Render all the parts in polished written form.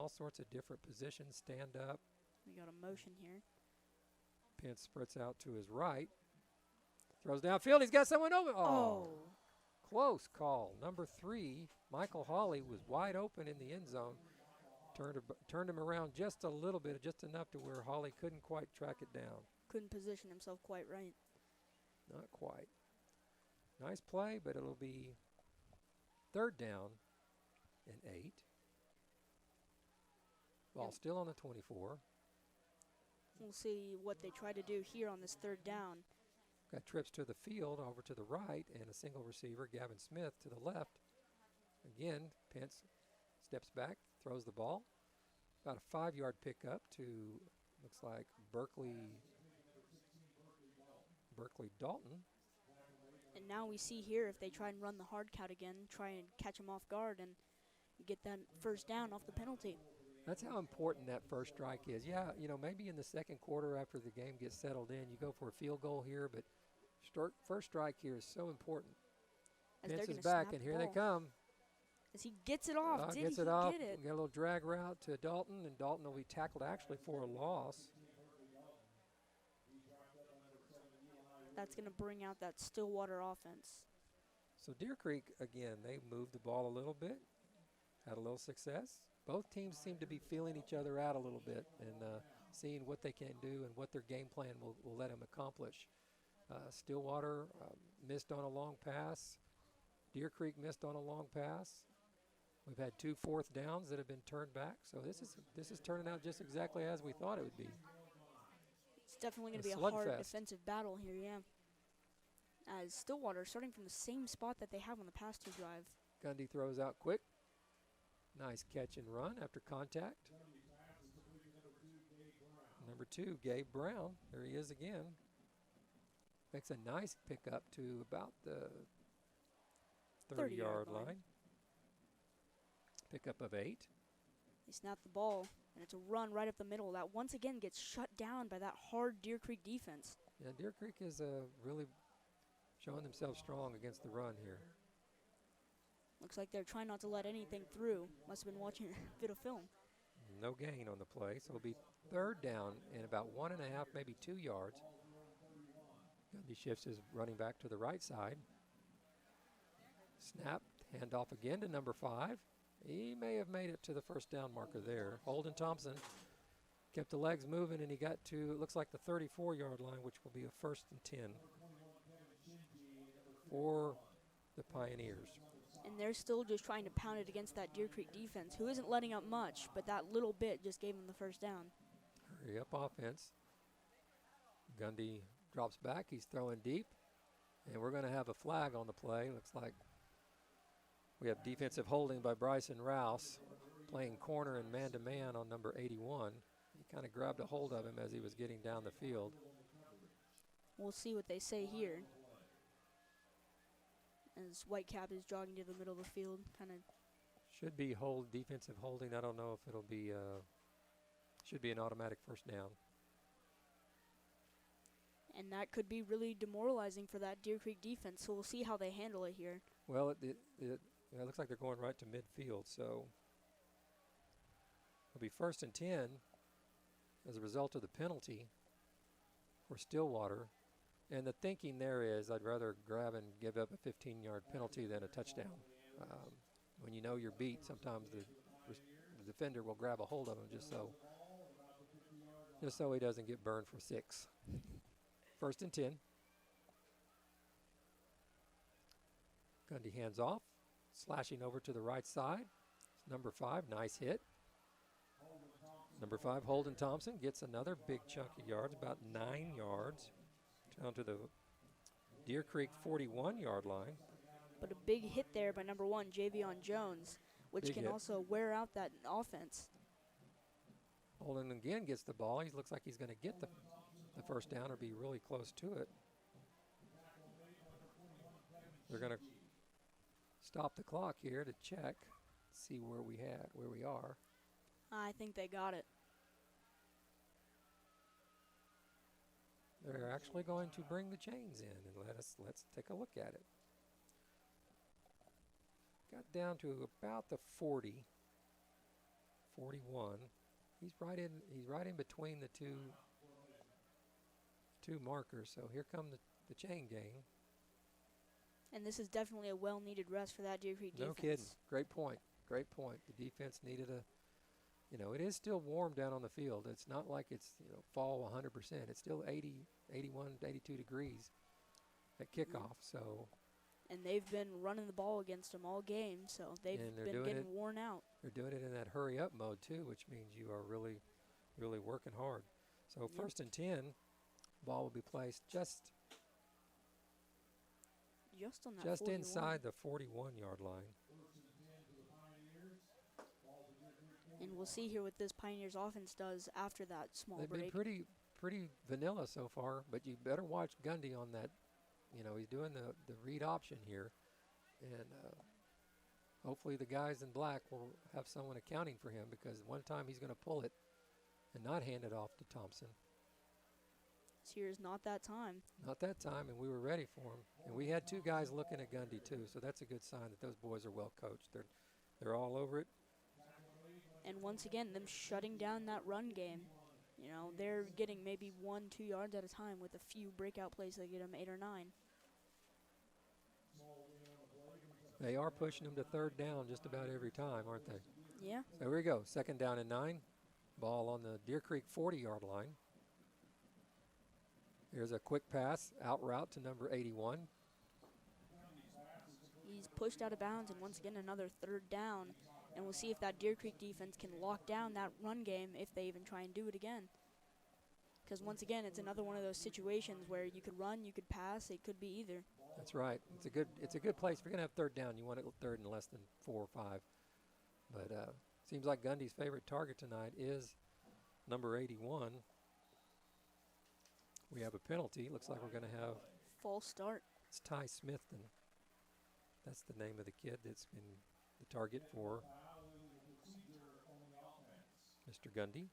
all sorts of different positions, stand up. We got a motion here. Pence spurts out to his right. Throws downfield. He's got someone over. Oh. Close call. Number 3, Michael Hawley, was wide open in the end zone. Turned him around just a little bit, just enough to where Hawley couldn't quite track it down. Couldn't position himself quite right. Not quite. Nice play, but it'll be 3rd down and 8. Ball still on the 24. We'll see what they try to do here on this 3rd down. Got trips to the field over to the right and a single receiver, Gavin Smith, to the left. Again, Pence steps back, throws the ball. About a 5-yard pickup to, looks like, Berkeley Dalton. And now we see here if they try and run the hard count again, try and catch him off guard and get that 1st down off the penalty. That's how important that first strike is. Yeah, maybe in the 2nd quarter after the game gets settled in, you go for a field goal here, but first strike here is so important. Pence is back, and here they come. As he gets it off, Get a little drag route to Dalton, and Dalton will be tackled actually for a loss. That's going to bring out that Stillwater offense. So Deer Creek, again, they moved the ball a little bit, had a little success. Both teams seem to be feeling each other out a little bit and seeing what they can do and what their game plan will let them accomplish. Stillwater missed on a long pass. Deer Creek missed on a long pass. We've had 2 4th downs that have been turned back. So this is turning out just exactly as we thought it would be. It's definitely going to be a hard defensive battle here, yeah. As Stillwater starting from the same spot that they have on the past 2 drive. Gundy throws out quick. Nice catch and run after contact. Number 2, Gabe Brown. There he is again. Makes a nice pickup to about the 30-yard line. Pickup of 8. They snap the ball, and it's a run right up the middle that once again gets shut down by that hard Deer Creek defense. Yeah, Deer Creek is really showing themselves strong against the run here. Looks like they're trying not to let anything through. Must have been watching a bit of film. No gain on the play, so it'll be 3rd down and about 1.5, maybe 2 yards. Gundy shifts his running back to the right side. Snap, handoff again to number 5. He may have made it to the 1st down marker there. Holden Thompson kept the legs moving, and he got to, it looks like, the 34-yard line, which will be a 1st and 10 for the Pioneers. And they're still just trying to pound it against that Deer Creek defense, who isn't letting up much, but that little bit just gave them the 1st down. Hurry up offense. Gundy drops back. He's throwing deep. And we're going to have a flag on the play. Looks like we have defensive holding by Bryson Rouse, playing corner and man-to-man on number 81. He kind of grabbed a hold of him as he was getting down the field. We'll see what they say here. As Whitecap is jogging to the middle of the field, kind of. Should be defensive holding. I don't know if it'll be, should be an automatic 1st down. And that could be really demoralizing for that Deer Creek defense, so we'll see how they handle it here. Well, it looks like they're going right to midfield, so it'll be 1st and 10 as a result of the penalty for Stillwater. And the thinking there is I'd rather grab and give up a 15-yard penalty than a touchdown. When you know you're beat, sometimes the defender will grab a hold of him just so he doesn't get burned for 6. 1st and 10. Gundy hands off, slashing over to the right side. It's number 5, nice hit. Number 5, Holden Thompson, gets another big chunk of yards, about 9 yards. Down to the Deer Creek 41-yard line. But a big hit there by number 1, Javion Jones, which big can hit. also wear out that offense. Holden again gets the ball. He looks like he's going to get the 1st down or be really close to it. They're going to stop the clock here to check, see where we are. I think they got it. They're actually going to bring the chains in and let's take a look at it. Got down to about the 40 41. He's right in between the two markers. So here come the chain gang. And this is definitely a well-needed rest for that Deer Creek defense. No kidding. Great point. Great point. The defense needed it is still warm down on the field. It's not like it's, fall 100%. It's still 80, 81, 82 degrees at kickoff. So. And they've been running the ball against them all game, so they've been getting worn out. They're doing it in that hurry-up mode, too, which means you are really, really working hard. So first and 10, ball will be placed just on that 41. Inside the 41-yard line. And we'll see here what this Pioneers offense does after that small break. They've been pretty vanilla so far, but you better watch Gundy on that. He's doing the read option here. And hopefully the guys in black will have someone accounting for him, because one time he's going to pull it and not hand it off to Thompson. This here is not that time. Not that time, and we were ready for him. And we had two guys looking at Gundy, too, so that's a good sign that those boys are well coached. They're all over it. And once again, them shutting down that run game. They're getting maybe 1-2 yards at a time with a few breakout plays that get them 8 or 9. They are pushing them to third down just about every time, aren't they? Yeah. So here we go, 2nd down and 9. Ball on the Deer Creek 40-yard line. Here's a quick pass, out route to number 81. He's pushed out of bounds, and once again another 3rd down. And we'll see if that Deer Creek defense can lock down that run game if they even try and do it again. Because once again, it's another one of those situations where you could run, you could pass, it could be either. That's right. It's a good place. If you're going to have 3rd down, you want it 3rd and less than 4 or 5. But seems like Gundy's favorite target tonight is number 81. We have a penalty. Looks like we're going to have false start. It's Ty Smithton. That's the name of the kid that's been the target for Mr. Gundy.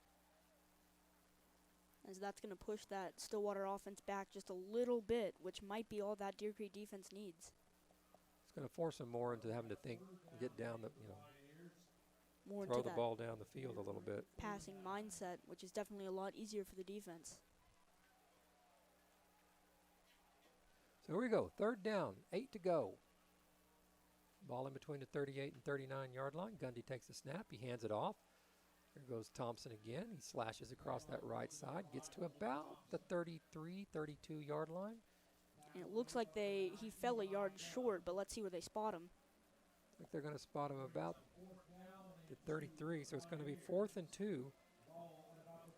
As that's going to push that Stillwater offense back just a little bit, which might be all that Deer Creek defense needs. It's going to force them more into having to think, get down the, more throw into the ball down the field a little bit. Passing mindset, which is definitely a lot easier for the defense. So here we go, 3rd down, 8 to go. Ball in between the 38 and 39-yard line. Gundy takes the snap. He hands it off. Here goes Thompson again. He slashes across that right side. Gets to about the 33, 32-yard line. And it looks like he fell a yard short, but let's see where they spot him. I think they're going to spot him about the 33, so it's going to be 4th and 2.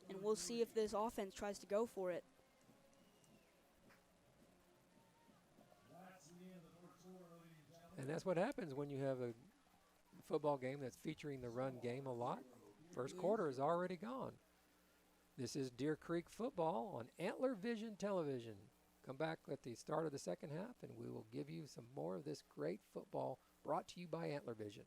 And we'll see if this offense tries to go for it. And that's what happens when you have a football game that's featuring the run game a lot. First quarter is already gone. This is Deer Creek football on Antler Vision Television. Come back at the start of the 2nd half, and we will give you some more of this great football brought to you by Antler Vision.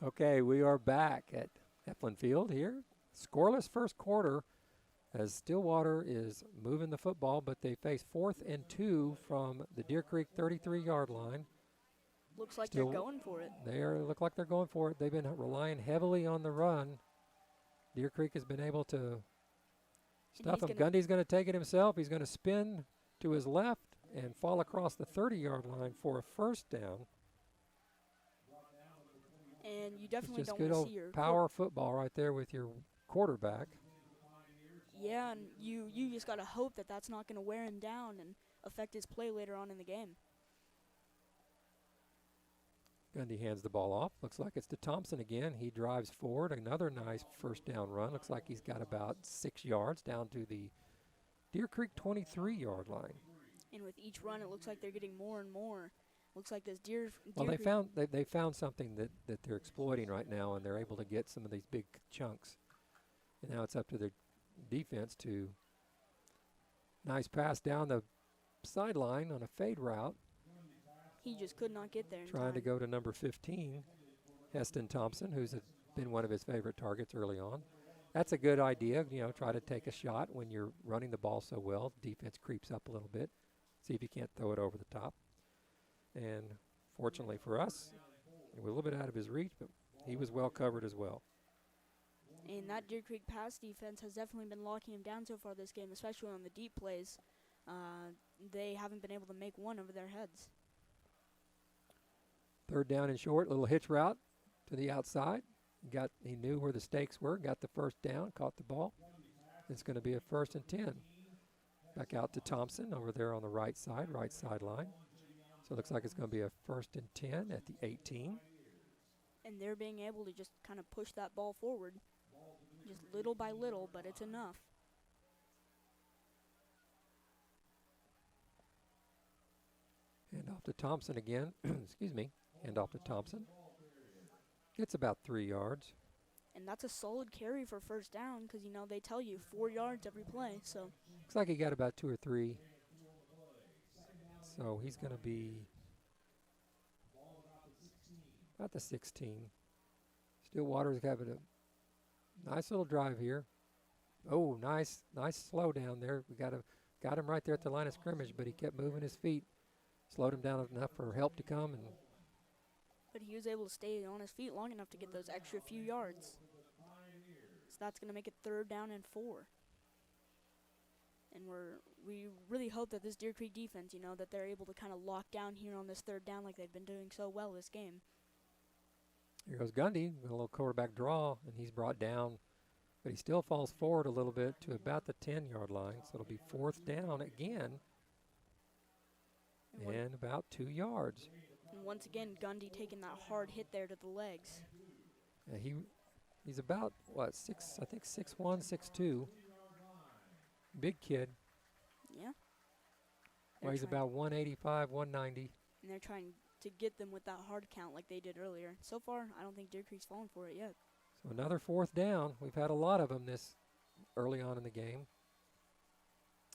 Okay, we are back at Heflin Field here. Scoreless first quarter as Stillwater is moving the football, but they face 4th and 2 from the Deer Creek 33-yard line. Looks like they're going for it. Look like they're going for it. They've been relying heavily on the run. Deer Creek has been able to stuff him. Gundy's going to take it himself. He's going to spin to his left. and fall across the 30-yard line for a first down. And you It's definitely just don't good want to old see your power football right there with your quarterback. Yeah, and you just got to hope that that's not going to wear him down and affect his play later on in the game. Gundy hands the ball off. Looks like it's to Thompson again. He drives forward. Another nice first down run. Looks like he's got about 6 yards down to the Deer Creek 23-yard line. And with each run, it looks like they're getting more and more. Looks like this Deer Well, Creek they found something that they're exploiting right now, and they're able to get some of these big chunks. And now it's up to their defense to nice pass down the sideline on a fade route. He just could not get there in Trying to time. go to number 15, Heston Thompson, who's been one of his favorite targets early on. That's a good idea, try to take a shot when you're running the ball so well. Defense creeps up a little bit. See if you can't throw it over the top. And fortunately for us, it was a little bit out of his reach, but he was well covered as well. And that Deer Creek pass defense has definitely been locking him down so far this game, especially on the deep plays. They haven't been able to make one over their heads. Third down and short, little hitch route to the outside. He knew where the stakes were, got the first down, caught the ball. It's going to be a 1st and 10. Back out to Thompson over there on the right sideline. So it looks like it's going to be a 1st and 10 at the 18. And they're being able to just kind of push that ball forward, just little by little, but it's enough. Hand off to Thompson again. Excuse me. Hand off to Thompson. Gets about 3 yards. And that's a solid carry for first down because, they tell you 4 yards every play. So Looks like he got about 2 or 3. So he's going to be about the 16. Stillwater's having a nice little drive here. Oh, nice slow down there. We got him right there at the line of scrimmage, but he kept moving his feet. Slowed him down enough for help to come. But he was able to stay on his feet long enough to get those extra few yards. So that's going to make it 3rd down and 4. And we really hope that this Deer Creek defense, that they're able to kind of lock down here on this 3rd down like they've been doing so well this game. Here goes Gundy with a little quarterback draw, and he's brought down, but he still falls forward a little bit to about the 10-yard line. So it'll be 4th down again and about 2 yards. And once again, Gundy taking that hard hit there to the legs. He's about, 6'1", 6'2". Big kid. Yeah. Weighs about 185, 190. And they're trying to get them with that hard count like they did earlier. So far, I don't think Deer Creek's fallen for it yet. So another 4th down. We've had a lot of them this early on in the game.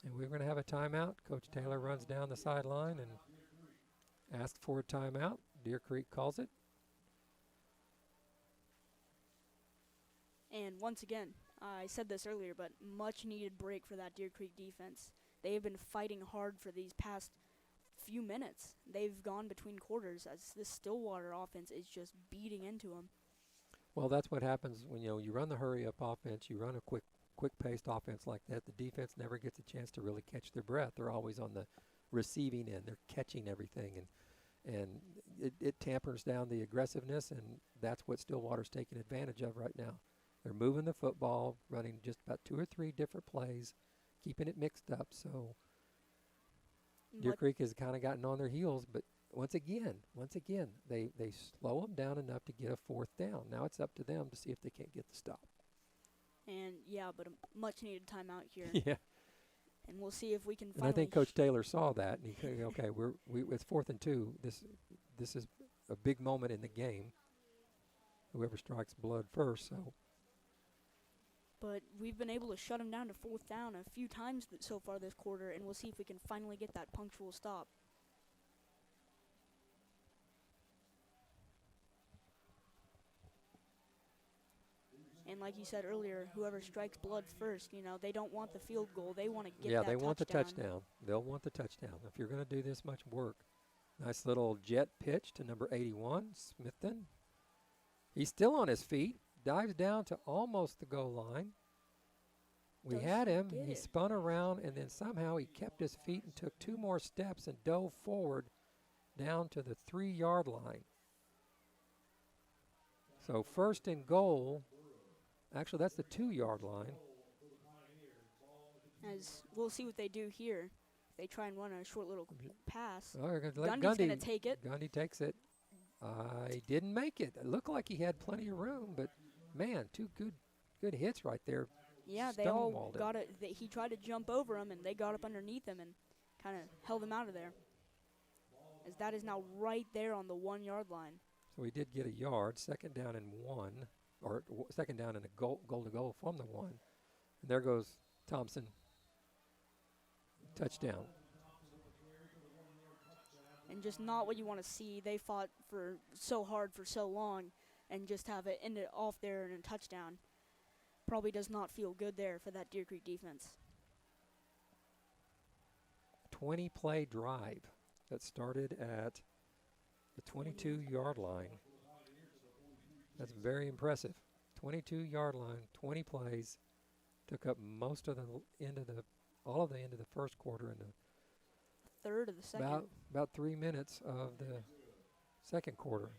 And we're going to have a timeout. Coach Taylor runs down the sideline and asks for a timeout. Deer Creek calls it. And once again, I said this earlier, but much needed break for that Deer Creek defense. They have been fighting hard for these past few minutes. They've gone between quarters as this Stillwater offense is just beating into them. Well, that's what happens when you run the hurry-up offense, you run a quick-paced offense like that. The defense never gets a chance to really catch their breath. They're always on the receiving end. They're catching everything, and it tampers down the aggressiveness, and that's what Stillwater's taking advantage of right now. They're moving the football, running just about 2 or 3 different plays, keeping it mixed up. So Deer Creek has kind of gotten on their heels, but once again, they slow them down enough to get a 4th down. Now it's up to them to see if they can't get the stop. And but a much-needed timeout here. Yeah. And we'll see if we can And I think Coach Taylor saw that, and he said, okay, it's 4th and 2. This is a big moment in the game. Whoever strikes blood first, so. But we've been able to shut him down to 4th down a few times so far this quarter, and we'll see if we can finally get that punctual stop. And like you said earlier, whoever strikes blood first, they don't want the field goal. They want to get that touchdown. Yeah, they want the touchdown. They'll want the touchdown. If you're going to do this much work. Nice little jet pitch to number 81, Smithton. He's still on his feet. Dives down to almost the goal line. We Does had he him. get He it? spun around, and then somehow he kept his feet and took 2 more steps and dove forward down to the 3-yard line. So first and goal. Actually, that's the 2-yard line. As we'll see what they do here. They try and run a short little pass. Oh, they're going to let Gundy's going to Gundy. take it. Gundy takes it. He didn't make it. It looked like he had plenty of room, but man, 2 good hits right there. Yeah, they all Stonewalled got it. He tried to jump over him, and they got up underneath him and kind of held him out of there. As that is now right there on the 1-yard line. So he did get a yard, 2nd down and 1, or 2nd down and a goal to goal from the 1. And there goes Thompson. Touchdown. And just not what you want to see. They fought for so hard for so long, and just have it ended off there in a touchdown. Probably does not feel good there for that Deer Creek defense. 20-play drive that started at the 22-yard line. That's very impressive. 22-yard line, 20 plays, took up most of all of the end of the first quarter and Third of the second. about 3 minutes of the second quarter.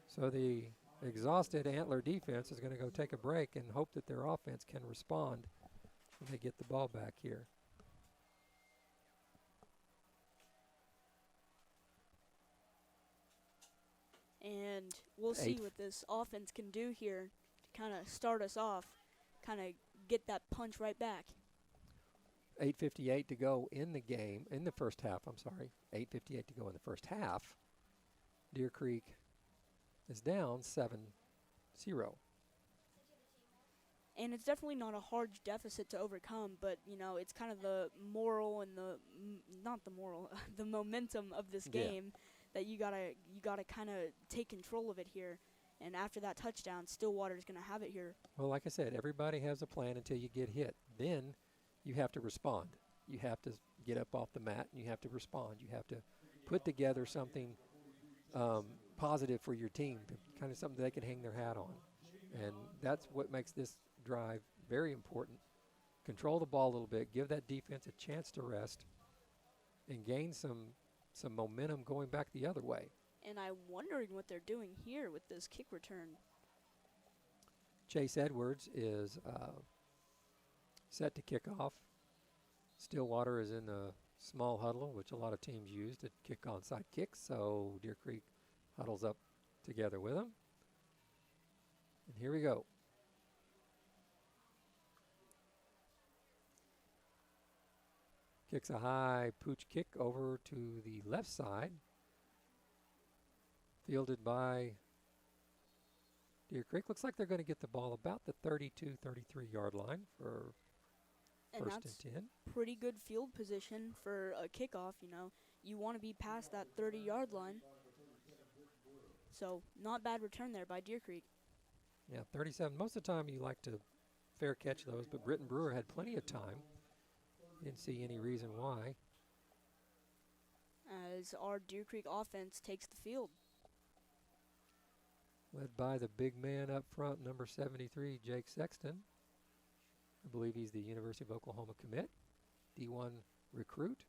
So the exhausted Antler defense is going to go take a break and hope that their offense can respond when they get the ball back here. And we'll see what this offense can do here to kind of start us off, kind of get that punch right back. 8:58 to go in the game, in the first half, I'm sorry. 8:58 to go in the first half. Deer Creek is down 7-0. And it's definitely not a hard deficit to overcome, but, you know, it's kind of the moral and not the moral, the momentum of this game that you gotta kind of take control of it here. And after that touchdown, Stillwater's going to have it here. Well, like I said, everybody has a plan until you get hit. Then you have to respond. You have to get up off the mat, and you have to respond. You have to put together something positive for your team, kind of something they can hang their hat on. And that's what makes this drive very important. Control the ball a little bit, give that defense a chance to rest, and gain some momentum going back the other way. And I'm wondering what they're doing here with this kick return. Chase Edwards is set to kick off. Stillwater is in the small huddle, which a lot of teams use to kick onside kicks, so Deer Creek huddles up together with them. And here we go. Kicks a high pooch kick over to the left side. Fielded by Deer Creek. Looks like they're going to get the ball about the 32, 33-yard line for first and 10. Pretty good field position for a kickoff, you know. You want to be past that 30-yard line. So, not bad return there by Deer Creek. Yeah, 37. Most of the time you like to fair catch those, but Britton Brewer had plenty of time. Didn't see any reason why. As our Deer Creek offense takes the field. Led by the big man up front, number 73, Jake Sexton. I believe he's the University of Oklahoma commit, D1 recruit.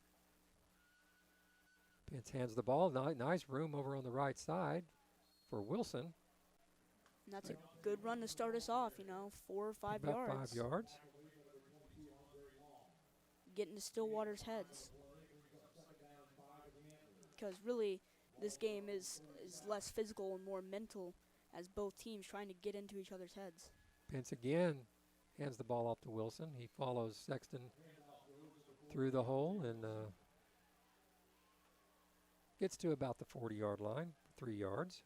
Pence hands the ball. Nice room over on the right side for Wilson. And that's a good run to start us off, you know, 4 or 5 about yards. 5 yards. Getting to Stillwater's heads. Because really, this game is less physical and more mental, as both teams trying to get into each other's heads. Pence again hands the ball off to Wilson. He follows Sexton through the hole and gets to about the 40-yard line, 3 yards.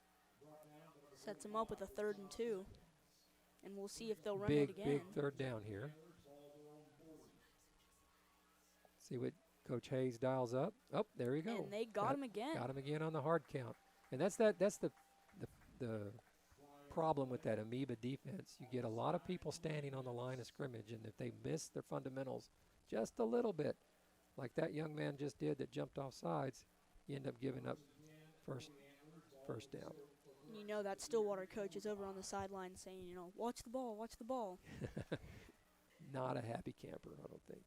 Sets him up with a 3rd and 2. And we'll see if they'll run Big, it again. big third down here. See what Coach Hayes dials up. Oh, there you go. And they got him again. Got him again on the hard count. And that's the problem with that amoeba defense. You get a lot of people standing on the line of scrimmage, and if they miss their fundamentals just a little bit, like that young man just did that jumped off sides, you end up giving up first down. You know that Stillwater coach is over on the sideline saying, you know, watch the ball, watch the ball. not a happy camper, I don't think.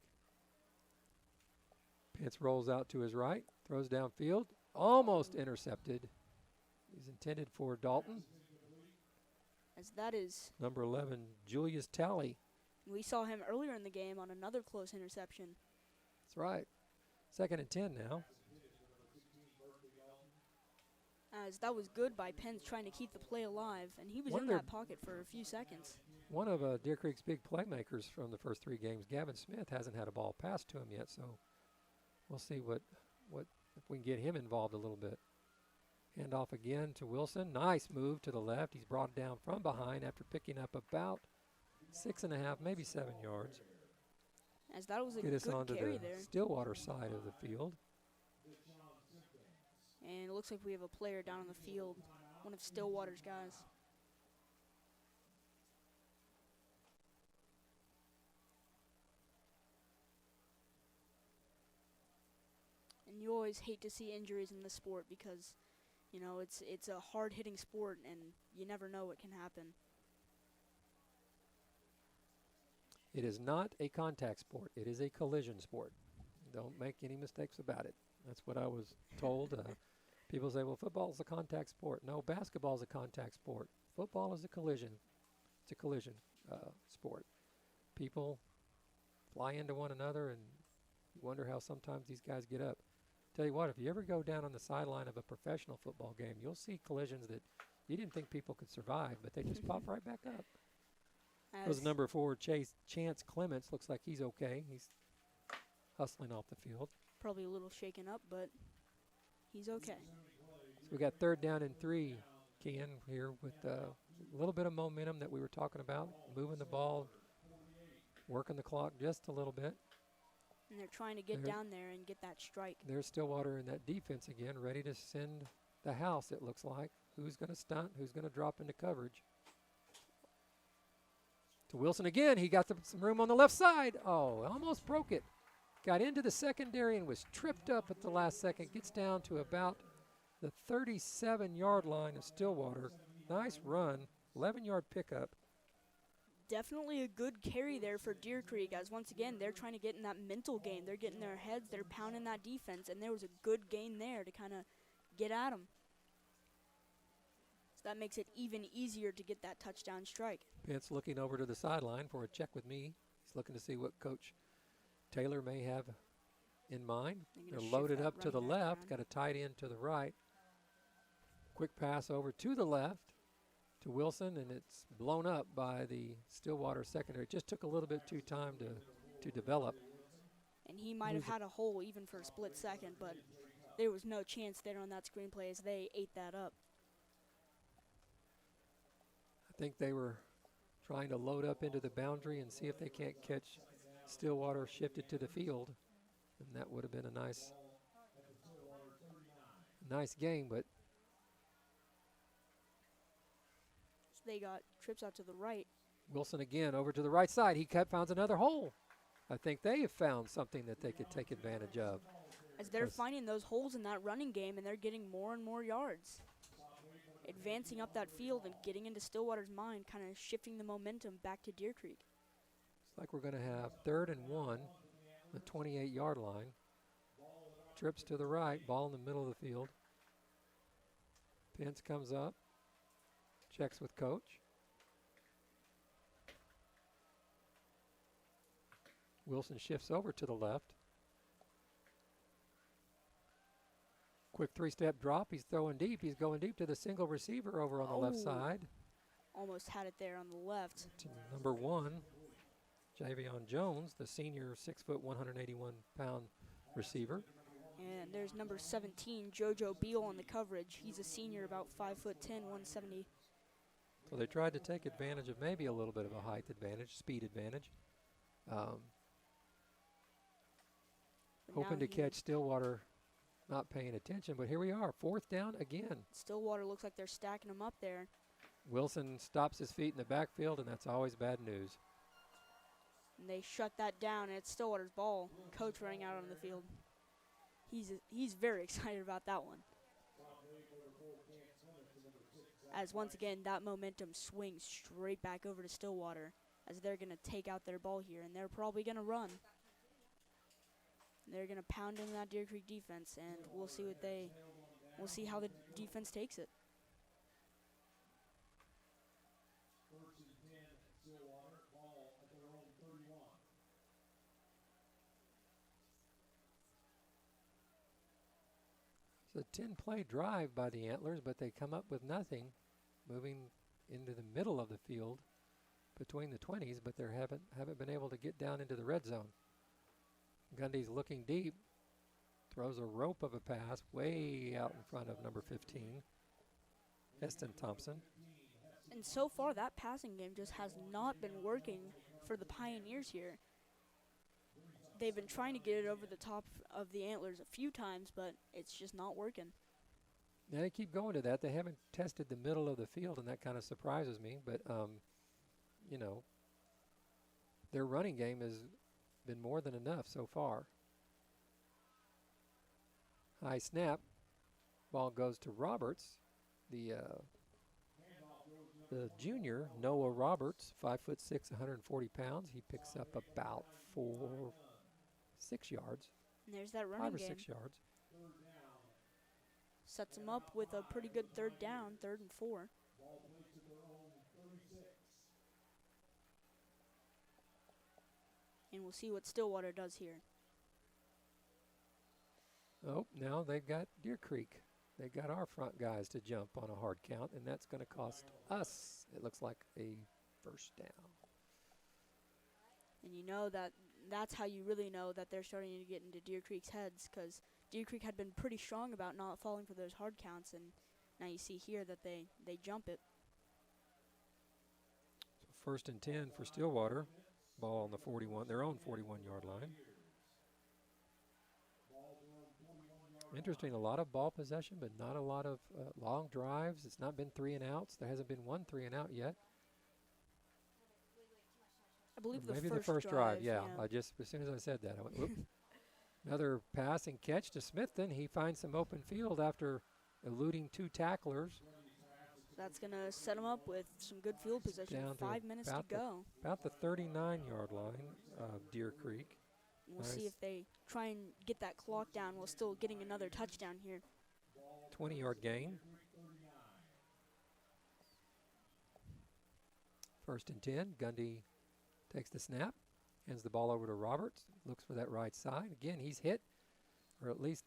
Pitts rolls out to his right, throws downfield, almost intercepted. He's intended for Dalton. As that is Number 11, Julius Talley. We saw him earlier in the game on another close interception. That's right. 2nd and 10 now. As that was good by Pence trying to keep the play alive, and he was in that pocket for a few seconds. One of Deer Creek's big playmakers from the first 3 games, Gavin Smith, hasn't had a ball passed to him yet, so we'll see what if we can get him involved a little bit. Hand off again to Wilson. Nice move to the left. He's brought down from behind after picking up about 6.5, maybe 7 yards. As that was a Get us good onto carry the there. Stillwater side of the field. And it looks like we have a player down on the field, one of Stillwater's guys. And you always hate to see injuries in this sport because, you know, it's a hard-hitting sport and you never know what can happen. It is not a contact sport. It is a collision sport. Don't make any mistakes about it. That's what I was told. People say, well, football is a contact sport. No, basketball is a contact sport. Football is a collision. It's a collision sport. People fly into one another, and you wonder how sometimes these guys get up. Tell you what, if you ever go down on the sideline of a professional football game, you'll see collisions that you didn't think people could survive, but they just pop right back up. Was number 4, Chance Clements. Looks like he's okay. He's hustling off the field. Probably a little shaken up, but he's okay. So we got 3rd down and 3, Ken, here with a little bit of momentum that we were talking about, moving the ball, working the clock just a little bit. And they're trying to get down there and get that strike. There's Stillwater in that defense again, ready to send the house, it looks like. Who's going to stunt? Who's going to drop into coverage? To Wilson again. He got some room on the left side. Oh, almost broke it. Got into the secondary and was tripped up at the last second. Gets down to about the 37-yard line of Stillwater. Nice run, 11-yard pickup. Definitely a good carry there for Deer Creek, as once again, they're trying to get in that mental game. They're getting their heads, they're pounding that defense, and there was a good gain there to kind of get at them. So that makes it even easier to get that touchdown strike. Pence looking over to the sideline for a check with me. He's looking to see what Coach Taylor may have in mind. They're loaded up to the left, got a tight end to the right. Quick pass over to the left to Wilson, and it's blown up by the Stillwater secondary. It just took a little bit too time to develop. And he might have had a hole even for a split second, but there was no chance there on that screenplay as they ate that up. I think they were trying to load up into the boundary and see if they can't catch Stillwater shifted to the field, and that would have been a nice game, but so they got trips out to the right. Wilson again over to the right side. He finds another hole. I think they have found something that they could take advantage of. As they're finding those holes in that running game, and they're getting more and more yards. Advancing up that field and getting into Stillwater's mind, kind of shifting the momentum back to Deer Creek. It's like we're going to have 3rd and 1, the 28-yard line. Trips to the right, ball in the middle of the field. Pence comes up, checks with Coach. Wilson shifts over to the left. Quick 3-step drop. He's throwing deep. He's going deep to the single receiver over on the left side. Almost had it there on the left. To number 1, Javion Jones, the senior 6 foot, 181-pound receiver. And there's number 17, JoJo Beal on the coverage. He's a senior, about 5'10", 170. So they tried to take advantage of maybe a little bit of a height advantage, speed advantage. Hoping to catch Stillwater not paying attention, but here we are, 4th down again. Stillwater looks like they're stacking them up there. Wilson stops his feet in the backfield, and that's always bad news. And they shut that down, and it's Stillwater's ball. Coach running out on the field. He's very excited about that one. As once again, that momentum swings straight back over to Stillwater as they're going to take out their ball here, and they're probably going to run. They're going to pound into that Deer Creek defense, and we'll see how the defense takes it. It's a 10-play drive by the Antlers, but they come up with nothing, moving into the middle of the field between the 20s, but they haven't been able to get down into the red zone. Gundy's looking deep, throws a rope of a pass way out in front of number 15, Eston Thompson. And so far, that passing game just has not been working for the Pioneers here. They've been trying to get it over the top of the Antlers a few times, but it's just not working. Yeah, they keep going to that. They haven't tested the middle of the field, and that kind of surprises me. But, you know, their running game has been more than enough so far. High snap. Ball goes to Roberts, the junior, Noah Roberts, 5'6", 140 pounds. He picks up about 6 yards. And there's that running 5 or game. 6 yards. Sets them up with a pretty good third down, 3rd and 4. And we'll see what Stillwater does here. Oh, now they've got Deer Creek. They got our front guys to jump on a hard count, and that's going to cost us, it looks like, a first down. And you know that's how you really know that they're starting to get into Deer Creek's heads, because Deer Creek had been pretty strong about not falling for those hard counts, and now you see here that they jump it. So 1st and 10 for Stillwater. Ball on the 41, their own 41-yard line. Interesting, a lot of ball possession, but not a lot of long drives. It's not been 3 and outs. There hasn't been one 3 and out yet. I believe maybe the first drive. Yeah. I just, as soon as I said that, I went, whoop. Another pass and catch to Smithton. He finds some open field after eluding 2 tacklers. That's going to set him up with some good field position. 5 minutes to go. About the 39-yard line of Deer Creek. We'll see if they try and get that clock down while still getting another touchdown here. 20-yard gain. 1st and 10. Gundy takes the snap, hands the ball over to Roberts, looks for that right side. Again, he's hit, or at least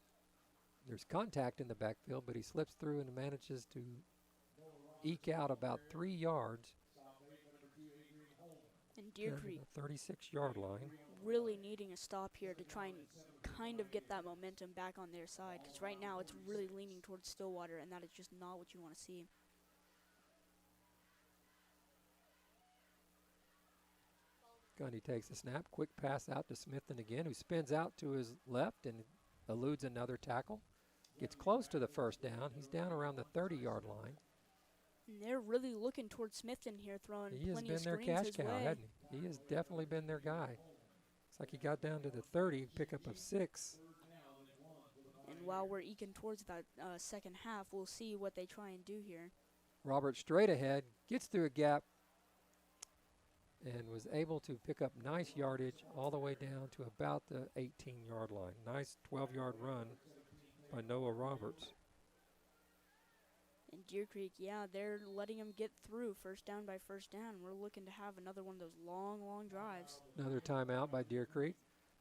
there's contact in the backfield, but he slips through and manages to eke out about 3 yards. And Deer Creek, 36-yard line. Really needing a stop here to try and kind of get that momentum back on their side, because right now it's really leaning towards Stillwater, and that is just not what you want to see. Gundy takes the snap, quick pass out to Smithton again, who spins out to his left and eludes another tackle. Gets close to the first down. He's down around the 30-yard line. And they're really looking towards Smithton here, throwing he has plenty been of their screens cash his cow, way. hasn't he? He has definitely been their guy. Looks like he got down to the 30, pickup of 6. And while we're eking towards that second half, we'll see what they try and do here. Robert straight ahead, gets through a gap, and was able to pick up nice yardage all the way down to about the 18-yard line. Nice 12-yard run by Noah Roberts. And Deer Creek, yeah, they're letting them get through first down by first down. We're looking to have another one of those long, long drives. Another timeout by Deer Creek.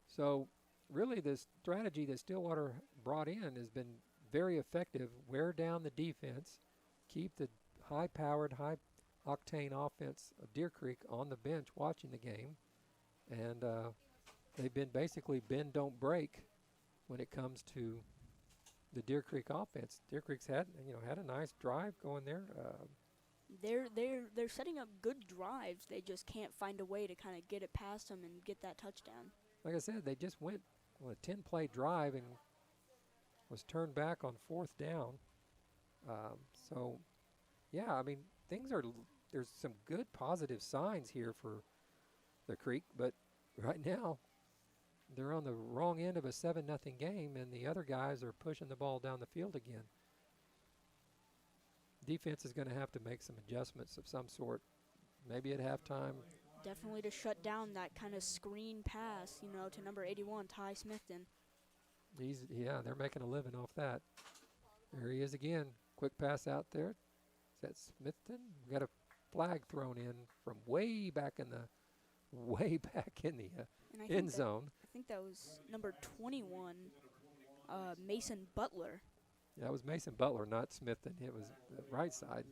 So really the strategy that Stillwater brought in has been very effective. Wear down the defense, keep the high-powered, high-octane offense of Deer Creek on the bench watching the game. And they've been basically bend, don't break when it comes to the Deer Creek offense. Deer Creek's had a nice drive going there. They're setting up good drives. They just can't find a way to kind of get it past them and get that touchdown. Like I said, they just went on a 10-play drive and was turned back on 4th down. So, yeah, I mean, there's some good positive signs here for the Creek, but right now they're on the wrong end of a 7-0 game, and the other guys are pushing the ball down the field again. Defense is going to have to make some adjustments of some sort. Maybe at halftime, Definitely to shut down that kind of screen pass, you know, to number 81, Ty Smithton. They're making a living off that. There he is again. Quick pass out there. Is that Smithton? We got a flag thrown in from way back in the end zone. I think that was number 21, Mason Butler. That was Mason Butler, not Smithton. It was the right side.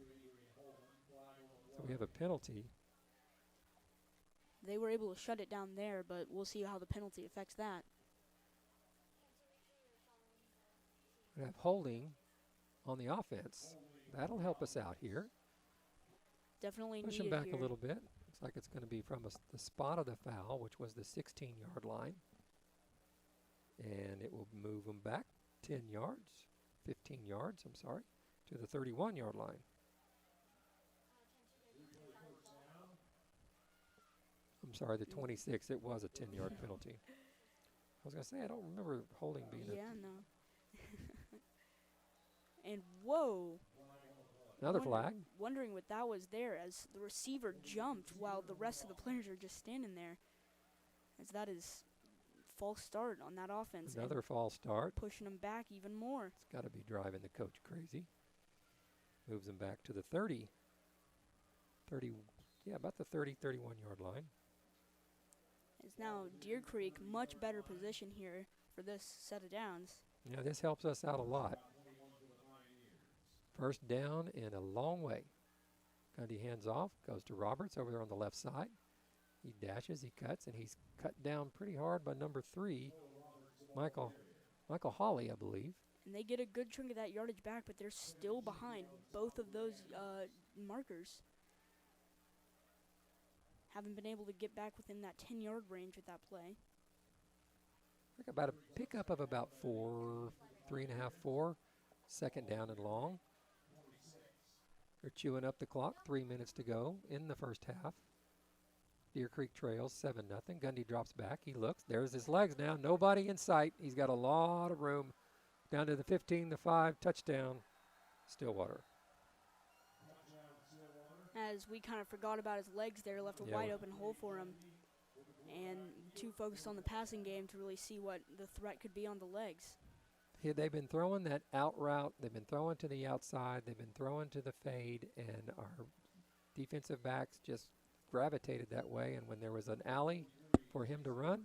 So we have a penalty. They were able to shut it down there, but we'll see how the penalty affects that. We have holding on the offense. That'll help us out here. Definitely Push needed him back here. a little bit. Looks like it's going to be from the spot of the foul, which was the 16-yard line. And it will move them back 10 yards, 15 yards, I'm sorry, to the 31-yard line. I'm sorry, the 26. It was a 10-yard penalty. I was going to say, I don't remember holding being no. And whoa. Another flag. Wondering what that was there as the receiver jumped while the rest of the players are just standing there. As that is false start on that offense. Another false start. Pushing them back even more. It's got to be driving the coach crazy. Moves them back to the 30. About the 31-yard line. It's now Deer Creek much better position here for this set of downs. Yeah, this helps us out a lot. First down in a long way. Gundy hands off, goes to Roberts over there on the left side. He dashes, he cuts, and he's cut down pretty hard by number 3, Michael Hawley, I believe. And they get a good chunk of that yardage back, but they're still behind both of those markers. Haven't been able to get back within that 10-yard range with that play. About a pickup of about 3.5, 4. Second down and long. They're chewing up the clock. 3 minutes to go in the first half. Deer Creek trails 7-0. Gundy drops back. He looks. There's his legs now. Nobody in sight. He's got a lot of room. Down to the 15, the 5, touchdown, Stillwater. As we kind of forgot about his legs there, left a wide open hole for him. And too focused on the passing game to really see what the threat could be on the legs. Yeah, they've been throwing that out route. They've been throwing to the outside. They've been throwing to the fade, and our defensive backs just gravitated that way. And when there was an alley for him to run,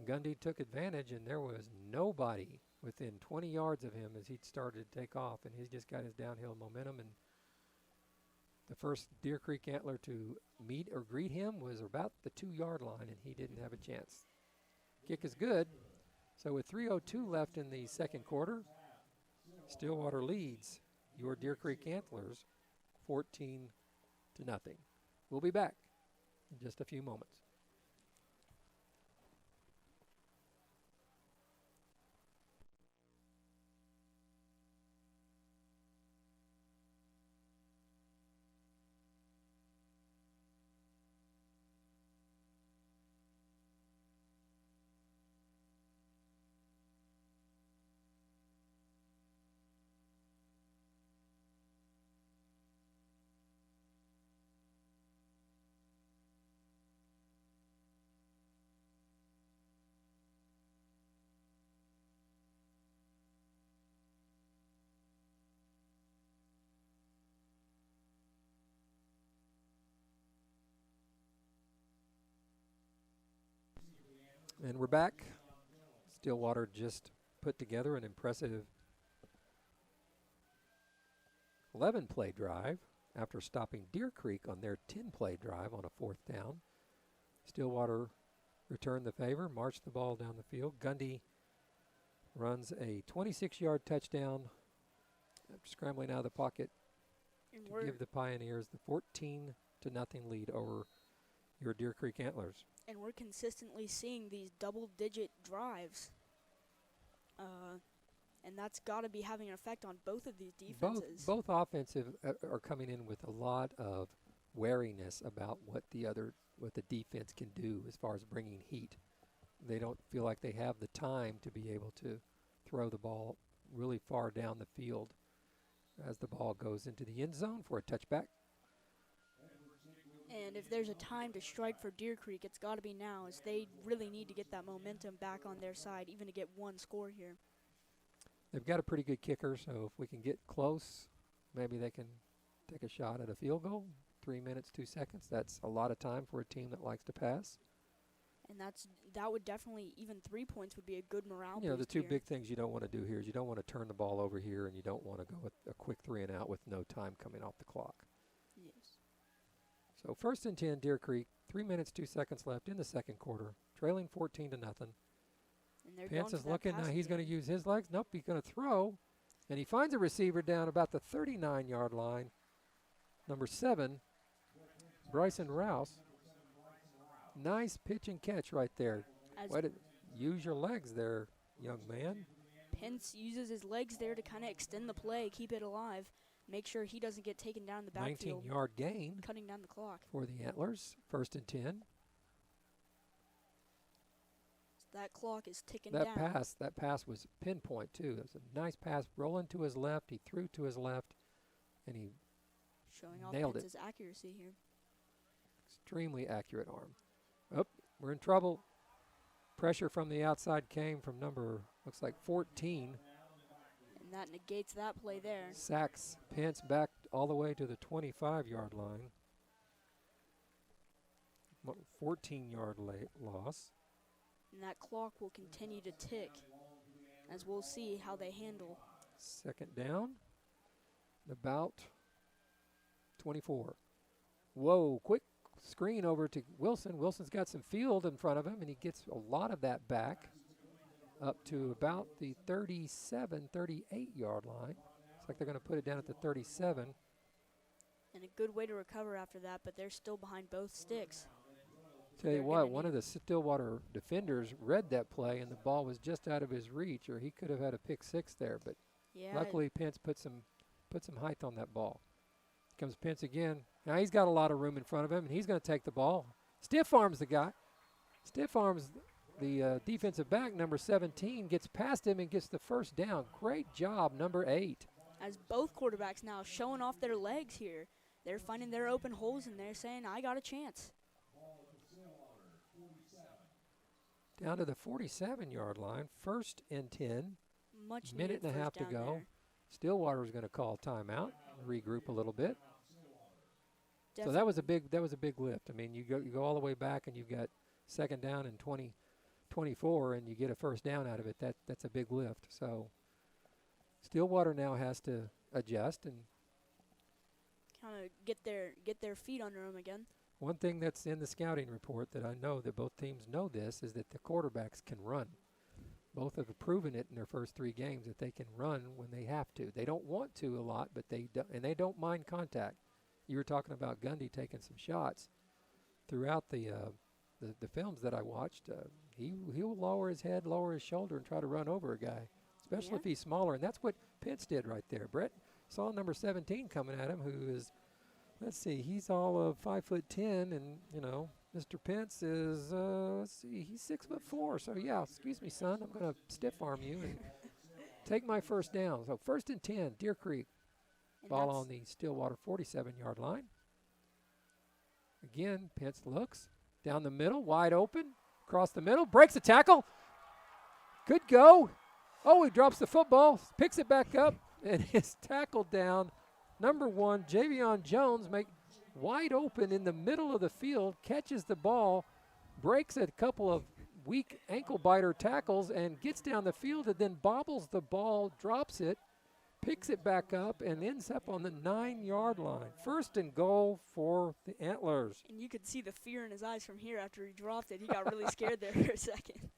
Gundy took advantage, and there was nobody within 20 yards of him as he started to take off, and he's just got his downhill momentum. And the first Deer Creek Antler to meet or greet him was about the 2-yard line, and he didn't have a chance. Kick is good. So with 3:02 left in the second quarter, Stillwater leads your Deer Creek Antlers 14-0. We'll be back in just a few moments. And we're back. Stillwater just put together an impressive 11-play drive after stopping Deer Creek on their 10-play drive on a 4th down. Stillwater returned the favor, marched the ball down the field. Gundy runs a 26-yard touchdown, scrambling out of the pocket to give the Pioneers the 14-0 lead over your Deer Creek Antlers. And we're consistently seeing these double-digit drives. And that's got to be having an effect on both of these defenses. Both offensive are coming in with a lot of wariness about what the defense can do as far as bringing heat. They don't feel like they have the time to be able to throw the ball really far down the field as the ball goes into the end zone for a touchback. And if there's a time to strike for Deer Creek, it's got to be now, as they really need to get that momentum back on their side, even to get one score here. They've got a pretty good kicker, so if we can get close, maybe they can take a shot at a field goal. 3 minutes, 2 seconds. That's a lot of time for a team that likes to pass. And that would definitely, even 3 points would be a good morale boost. You know, the two here. big things you don't want to do here is you don't want to turn the ball over here, and you don't want to go with a quick 3 and out with no time coming off the clock. Yes. So 1st and 10, Deer Creek. 3 minutes, 2 seconds left in the second quarter, trailing 14-0. And they're Pence going is for that looking. Now passing he's going to game. use his legs. Nope, he's going to throw. And he finds a receiver down about the 39-yard line. Number 7, Bryson Rouse. Nice pitch and catch right there. Way to use your legs there, young man. Pence uses his legs there to kind of extend the play, keep it alive, make sure he doesn't get taken down the backfield. 19-yard gain cutting down the clock. for the Antlers. 1st and 10. So that clock is ticking That down. pass was pinpoint too. It was a nice pass rolling to his left. He threw to his left, and he Showing off nailed it. Pence's accuracy here. extremely accurate arm. Oh, we're in trouble. Pressure from the outside came from looks like 14. And that negates that play there. Sacks Pence back all the way to the 25-yard line. 14-yard loss. And that clock will continue to tick, as we'll see how they handle. 2nd down. About 24. Whoa, quick screen over to Wilson. Wilson's got some field in front of him, and he gets a lot of that back up to about the 37, 38-yard line. Looks like they're going to put it down at the 37. And a good way to recover after that, but they're still behind both sticks. Tell you They're what, gonna one of the Stillwater defenders read that play, and the ball was just out of his reach, or he could have had a pick 6 there. But Yeah. luckily, Pence put some height on that ball. Comes Pence again. Now he's got a lot of room in front of him, and he's going to take the ball. Stiff arms the guy. Stiff arms the defensive back, number 17, gets past him and gets the 1st down. Great job, number 8. As both quarterbacks now showing off their legs here. They're finding their open holes, and they're saying, I got a chance. Down to the 47-yard line, 1st and 10. Much Minute and a half to go. Stillwater's going to call timeout, regroup a little bit. So that was a big lift. I mean, you go all the way back, and you've got 2nd down and 24, and you get a 1st down out of it. That's a big lift. So Stillwater now has to adjust and kind of get their feet under them again. one thing that's in the scouting report that I know that both teams know this is that the quarterbacks can run. Both have proven it in their first 3 games that they can run when they have to. They don't want to a lot, but they don't mind contact. You were talking about Gundy taking some shots throughout the films that I watched. He will lower his head, lower his shoulder, and try to run over a guy, especially if he's smaller. And that's what Pence did right there. Brett saw number 17 coming at him, who is, let's see, he's all of 5'10", and Mr. Pence is he's 6'4". So yeah, excuse me, son, I'm going to stiff arm you and take my 1st down. So 1st and 10, Deer Creek. And Ball on the Stillwater 47-yard line. Again, Pence looks down the middle, wide open, across the middle, breaks a tackle. Good go. Oh, he drops the football, picks it back up, and is tackled down. Number 1, Javion Jones, wide open in the middle of the field, catches the ball, breaks a couple of weak ankle biter tackles, and gets down the field and then bobbles the ball, drops it, picks it back up, and ends up on the 9-yard line. 1st and goal for the Antlers. And you could see the fear in his eyes from here after he dropped it. He got really scared there for a second.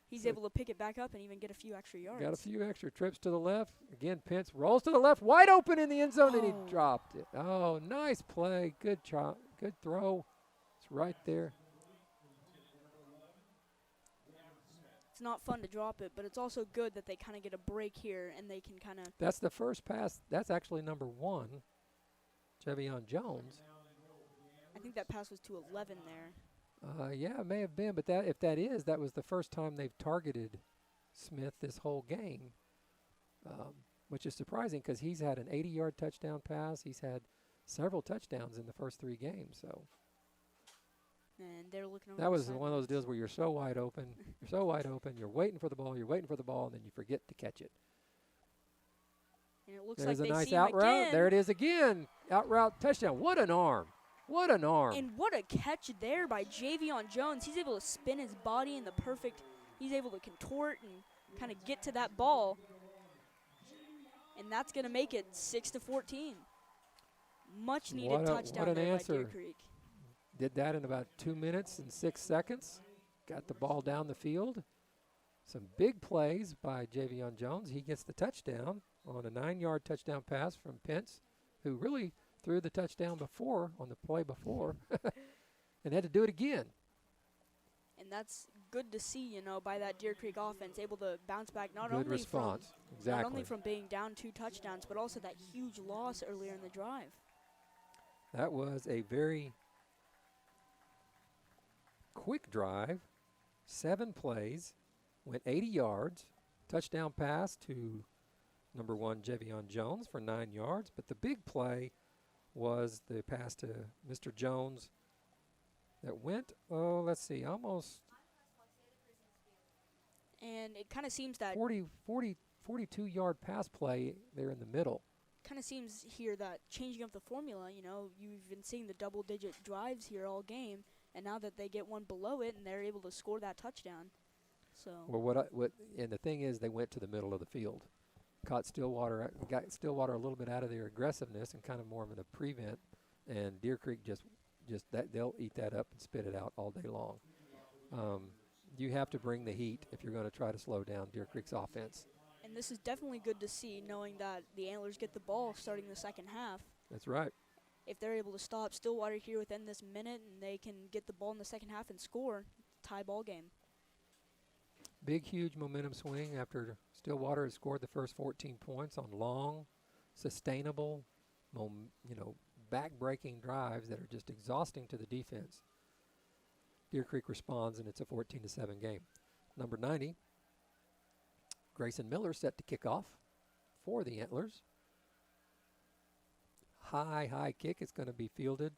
He's able to pick it back up and even get a few extra yards. Got a few extra trips to the left. Again, Pence rolls to the left, wide open in the end zone, and he dropped it. Oh, nice play. Good throw. It's right there. It's not fun to drop it, but it's also good that they kind of get a break here and they can kind of. That's the first pass. That's actually number 1, Javion Jones. I think that pass was to 11 there. Yeah, it may have been, but that was the first time they've targeted Smith this whole game, which is surprising because he's had an 80-yard touchdown pass. He's had several touchdowns in the first 3 games. So And they're looking over That the was one of those sidelines. deals where you're so wide open, you're waiting for the ball, and then you forget to catch it. And it looks There's like a they nice see him out route. again. There it is again. Out route, touchdown. What an arm. What an arm. And what a catch there by Javion Jones. He's able to spin his body in the perfect, he's able to contort and kind of get to that ball. And that's going to make it 6-14. Much needed touchdown what an there answer. by Deer Creek. Did that in about 2 minutes and 6 seconds. Got the ball down the field. Some big plays by Javion Jones. He gets the touchdown on a 9-yard touchdown pass from Pence, who really threw the touchdown before, on the play before, and had to do it again. And that's good to see, you know, by that Deer Creek offense, able to bounce back not Good only response. from Exactly. not only from being down 2 touchdowns, but also that huge loss earlier in the drive. That was a very quick drive, 7 plays, went 80 yards, touchdown pass to number 1, Javion Jones for 9 yards. But the big play was the pass to Mr. Jones that went, let's see, almost And it kind of seems that 42-yard pass play there in the middle. kind of seems here that changing up the formula, you know, you've been seeing the double-digit drives here all game, and now that they get one below it and they're able to score that touchdown. So Well, and the thing is, they went to the middle of the field, got Stillwater a little bit out of their aggressiveness and kind of more of a prevent, and Deer Creek just that they'll eat that up and spit it out all day long. You have to bring the heat if you're going to try to slow down Deer Creek's offense. and this is definitely good to see, knowing that the Antlers get the ball starting the second half. That's right. If they're able to stop Stillwater here within this minute and they can get the ball in the second half and score, tie ball game. Big, huge momentum swing after Stillwater has scored the first 14 points on long, sustainable, back-breaking drives that are just exhausting to the defense. Deer Creek responds, and it's a 14-7 game. Number 90, Grayson Miller set to kick off for the Antlers. High kick. It's going to be fielded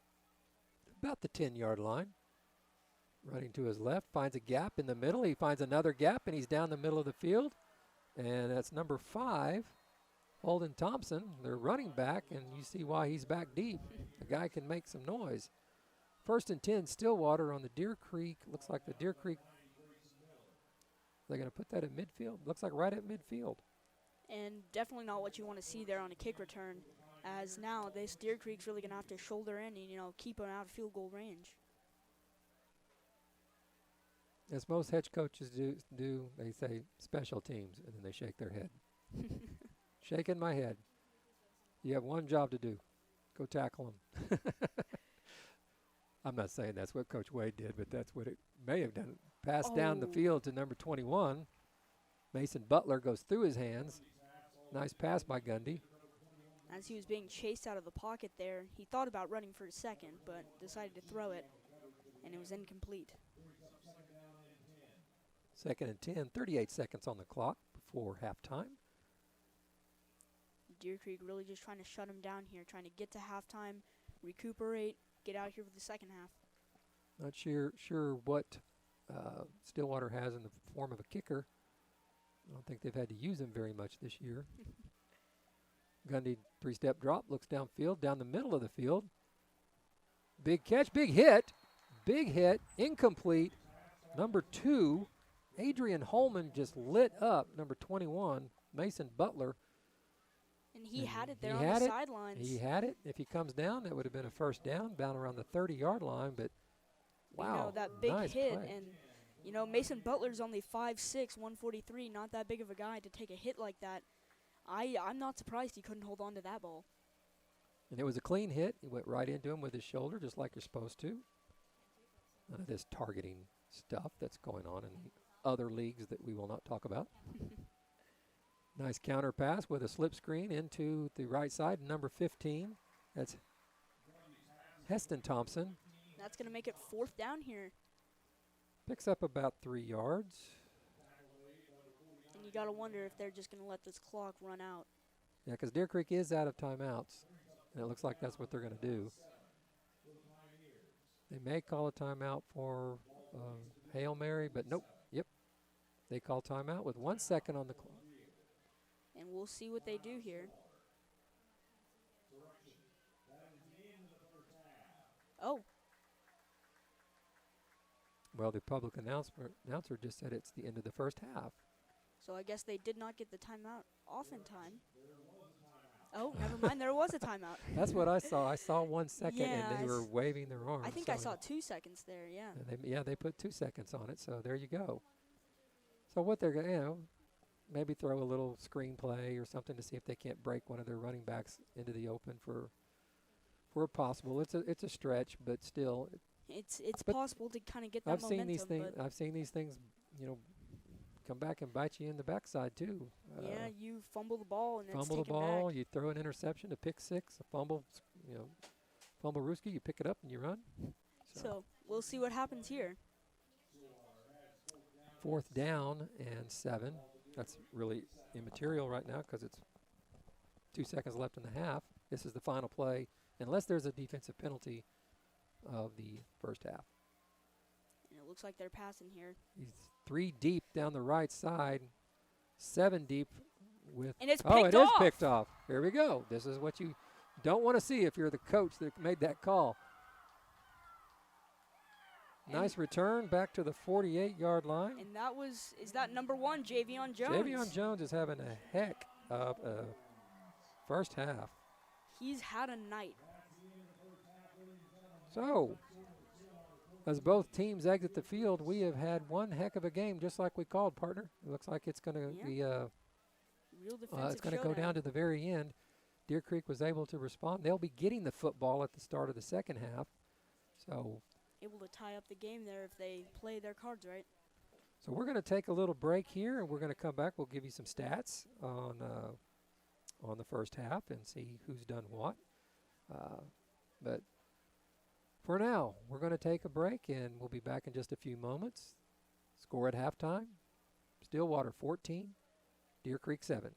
about the 10-yard line. Running to his left, finds a gap in the middle. He finds another gap, and he's down the middle of the field. And that's number 5, Holden Thompson, their running back, and you see why he's back deep. The guy can make some noise. 1st and 10, Stillwater on the Deer Creek. Looks like the Deer Creek, they're going to put that at midfield. Looks like right at midfield. And definitely not what you want to see there on a kick return, as now this Deer Creek's really going to have to shoulder in and, you know, keep them out of field goal range. As most head coaches do, they say special teams, and then they shake their head. Shaking my head. You have one job to do. Go tackle them. I'm not saying that's what Coach Wade did, but that's what it may have done. Passed down the field to number 21. Mason Butler goes through his hands. Nice pass by Gundy. As he was being chased out of the pocket there, he thought about running for a second, but decided to throw it, and it was incomplete. 2nd and 10, 38 seconds on the clock before halftime. Deer Creek really just trying to shut him down here, trying to get to halftime, recuperate, get out here for the second half. Not sure what Stillwater has in the form of a kicker. I don't think they've had to use him very much this year. Gundy 3-step drop, looks downfield, down the middle of the field. Big catch, big hit, incomplete. Number 2, Adrian Holman just lit up number 21, Mason Butler. And he had it there on the sidelines. He had it. If he comes down, that would have been a first down, down around the 30-yard line. But, wow, you know, that big nice hit. play. And, you know, Mason Butler's only 5'6", 143, not that big of a guy to take a hit like that. I'm not surprised he couldn't hold on to that ball. And it was a clean hit. He went right into him with his shoulder, just like you're supposed to. None of this targeting stuff that's going on in the other leagues that we will not talk about. Nice counter pass with a slip screen into the right side, number 15. That's Heston Thompson. That's going to make it 4th down here. Picks up about 3 yards. And you got to wonder if they're just going to let this clock run out. Yeah, because Deer Creek is out of timeouts, and it looks like that's what they're going to do. They may call a timeout for Hail Mary, but nope. Yep. They call timeout with 1 second on the clock. And we'll see what they do here. Oh, Well, the public announcer just said it's the end of the first half. so I guess they did not get the timeout off in time. Oh, never mind. There was a timeout. That's what I saw. I saw 1 second, Yeah, and they were waving their arms. I think I saw 2 seconds there, yeah. And they put 2 seconds on it, so there you go. So what they're going to, maybe throw a little screenplay or something to see if they can't break one of their running backs into the open for a possible. It's a stretch, but still. It's But possible to kind of get that I've momentum. seen these things. I've seen these things, come back and bite you in the backside too. Yeah, you fumble the ball and it's Fumble the taken ball, back. you throw an interception, a pick six, a fumble, fumble rooski, you pick it up and you run. So we'll see what happens here. 4th down and 7. That's really immaterial right now because it's 2 seconds left in the half. This is the final play, unless there's a defensive penalty of the first half. And it looks like they're passing here. He's 3 deep down the right side, 7 deep with. And it's oh, picked it is off. picked off. Here we go. This is what you don't want to see if you're the coach that made that call. Nice return back to the 48-yard line. And is that number 1, Javion Jones? Javion Jones is having a heck of a first half. He's had a night. So, as both teams exit the field, we have had one heck of a game, just like we called, partner. It looks like it's going to be real defensive it's going to go down to the very end. Deer Creek was able to respond. They'll be getting the football at the start of the second half. So, able to tie up the game there if they play their cards right. So we're going to take a little break here, and we're going to come back. We'll give you some stats on the first half and see who's done what. But for now, we're going to take a break, and we'll be back in just a few moments. Score at halftime, Stillwater 14, Deer Creek 7.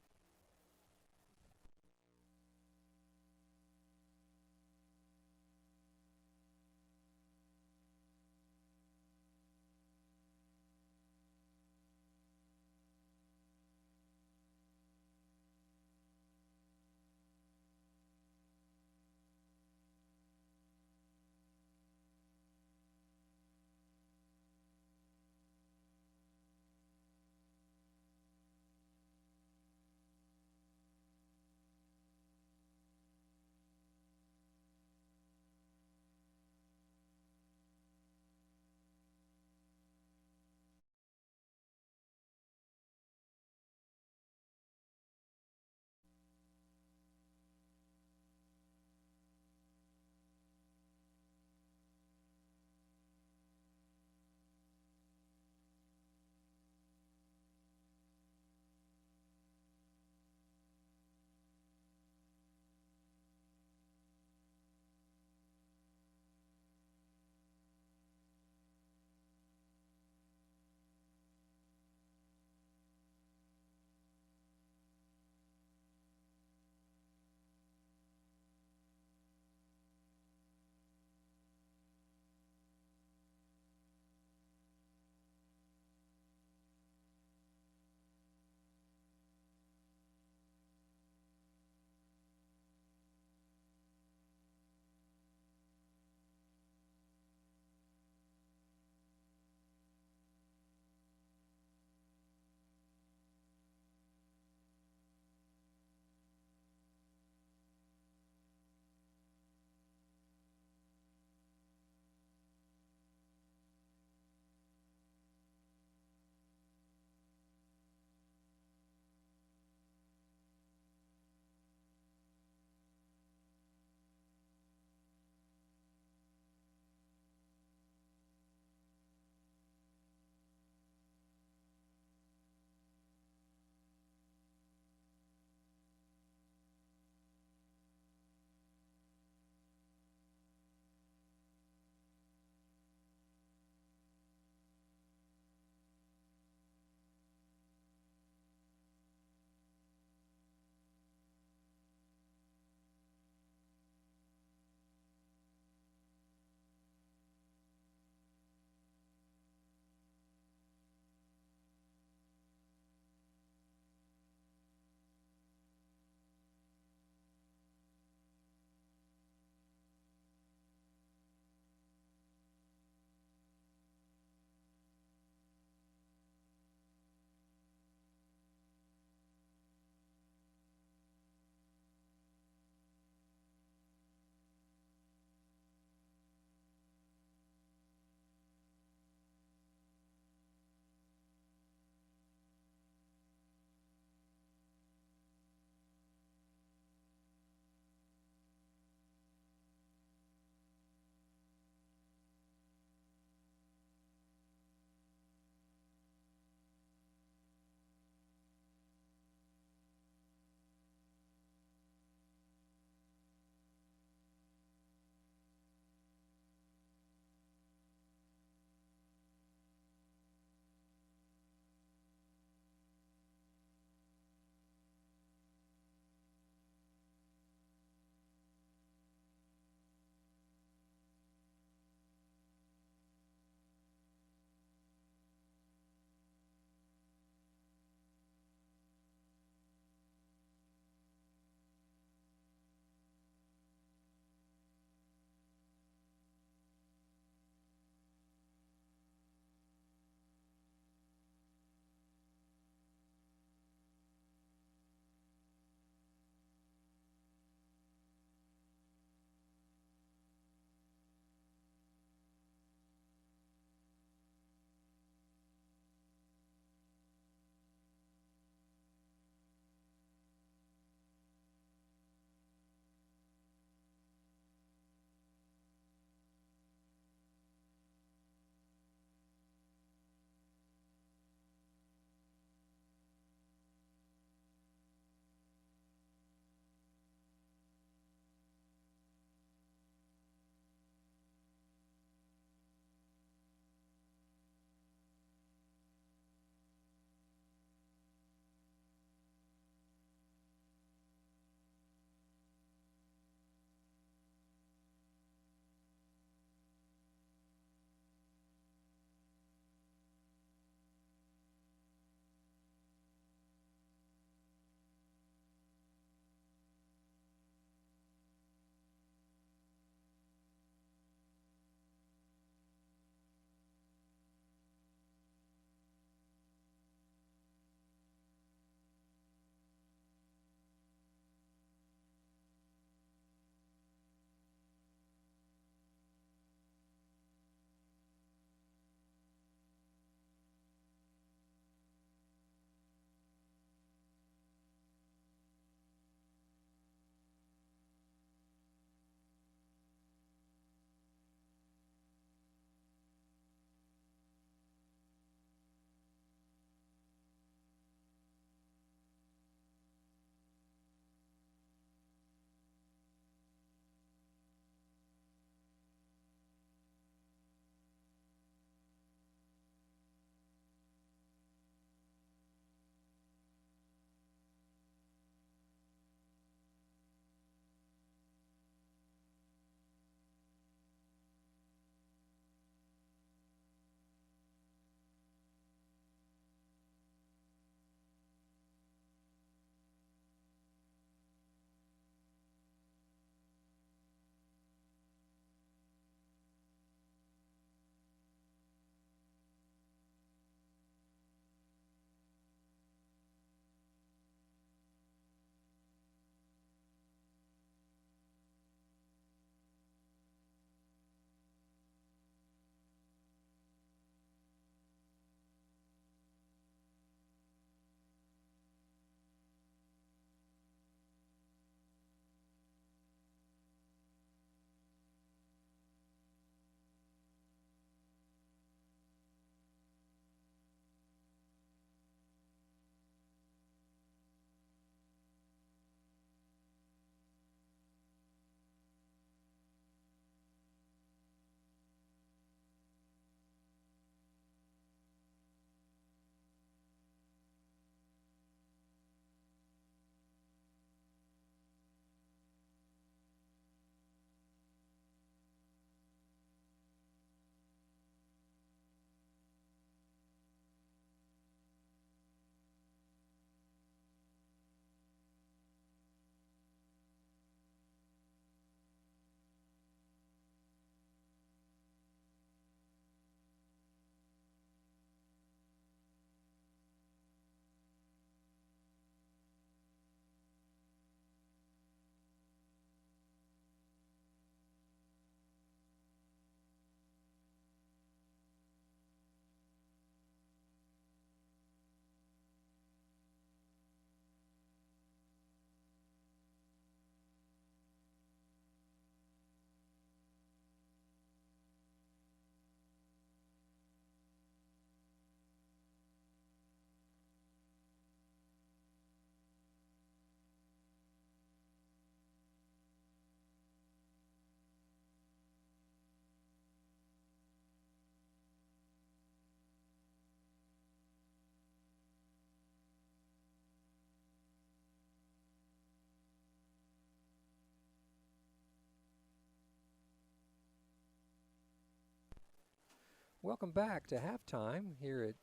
Welcome back to halftime here at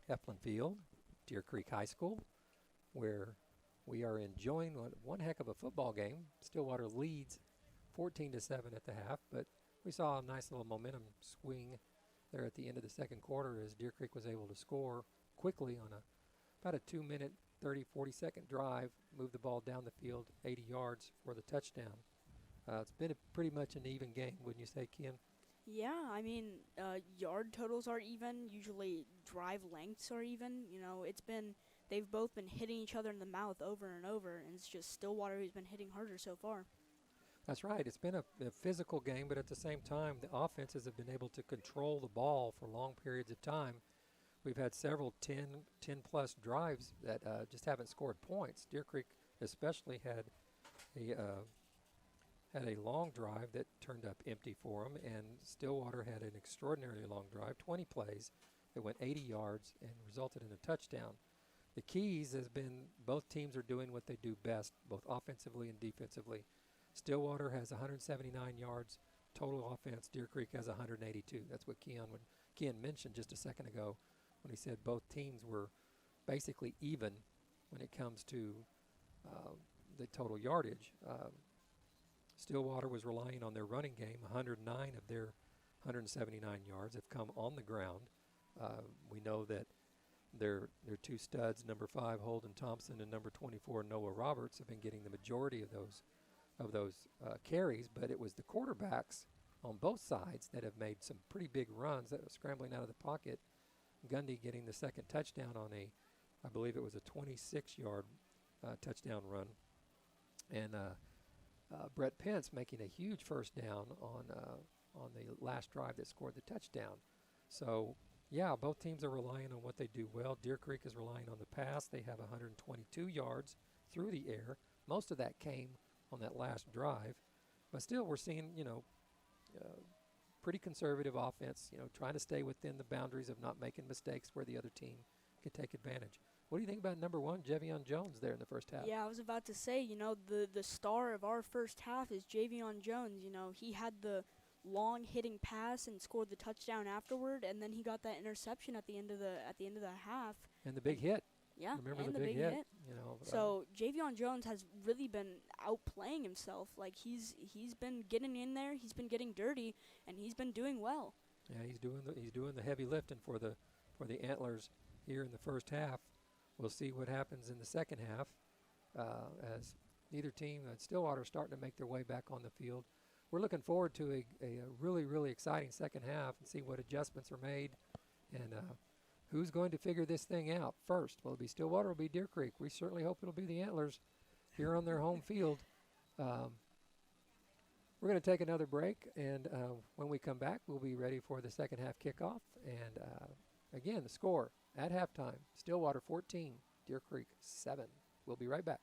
Heflin Field, Deer Creek High School, where we are enjoying one heck of a football game. Stillwater leads 14-7 at the half, but we saw a nice little momentum swing there at the end of the second quarter as Deer Creek was able to score quickly on about a 2-minute, 40-second drive, move the ball down the field 80 yards for the touchdown. It's been pretty much an even game, wouldn't you say, Ken? Yeah, I mean, yard totals are even. Usually drive lengths are even. They've both been hitting each other in the mouth over and over, and it's just Stillwater who's been hitting harder so far. That's right. It's been a physical game, but at the same time, the offenses have been able to control the ball for long periods of time. We've had several 10-plus drives that just haven't scored points. Deer Creek especially had a long drive that turned up empty for them, and Stillwater had an extraordinarily long drive, 20 plays, that went 80 yards and resulted in a touchdown. The keys has been both teams are doing what they do best, both offensively and defensively. Stillwater has 179 yards total offense. Deer Creek has 182. That's what Ken mentioned just a second ago when he said both teams were basically even when it comes to the total yardage. Stillwater was relying on their running game. 109 of their 179 yards have come on the ground. We know that their two studs, number 5 Holden Thompson and number 24 Noah Roberts, have been getting the majority of those carries, but it was the quarterbacks on both sides that have made some pretty big runs that were scrambling out of the pocket. Gundy getting the second touchdown on I believe it was a 26-yard touchdown run, and Brett Pence making a huge first down on the last drive that scored the touchdown. So, yeah, both teams are relying on what they do well. Deer Creek is relying on the pass. They have 122 yards through the air. Most of that came on that last drive. But still, we're seeing, pretty conservative offense, trying to stay within the boundaries of not making mistakes where the other team could take advantage. What do you think about number 1, Javion Jones, there in the first half? Yeah, I was about to say, the star of our first half is Javion Jones. He had the long hitting pass and scored the touchdown afterward, and then he got that interception at the end of the half. And the big hit. Yeah, remember and the big hit. So Javion Jones has really been outplaying himself. Like he's been getting in there, he's been getting dirty, and he's been doing well. Yeah, he's doing the heavy lifting for the Antlers here in the first half. We'll see what happens in the second half as neither team, Stillwater, starting to make their way back on the field. We're looking forward to a really, really exciting second half and see what adjustments are made and who's going to figure this thing out first. Will it be Stillwater or will it be Deer Creek? We certainly hope it'll be the Antlers here on their home field. We're going to take another break, and when we come back, we'll be ready for the second half kickoff. And again, the score at halftime, Stillwater 14, Deer Creek 7. We'll be right back.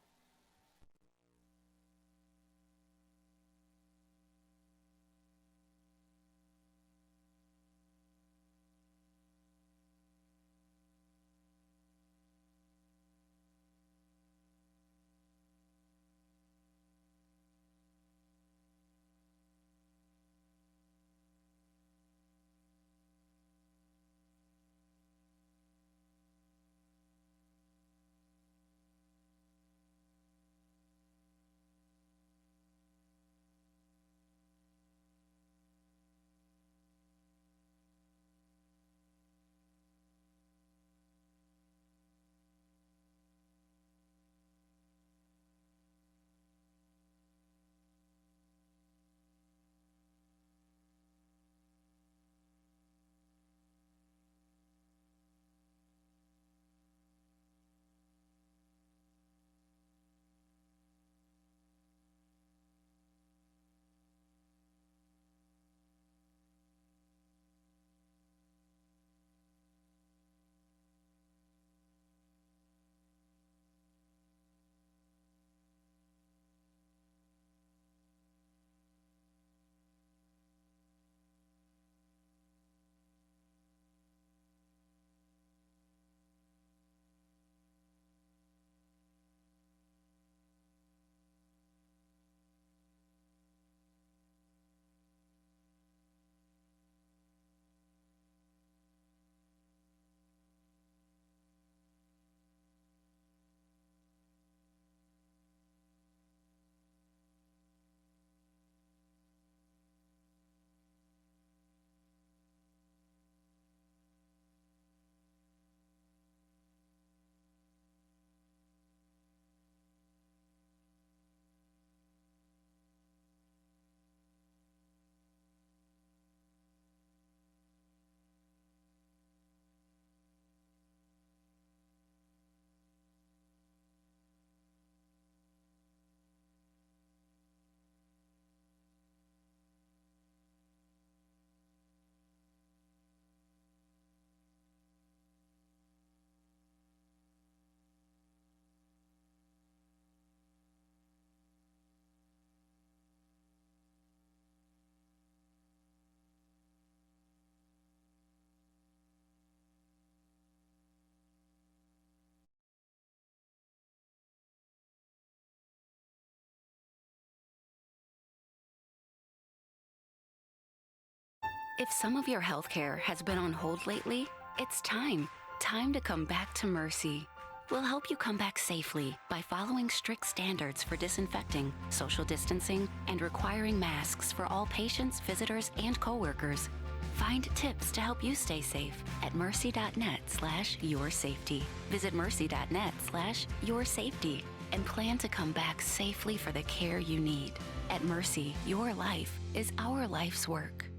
If some of your health care has been on hold lately, it's time. Time to come back to Mercy. We'll help you come back safely by following strict standards for disinfecting, social distancing, and requiring masks for all patients, visitors, and coworkers. Find tips to help you stay safe at mercy.net/yoursafety. Visit mercy.net/yoursafety and plan to come back safely for the care you need. At Mercy, your life is our life's work.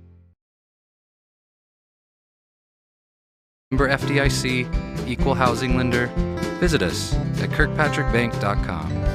Member FDIC, Equal Housing Lender. Visit us at kirkpatrickbank.com.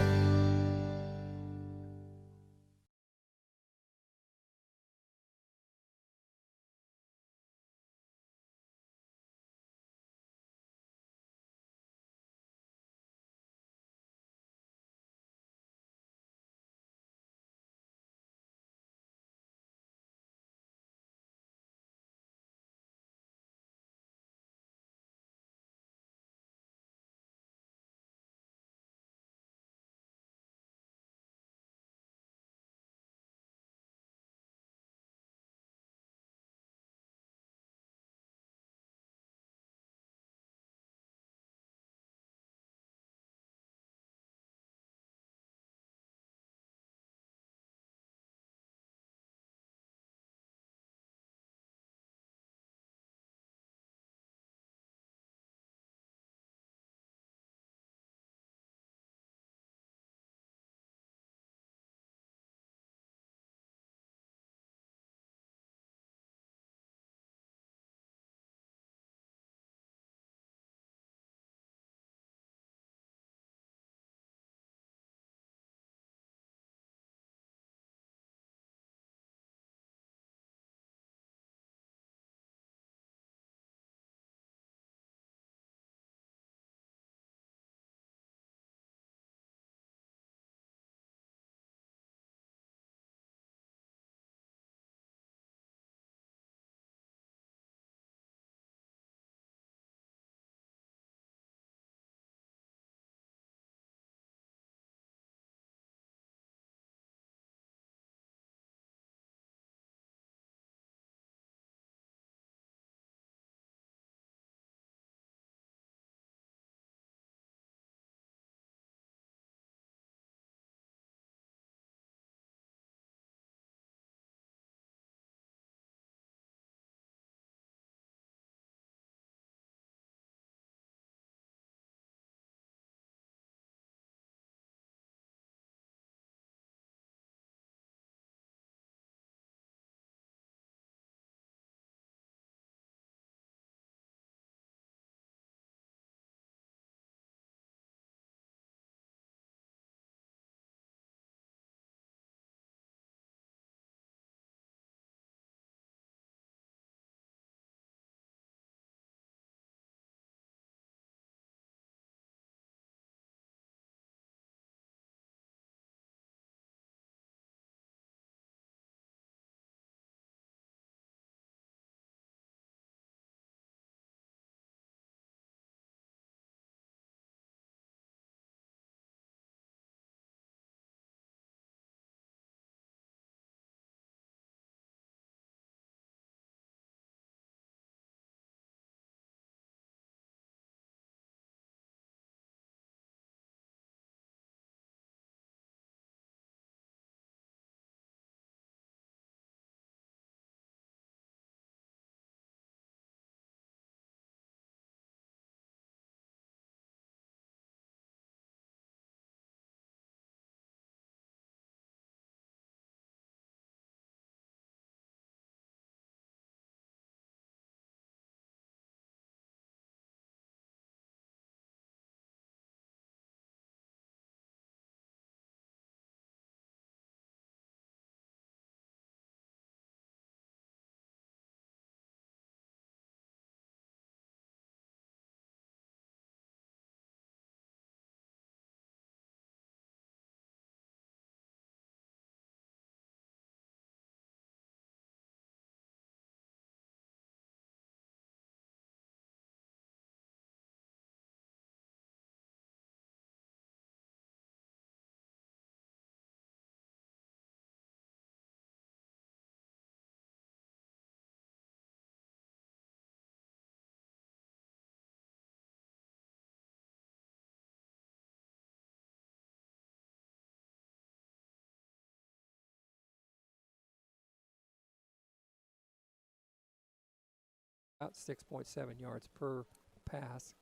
about 6.7 yards per pass.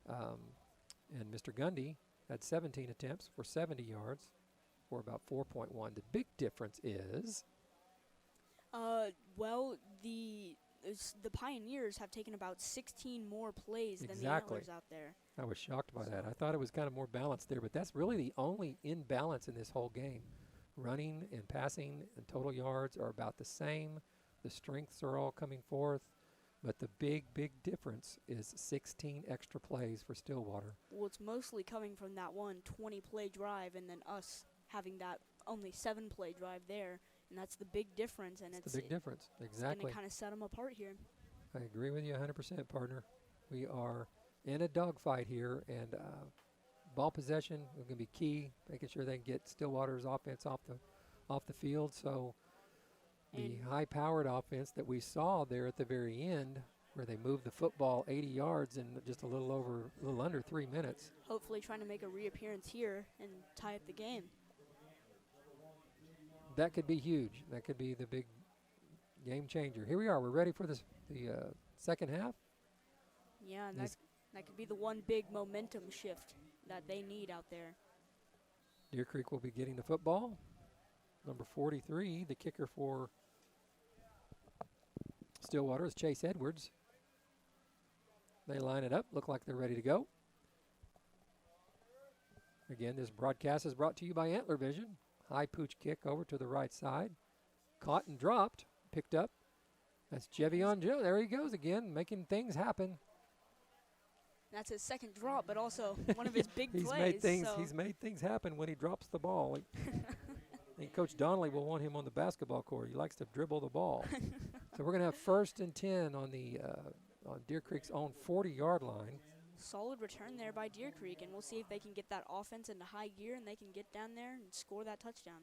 And Mr. Gundy had 17 attempts for 70 yards for about 4.1. The big difference is well, the Pioneers have taken about 16 more plays than the exactly. Antlers out there. I was shocked by that. I thought it was kind of more balanced there, but that's really the only imbalance in this whole game. Running and passing and total yards are about the same. The strengths are all coming forth, but the big difference is 16 extra plays for Stillwater. Well, it's mostly coming from that one 20-play drive and then us having that only 7-play drive there, and that's the big difference. And it's the big difference, exactly. It's going to kind of set them apart here. I agree with you 100%, partner. We are in a dogfight here, and ball possession is going to be key, making sure they can get Stillwater's offense off the field. So the high-powered offense that we saw there at the very end, where they moved the football 80 yards in just a little under 3 minutes. Hopefully trying to make a reappearance here and tie up the game. That could be huge. That could be the big game changer. Here we are. We're ready for the second half. Yeah, and that could be the one big momentum shift that they need out there. Deer Creek will be getting the football. Number 43, the kicker for Stillwater is Chase Edwards. They line it up, look like they're ready to go. Again, this broadcast is brought to you by Antler Vision. High pooch kick over to the right side. Caught and dropped, picked up. That's Jevion Joe. There he goes again, making things happen. That's his second drop, but also one of his big he's plays. He's made things happen when he drops the ball. I think Coach Donnelly will want him on the basketball court. He likes to dribble the ball. So we're going to have 1st and 10 on on Deer Creek's own 40-yard line. Solid return there by Deer Creek, and we'll see if they can get that offense into high gear and they can get down there and score that touchdown.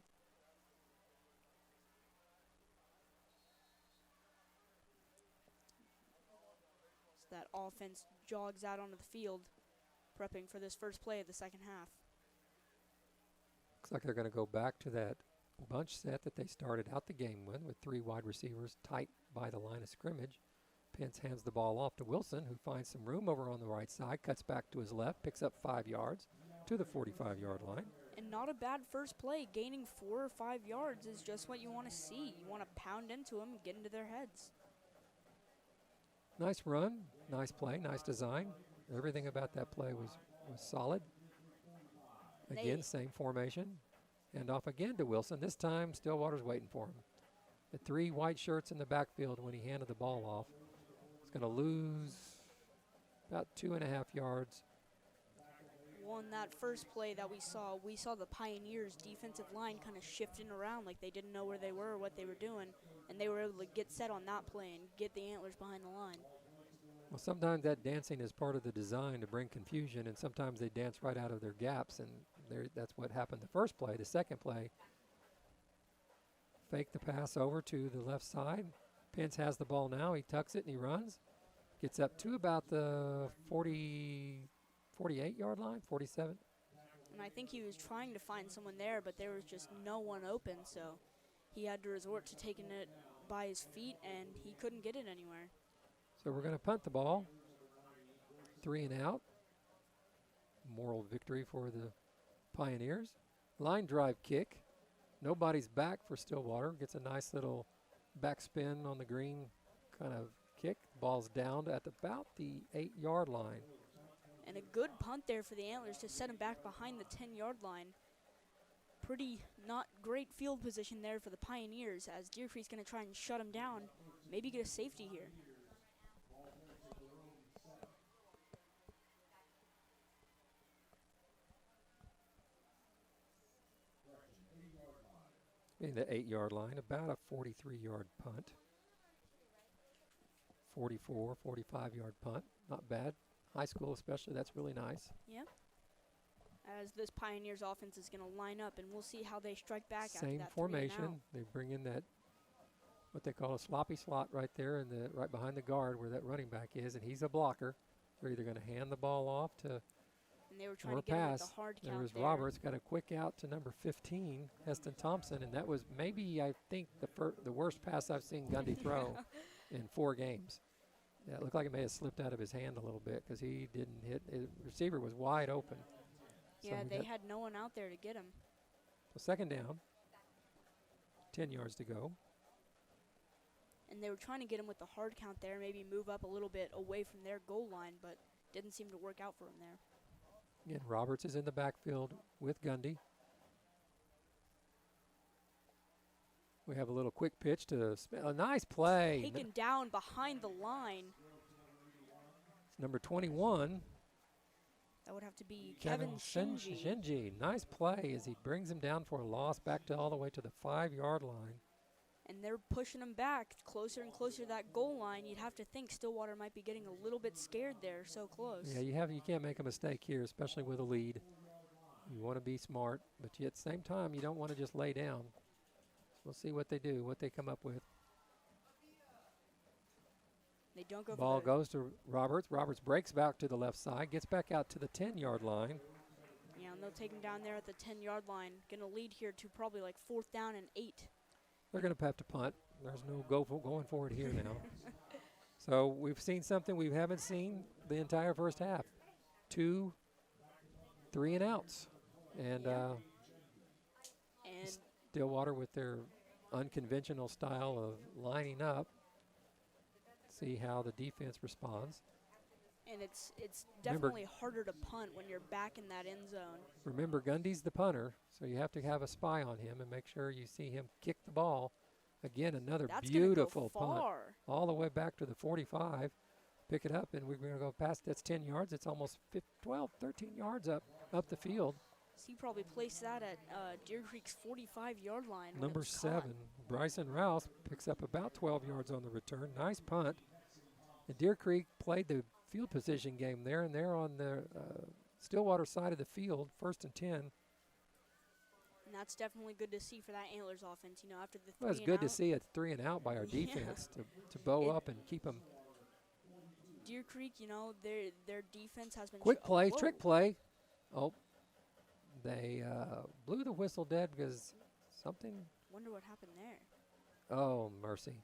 So that offense jogs out onto the field, prepping for this first play of the second half. Looks like they're going to go back to that bunch set that they started out the game with 3 wide receivers tight by the line of scrimmage. Pence hands the ball off to Wilson, who finds some room over on the right side, cuts back to his left, picks up 5 yards to the 45-yard line. And not a bad first play. Gaining 4 or 5 yards is just what you want to see. You want to pound into them and get into their heads. Nice run, nice play, nice design. Everything about that play was solid. Again, same formation. And off again to Wilson. This time, Stillwater's waiting for him. The 3 white shirts in the backfield when he handed the ball off. He's going to lose about 2.5 yards. Well, in that first play that we saw the Pioneers' defensive line kind of shifting around like they didn't know where they were or what they were doing, and they were able to get set on that play and get the Antlers behind the line. Well, sometimes that dancing is part of the design to bring confusion, and sometimes they dance right out of their gaps, and that's what happened the first play. The second play, fake the pass over to the left side. Pence has the ball now. He tucks it and he runs. Gets up to about the 48-yard line, 47. And I think he was trying to find someone there, but there was just no one open, so he had to resort to taking it by his feet, and he couldn't get it anywhere. So we're going to punt the ball. 3 and out. Moral victory for the Pioneers. Line drive kick. Nobody's back for Stillwater. Gets a nice little backspin on the green kind of kick. Ball's down at about the 8-yard line. And a good punt there for the Antlers to set him back behind the 10-yard line. Pretty not great field position there for the Pioneers, as Deer Creek's going to try and shut him down, maybe get a safety here. In the 8-yard line, about a 43-yard punt. 44, 45-yard punt. Not bad. High school especially, that's really nice. Yeah. As this Pioneers offense is going to line up, and we'll see how they strike back after that. Same formation. They bring in that, what they call a sloppy slot right there, right behind the guard where that running back is, and he's a blocker. They're either going to hand the ball off to and they were trying or to get him pass. with the hard count There was there. Roberts, got a quick out to number 15, Heston Thompson, and that was maybe, I think, the worst pass I've seen Gundy throw in 4 games. Yeah, it looked like it may have slipped out of his hand a little bit because he didn't hit. His receiver was wide open. So Yeah, they had no one out there to get him. So second down, 10 yards to go. And they were trying to get him with the hard count there, maybe move up a little bit away from their goal line, but didn't seem to work out for him there. Again, Roberts is in the backfield with Gundy. We have a little quick pitch to a nice play. Taken down behind the line. Number 21. That would have to be Kevin Shinji. Shinji. Nice play as he brings him down for a loss back to all the way to the 5-yard line. And they're pushing him back closer and closer to that goal line. You'd have to think Stillwater might be getting a little bit scared there, so close. Yeah, you can't make a mistake here, especially with a lead. You want to be smart, but at the same time, you don't want to just lay down. We'll see what they do, what they come up with. They don't go. Ball goes to Roberts. Roberts breaks back to the left side, gets back out to the 10-yard line. Yeah, and they'll take him down there at the 10-yard line. Going to lead here to probably like 4th down and 8. They're going to have to punt. There's no going forward here now. So we've seen something we haven't seen the entire first half. 2 3-and-outs. And Stillwater with their unconventional style of lining up. See how the defense responds. And it's definitely harder to punt when you're back in that end zone. Remember, Gundy's the punter, so you have to have a spy on him and make sure you see him kick the ball. Again, another beautiful punt. All the way back to the 45. Pick it up, and we're going to go past. That's 10 yards. It's almost 12, 13 yards up the field. So he probably placed that at Deer Creek's 45-yard line. Number 7, Bryson Rouse picks up about 12 yards on the return. Nice punt. And Deer Creek played the field position game there, and they're on the Stillwater side of the field, 1st and 10. And that's definitely good to see for that Antlers offense. You know, after the 3 well, it's good to see a 3-and-out by our defense to bow up and keep them. Deer Creek, you know, their defense has been quick play, trick play. Oh, they blew the whistle dead because something. Wonder what happened there. Oh, mercy.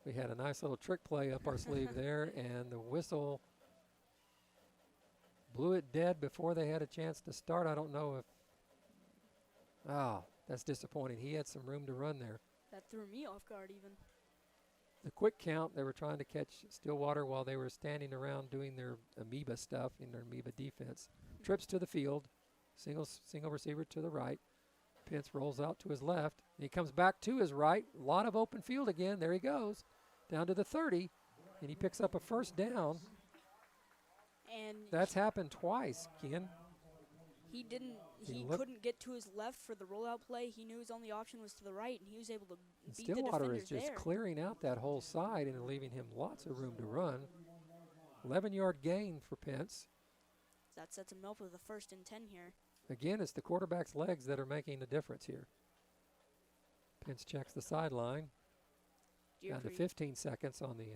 We had a nice little trick play up our sleeve there, and the whistle blew it dead before they had a chance to start. I don't know if. Oh, that's disappointing. He had some room to run there. That threw me off guard even. The quick count, they were trying to catch Stillwater while they were standing around doing their amoeba stuff in their amoeba defense. Trips to the field, single receiver to the right. Pence rolls out to his left. And he comes back to his right. A lot of open field again. There he goes. Down to the 30. And he picks up a 1st down. And that's happened twice, Ken. He couldn't get to his left for the rollout play. He knew his only option was to the right, and he was able to beat the defenders there. Stillwater is just clearing out that whole side and leaving him lots of room to run. 11-yard gain for Pence. That sets him up with a 1st and 10 here. Again, it's the quarterback's legs that are making the difference here. Pence checks the sideline. Down to 15 seconds on the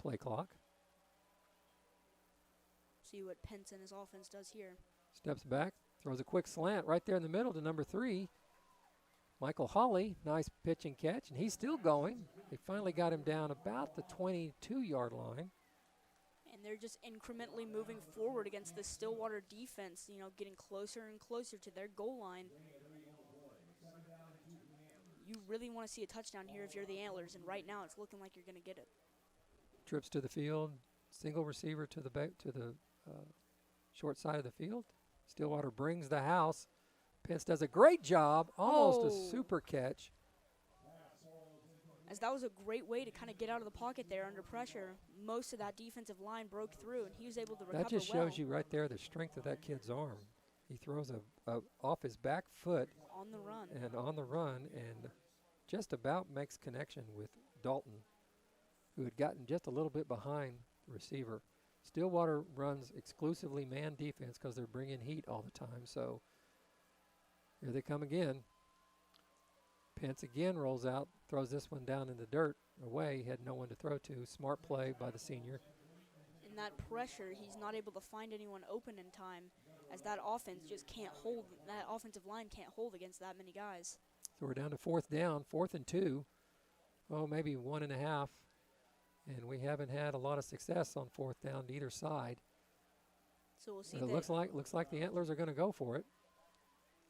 play clock. See what Pence and his offense does here. Steps back, throws a quick slant right there in the middle to number 3. Michael Hawley, nice pitch and catch, and he's still going. They finally got him down about the 22-yard line. And they're just incrementally moving forward against the Stillwater defense, you know, getting closer and closer to their goal line. You really want to see a touchdown here if you're the Antlers, and right now it's looking like you're going to get it. Trips to the field, single receiver to the short side of the field. Stillwater brings the house. Pence does a great job, almost a super catch. As that was a great way to kind of get out of the pocket there under pressure. Most of that defensive line broke through, and he was able to recover well. That just shows you right there the strength of that kid's arm. He throws off his back foot. On the run. And on the run, and just about makes connection with Dalton, who had gotten just a little bit behind the receiver. Stillwater runs exclusively man defense because they're bringing heat all the time. So here they come again. Pence again rolls out, throws this one down in the dirt away. He had no one to throw to. Smart play by the senior. In that pressure, he's not able to find anyone open in time, as that offense just can't hold. That offensive line can't hold against that many guys. So we're down to 4th down, 4th and 2. Oh, maybe 1.5. And we haven't had a lot of success on fourth down to either side. So we'll see. It looks like the Antlers are going to go for it.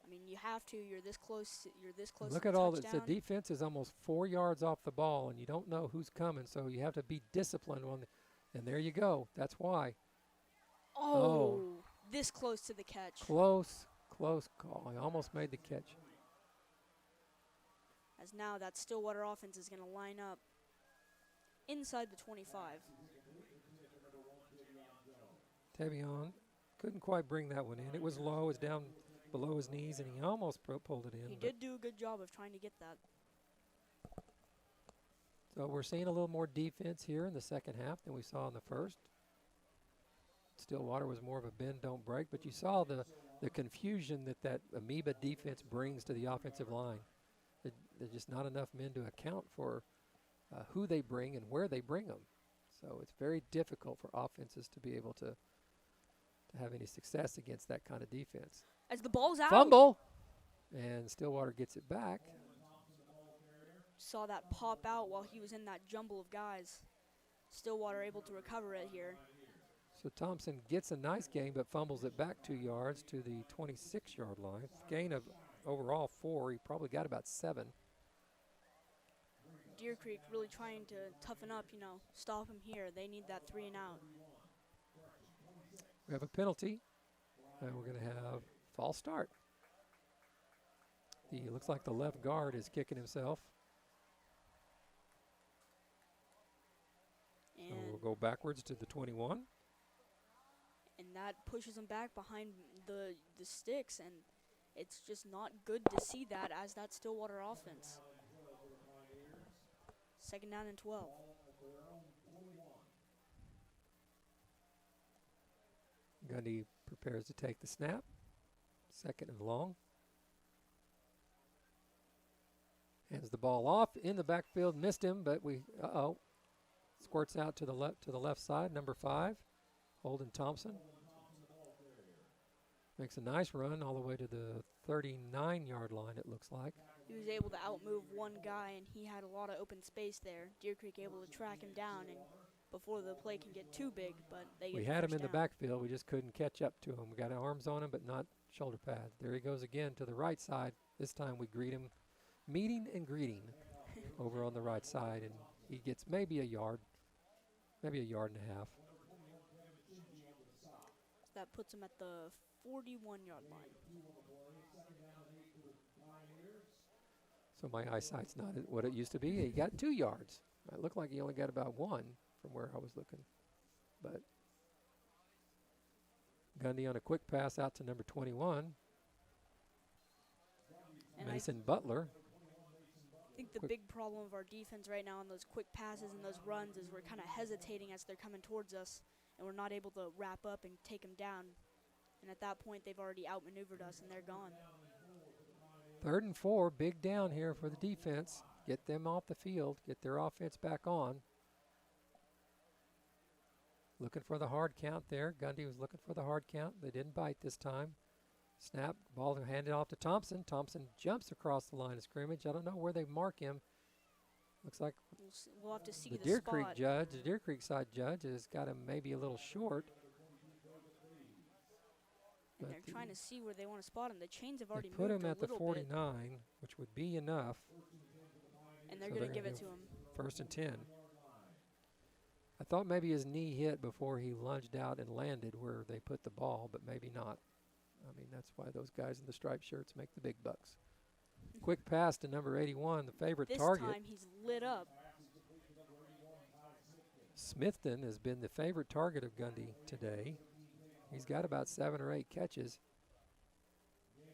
I mean, you have to. You're this close. You're this close. Look to at the all this. The touchdown. defense is almost 4 yards off the ball, and you don't know who's coming, so you have to be disciplined on and there you go. That's why. Oh, this close to the catch. Close call. He almost made the catch. As now that Stillwater offense is going to line up inside the 25. Tavion couldn't quite bring that one in. It was low. It was down below his knees, and he almost pulled it in. He did do a good job of trying to get that. So we're seeing a little more defense here in the second half than we saw in the first. Stillwater was more of a bend, don't break, but you saw the confusion that amoeba defense brings to the offensive line. There's just not enough men to account for who they bring and where they bring them. So it's very difficult for offenses to be able to have any success against that kind of defense. As the ball's out. Fumble, and Stillwater gets it back. Saw that pop out while he was in that jumble of guys. Stillwater able to recover it here. So Thompson gets a nice gain, but fumbles it back 2 yards to the 26-yard line. Gain of overall 4. He probably got about 7. Deer Creek really trying to toughen up, stop him here. They need that 3 and out. We have a penalty, and we're going to have false start. Looks like the left guard is kicking himself. So we'll go backwards to the 21. And that pushes him back behind the sticks, and it's just not good to see that as that Stillwater offense. 2nd down and 12. Gundy prepares to take the snap. 2nd and long. Hands the ball off in the backfield, missed him, but squirts out to the left side, number 5. Holden Thompson makes a nice run all the way to the 39-yard line, it looks like. He was able to outmove one guy, and he had a lot of open space there. Deer Creek able to track him down and before the play can get too big, but they get We had him in the backfield. We just couldn't catch up to him. We got arms on him, but not shoulder pads. There he goes again to the right side. This time we greet him, meeting and greeting over on the right side, and he gets maybe a yard and a half. That puts him at the 41-yard line. So my eyesight's not what it used to be. He got 2 yards. It looked like he only got about 1 from where I was looking. But Gundy on a quick pass out to number 21. And Mason Butler. I think the big problem of our defense right now on those quick passes and those runs is we're kind of hesitating as they're coming towards us, and we're not able to wrap up and take them down. And at that point, they've already outmaneuvered us, and they're gone. 3rd and 4, big down here for the defense. Get them off the field, get their offense back on. Looking for the hard count there. Gundy was looking for the hard count. They didn't bite this time. Snap, ball handed off to Thompson. Thompson jumps across the line of scrimmage. I don't know where they mark him. Looks like we'll have to see the the Deer spot. Creek judge, the Deer Creek side judge, has got him maybe a little short. And they're trying to see where they want to spot him. The chains have already put moved him a at the little 49, bit, which would be enough. and they're So going to they're give it gonna to him. 1st and 10. I thought maybe his knee hit before he lunged out and landed where they put the ball, but maybe not. I mean, that's why those guys in the striped shirts make the big bucks. Quick pass to number 81, the favorite target. This time he's lit up. Smithton has been the favorite target of Gundy today. He's got about 7 or 8 catches.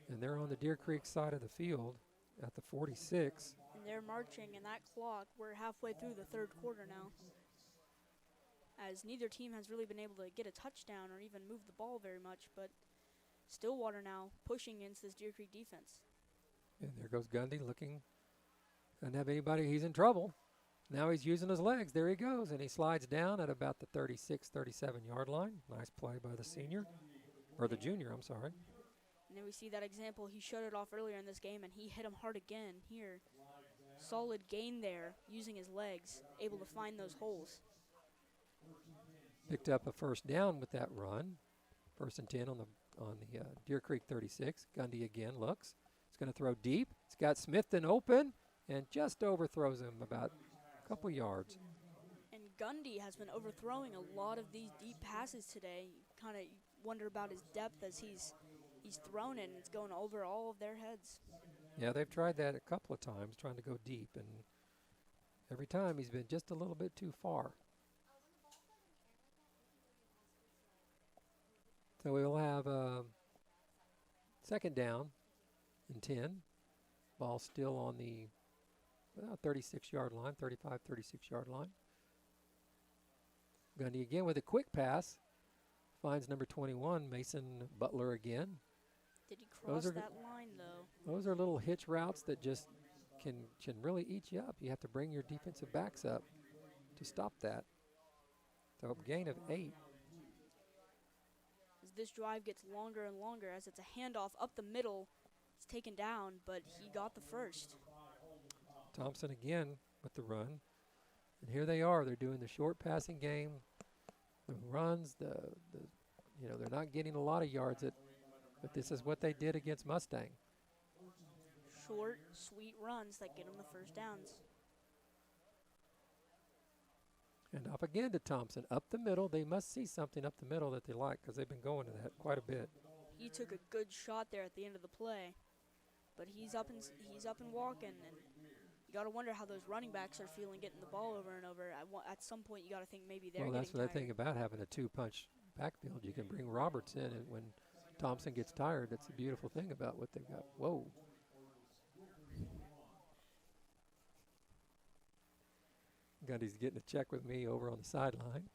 And they're on the Deer Creek side of the field at the 46. And they're marching, and that clock, we're halfway through the 3rd quarter now. As neither team has really been able to get a touchdown or even move the ball very much, but Stillwater now pushing against this Deer Creek defense. And there goes Gundy looking. Doesn't have anybody. He's in trouble. Now he's using his legs. There he goes, and he slides down at about the 36, 37-yard line. Nice play by the senior, or the junior, I'm sorry. And then we see that example. He shut it off earlier in this game, and he hit him hard again here. Solid gain there, using his legs, able to find those holes. picked up a first down with that run. 1st and 10 on the Deer Creek 36. Gundy again looks. He's going to throw deep. He's got Smithton open and just overthrows him about a couple yards. And Gundy has been overthrowing a lot of these deep passes today. You kind of wonder about his depth as he's thrown it, and it's going over all of their heads. Yeah, they've tried that a couple of times, trying to go deep, and every time he's been just a little bit too far. So we'll have second down and 10. Ball still on the 36-yard line, 35, 36-yard line. Gundy again with a quick pass. Finds number 21, Mason Butler again. Did he cross that line, though? Those are little hitch routes that just can really eat you up. You have to bring your defensive backs up to stop that. So a gain of 8. As this drive gets longer and longer, as it's a handoff up the middle, it's taken down, but he got the first. Thompson again with the run. And here they are. They're doing the short passing game, the runs, they're not getting a lot of yards, but this is what they did against Mustang. Short, sweet runs that get them the first downs. And up again to Thompson, up the middle. They must see something up the middle that they like because they've been going to that quite a bit. He took a good shot there at the end of the play, but he's up and walking, and you got to wonder how those running backs are feeling getting the ball over and over. At some point, you got to think maybe they're Well, getting that's what I tired. think about having a two-punch backfield. You can bring Roberts in, and when Thompson gets tired, that's a beautiful thing about what they've got. Whoa. Gundy's getting a check with me over on the sideline.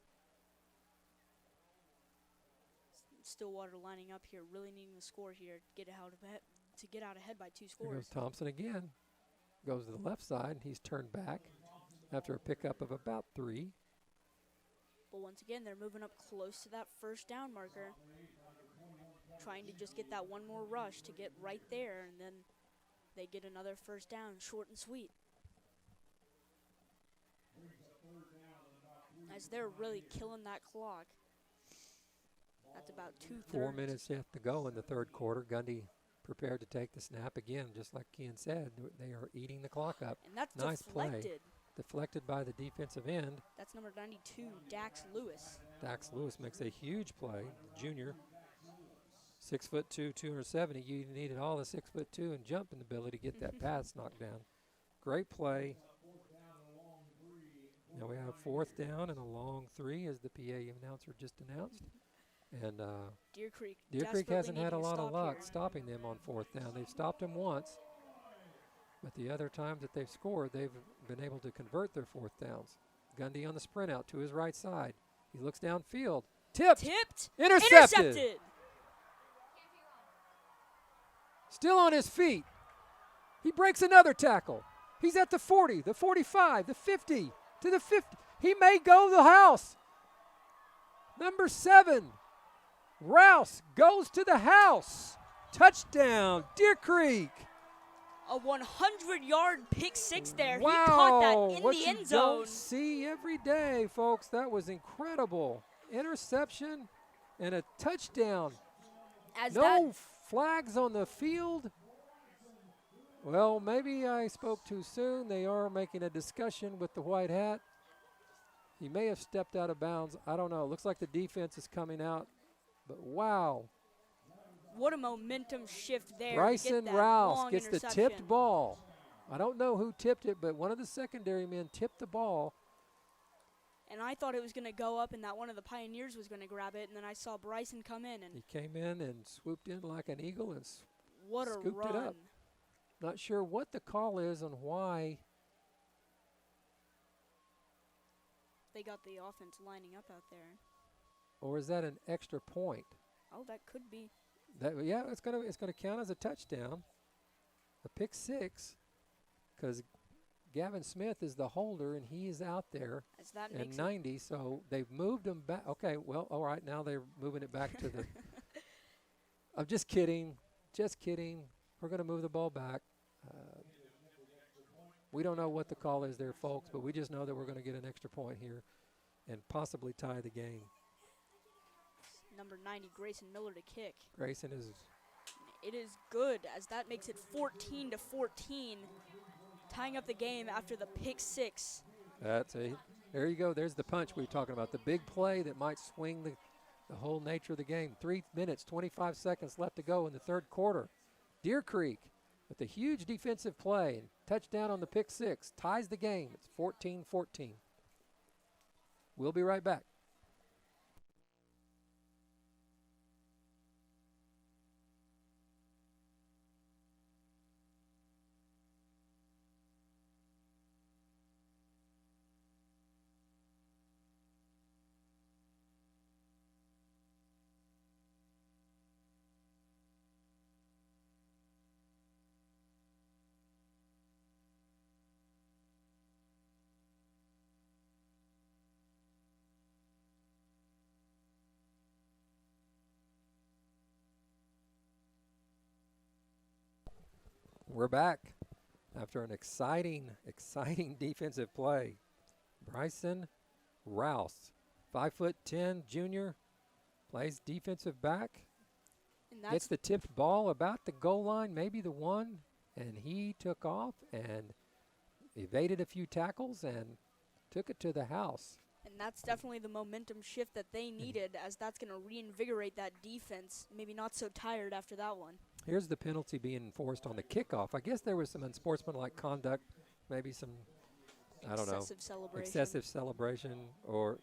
Stillwater lining up here, really needing the score here to get out ahead by 2 Here scores. goes Thompson again. Goes to the left side, and he's turned back after a pickup of about 3. But once again, they're moving up close to that first down marker, trying to just get that one more rush to get right there, and then they get another first down, short and sweet. As they're really killing that clock. That's about 2/3. 4 minutes left to go in the third quarter. Gundy prepared to take the snap again, just like Ken said. They are eating the clock up. And that's Nice deflected. play. Deflected by the defensive end. That's number 92, Dax Lewis. Dax Lewis makes a huge play. Junior, 6'2", 270. You needed all the 6'2" and jumping ability to get that pass knocked down. Great play. Now we have 4th down and a long 3, as the PA announcer just announced. And Deer Creek hasn't had a needing lot of stop luck here. stopping them on 4th down. They've stopped them once, but the other times that they've scored, they've been able to convert their 4th downs. Gundy on the sprint out to his right side. He looks downfield. Tipped. Intercepted. Still on his feet. He breaks another tackle. He's at the 40, the 45, the 50, to the 50. He may go the house. Number 7, Rouse goes to the house. Touchdown, Deer Creek. A 100-yard pick six there. Wow, He caught that in what the you end zone. don't see every day, folks. That was incredible. Interception and a touchdown. As No flags on the field. Well, maybe I spoke too soon. They are making a discussion with the white hat. He may have stepped out of bounds. I don't know. It looks like the defense is coming out. But wow. What a momentum shift there. Bryson to get that Rouse long gets the interception. tipped ball. I don't know who tipped it, but one of the secondary men tipped the ball. And I thought it was going to go up and that one of the Pioneers was going to grab it. And then I saw Bryson come in. And He came in and swooped in like an eagle and what a scooped run. it up. Not sure what the call is and why. They got the offense lining up out there. Or is that an extra point? Oh, that could be. Yeah, it's gonna count as a touchdown, a pick 6, because Gavin Smith is the holder and he is out there As that and makes 90. So they've moved him back. Okay, well, all right, now they're moving it back to the. I'm just kidding, just kidding. We're gonna move the ball back. We don't know what the call is there, folks, but we just know that we're gonna get an extra point here, and possibly tie the game. number 90, Grayson Miller, to kick. Grayson is It is good, as that makes it 14-14, tying up the game after the pick 6. there you go. There's the punch we were talking about. The big play that might swing the whole nature of the game. 3 minutes, 25 seconds left to go in the third quarter. Deer Creek with a huge defensive play and touchdown on the pick 6 ties the game. It's 14-14. We'll be right back. We're back after an exciting defensive play. Bryson Rouse, 5'10" junior, plays defensive back. And Gets the tipped ball about the goal line, maybe the one, and he took off and evaded a few tackles and took it to the house. And that's definitely the momentum shift that they needed, as that's going to reinvigorate that defense. Maybe not so tired after that one. Here's the penalty being enforced on the kickoff. I guess there was some unsportsmanlike conduct, maybe some, excessive celebration or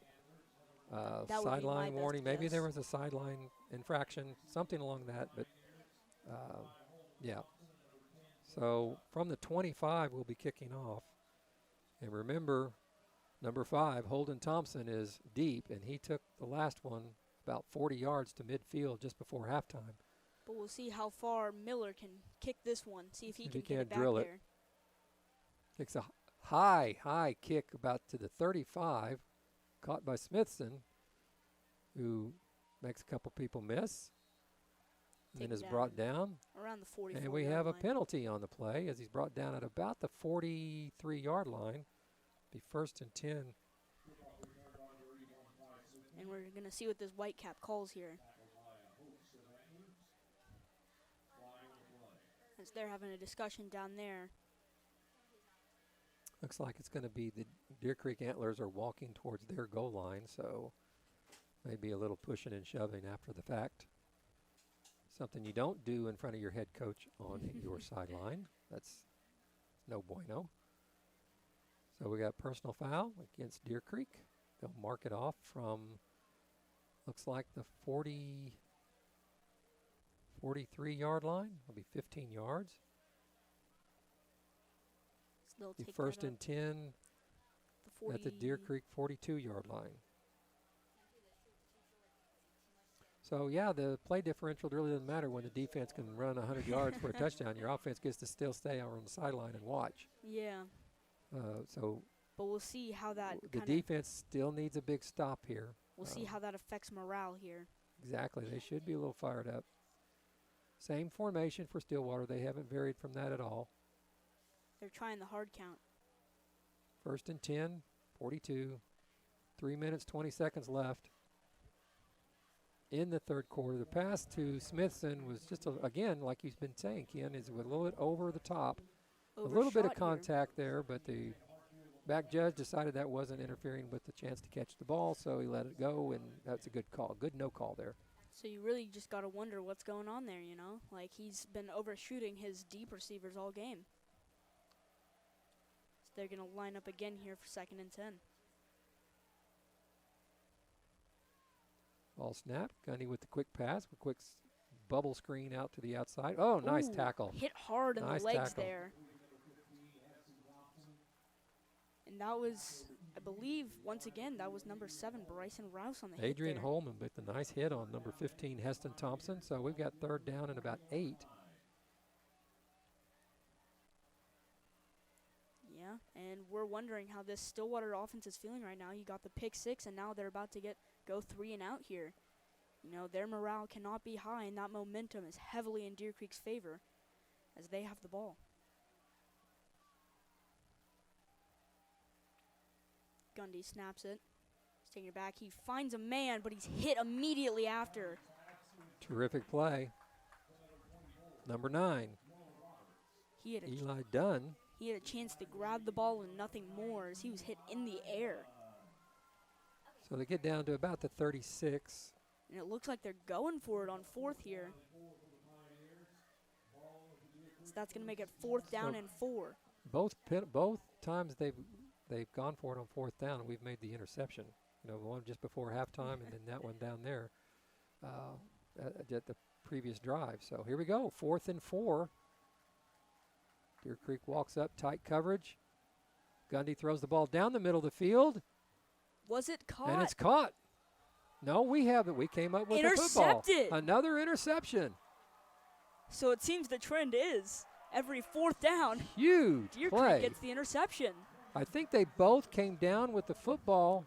sideline warning. Maybe there was a sideline infraction, something along that. But, yeah. So from the 25, we'll be kicking off. And remember, number 5, Holden Thompson, is deep, and he took the last one about 40 yards to midfield just before halftime. But we'll see how far Miller can kick this one, see if he can get it back drill there. Kicks a high kick about to the 35, caught by Smithson, who makes a couple people miss, and then is brought down. Around the 44 and we have a penalty on the play as he's brought down at about the 43-yard line. Be 1st and 10. And we're going to see what this Whitecap calls here. As they're having a discussion down there. Looks like it's going to be the Deer Creek Antlers are walking towards their goal line, so maybe a little pushing and shoving after the fact. Something you don't do in front of your head coach on your sideline. That's no bueno. So we got personal foul against Deer Creek. They'll mark it off from, looks like the 43-yard line. It'll be 15 yards. So be 1st and 10 at the Deer Creek 42-yard line. So, yeah, the play differential really doesn't matter when the defense can run 100 yards for a touchdown. Your offense gets to still stay on the sideline and watch. Yeah. But we'll see how that the defense still needs a big stop here. We'll see how that affects morale here. Exactly. They should be a little fired up. Same formation for Stillwater. They haven't varied from that at all. They're trying the hard count. 1st and 10, 42. 3 minutes, 20 seconds left in the third quarter. The pass to Smithson was just, again, like you've been saying, Ken, is a little bit over the top. A little bit of contact there, but the back judge decided that wasn't interfering with the chance to catch the ball, so he let it go, and that's a good call. Good no call there. So you really just got to wonder what's going on there, you know? Like, he's been overshooting his deep receivers all game. So they're going to line up again here for 2nd and 10. Ball snap. Gundy with the quick pass. A quick bubble screen out to the outside. Oh, nice tackle. Hit hard in the legs there. And that was, I believe, once again, that was number 7, Bryson Rouse on the hit Adrian there. Holman with the nice hit on number 15, Heston Thompson. So we've got 3rd down and about 8. Yeah, and we're wondering how this Stillwater offense is feeling right now. You got the pick 6, and now they're about to go 3 and out here. You know, their morale cannot be high, and that momentum is heavily in Deer Creek's favor as they have the ball. Gundy snaps it. He's Taking it back, he finds a man, but he's hit immediately after. Terrific play. Number 9, He had Eli Dunn. he had a chance to grab the ball and nothing more as he was hit in the air. So they get down to about the 36. And it looks like they're going for it on 4th here. So that's going to make it 4th down and 4. Both times they've gone for it on 4th down, and we've made the interception. You know, one just before halftime, and then that one down there at the previous drive. So here we go, 4th and 4. Deer Creek walks up, tight coverage. Gundy throws the ball down the middle of the field. Was it caught? And it's caught. No, we have it. We came up with the football. Intercepted. Another interception. So it seems the trend is every 4th down, Huge Deer play. Creek gets the interception. I think they both came down with the football.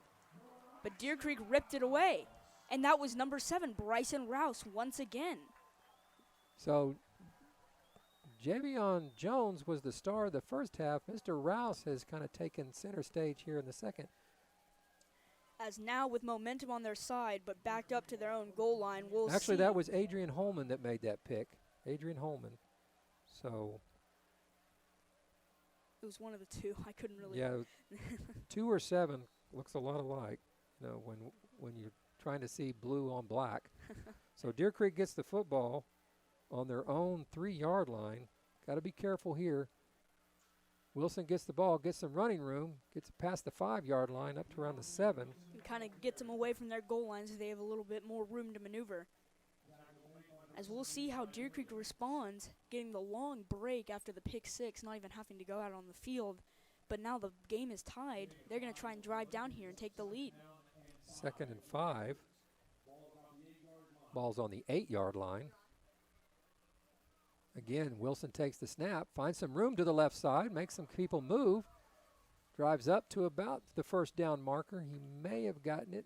But Deer Creek ripped it away. And that was number 7, Bryson Rouse, once again. So Javion Jones was the star of the first half. Mr. Rouse has kind of taken center stage here in the second. As now with momentum on their side, but backed up to their own goal line, we'll Actually, see. that was Adrian Holman that made that pick. Adrian Holman. So, It was one of the two. I couldn't really. yeah, 2 or 7 looks a lot alike, you know, when you're trying to see blue on black. So Deer Creek gets the football on their own 3-yard line. Got to be careful here. Wilson gets the ball, gets some running room, gets past the 5-yard line up to around the 7. And kind of gets them away from their goal lines so they have a little bit more room to maneuver. As we'll see how Deer Creek responds, getting the long break after the pick 6, not even having to go out on the field. But now the game is tied. They're going to try and drive down here and take the lead. 2nd and 5. Ball's on the 8-yard line. Again, Wilson takes the snap, finds some room to the left side, makes some people move, drives up to about the 1st down marker. He may have gotten it.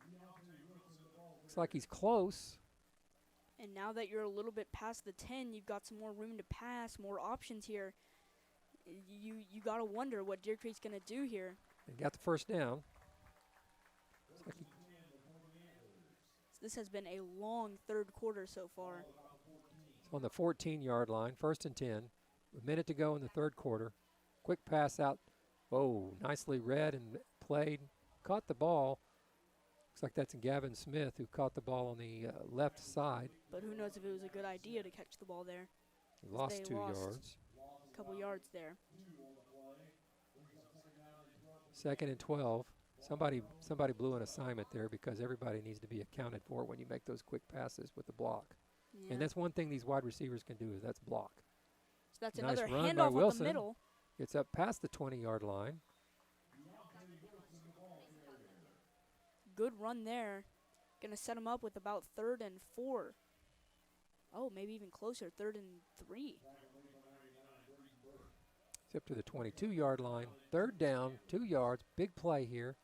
Looks like he's close. And now that you're a little bit past the 10, you've got some more room to pass, more options here. You got to wonder what Deer Creek's going to do here. And got the 1st down. Looks like This has been a long 3rd quarter so far. on the 14-yard line, 1st and 10. A minute to go in the 3rd quarter. Quick pass out. Whoa, nicely read and played. Caught the ball. Looks like that's Gavin Smith who caught the ball on the left side. But who knows if it was a good idea to catch the ball there. He lost They 2 lost yards. a couple yards there. 2nd and 12. Somebody blew an assignment there because everybody needs to be accounted for when you make those quick passes with the block. Yeah. And that's one thing these wide receivers can do is that's block. So that's nice another run by handoff up Wilson. the middle. Gets up past the 20-yard line. Good run there. Going to set him up with about 3rd and 4. Oh, maybe even closer, 3rd and 3. It's up to the 22-yard line. 3rd down, 2 yards. Big play here.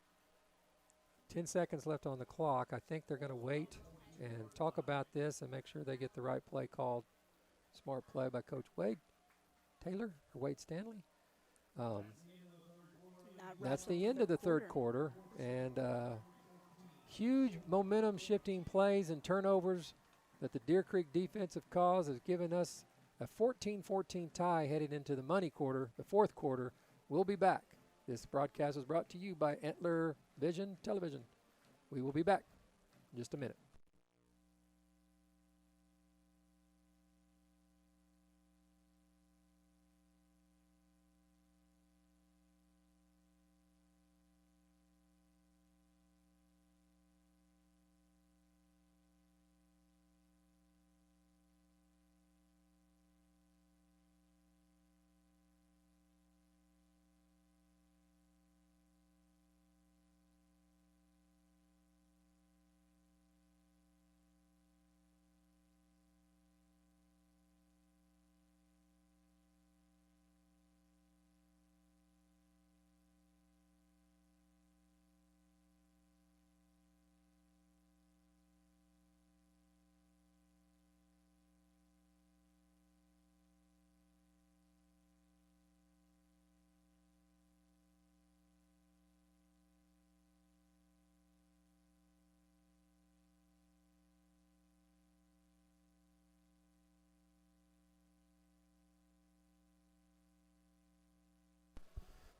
10 seconds left on the clock. I think they're going to wait and talk about this and make sure they get the right play called. Smart play by Coach Wade Taylor or Wade Stanley. That's the end of the 3rd quarter. And huge momentum shifting plays and turnovers that the Deer Creek defensive cause has given us a 14-14 tie headed into the money quarter, the 4th quarter. We'll be back. This broadcast was brought to you by Antler Vision Television. We will be back in just a minute.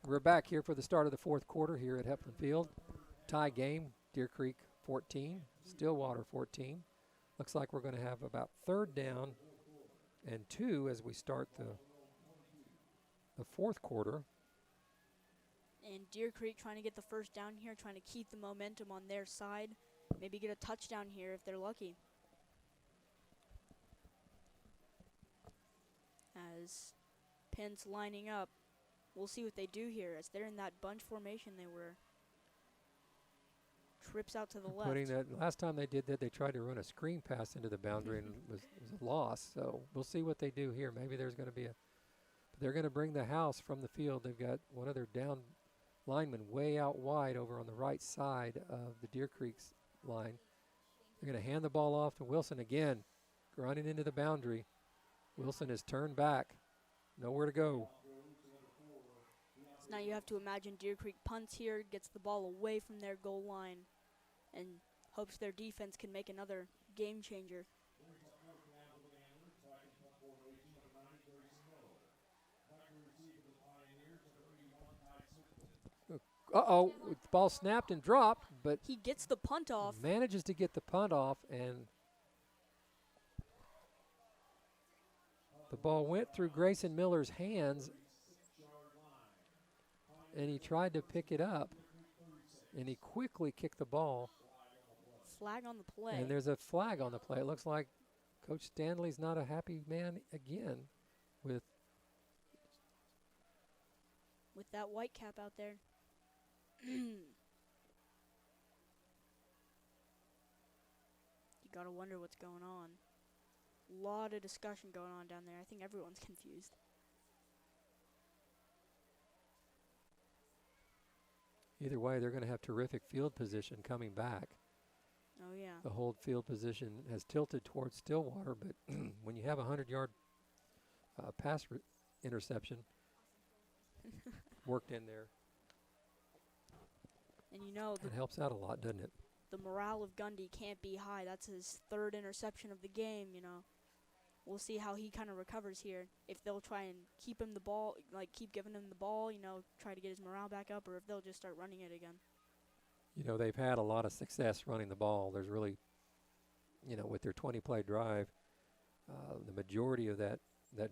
We're back here for the start of the fourth quarter here at Heflin Field. Tie game, Deer Creek 14, Stillwater 14. Looks like we're going to have about 3rd down and 2 as we start the fourth quarter. And Deer Creek trying to get the first down here, trying to keep the momentum on their side. Maybe get a touchdown here if they're lucky. As Pence lining up. We'll see what they do here as they're in that bunch formation they were. Trips out to the left. Putting that, last time they did that, they tried to run a screen pass into the boundary and it was a loss. So we'll see what they do here. Maybe there's going to be they're going to bring the house from the field. They've got one of their down linemen way out wide over on the right side of the Deer Creek's line. They're going to hand the ball off to Wilson again, running into the boundary. Wilson is turned back, nowhere to go. So now you have to imagine Deer Creek punts here, gets the ball away from their goal line, and hopes their defense can make another game changer. Uh-oh, the ball snapped and dropped, but he gets the punt off. Manages to get the punt off, and the ball went through Grayson Miller's hands, and he tried to pick it up, and he quickly kicked the ball. Flag on the play. And there's a flag on the play. It looks like Coach Stanley's not a happy man again with that white cap out there. You gotta wonder what's going on. Lot of discussion going on down there. I think everyone's confused. Either way, they're going to have terrific field position coming back. Oh, yeah. The whole field position has tilted towards Stillwater, but when you have a 100-yard pass interception worked in there, and you know it helps out a lot, doesn't it? The morale of Gundy can't be high. That's his 3rd interception of the game, you know. We'll see how he kind of recovers here. If they'll try and keep him the ball, like keep giving him the ball, you know, try to get his morale back up, or if they'll just start running it again. You know, they've had a lot of success running the ball. There's really, you know, with their 20-play drive, the majority of that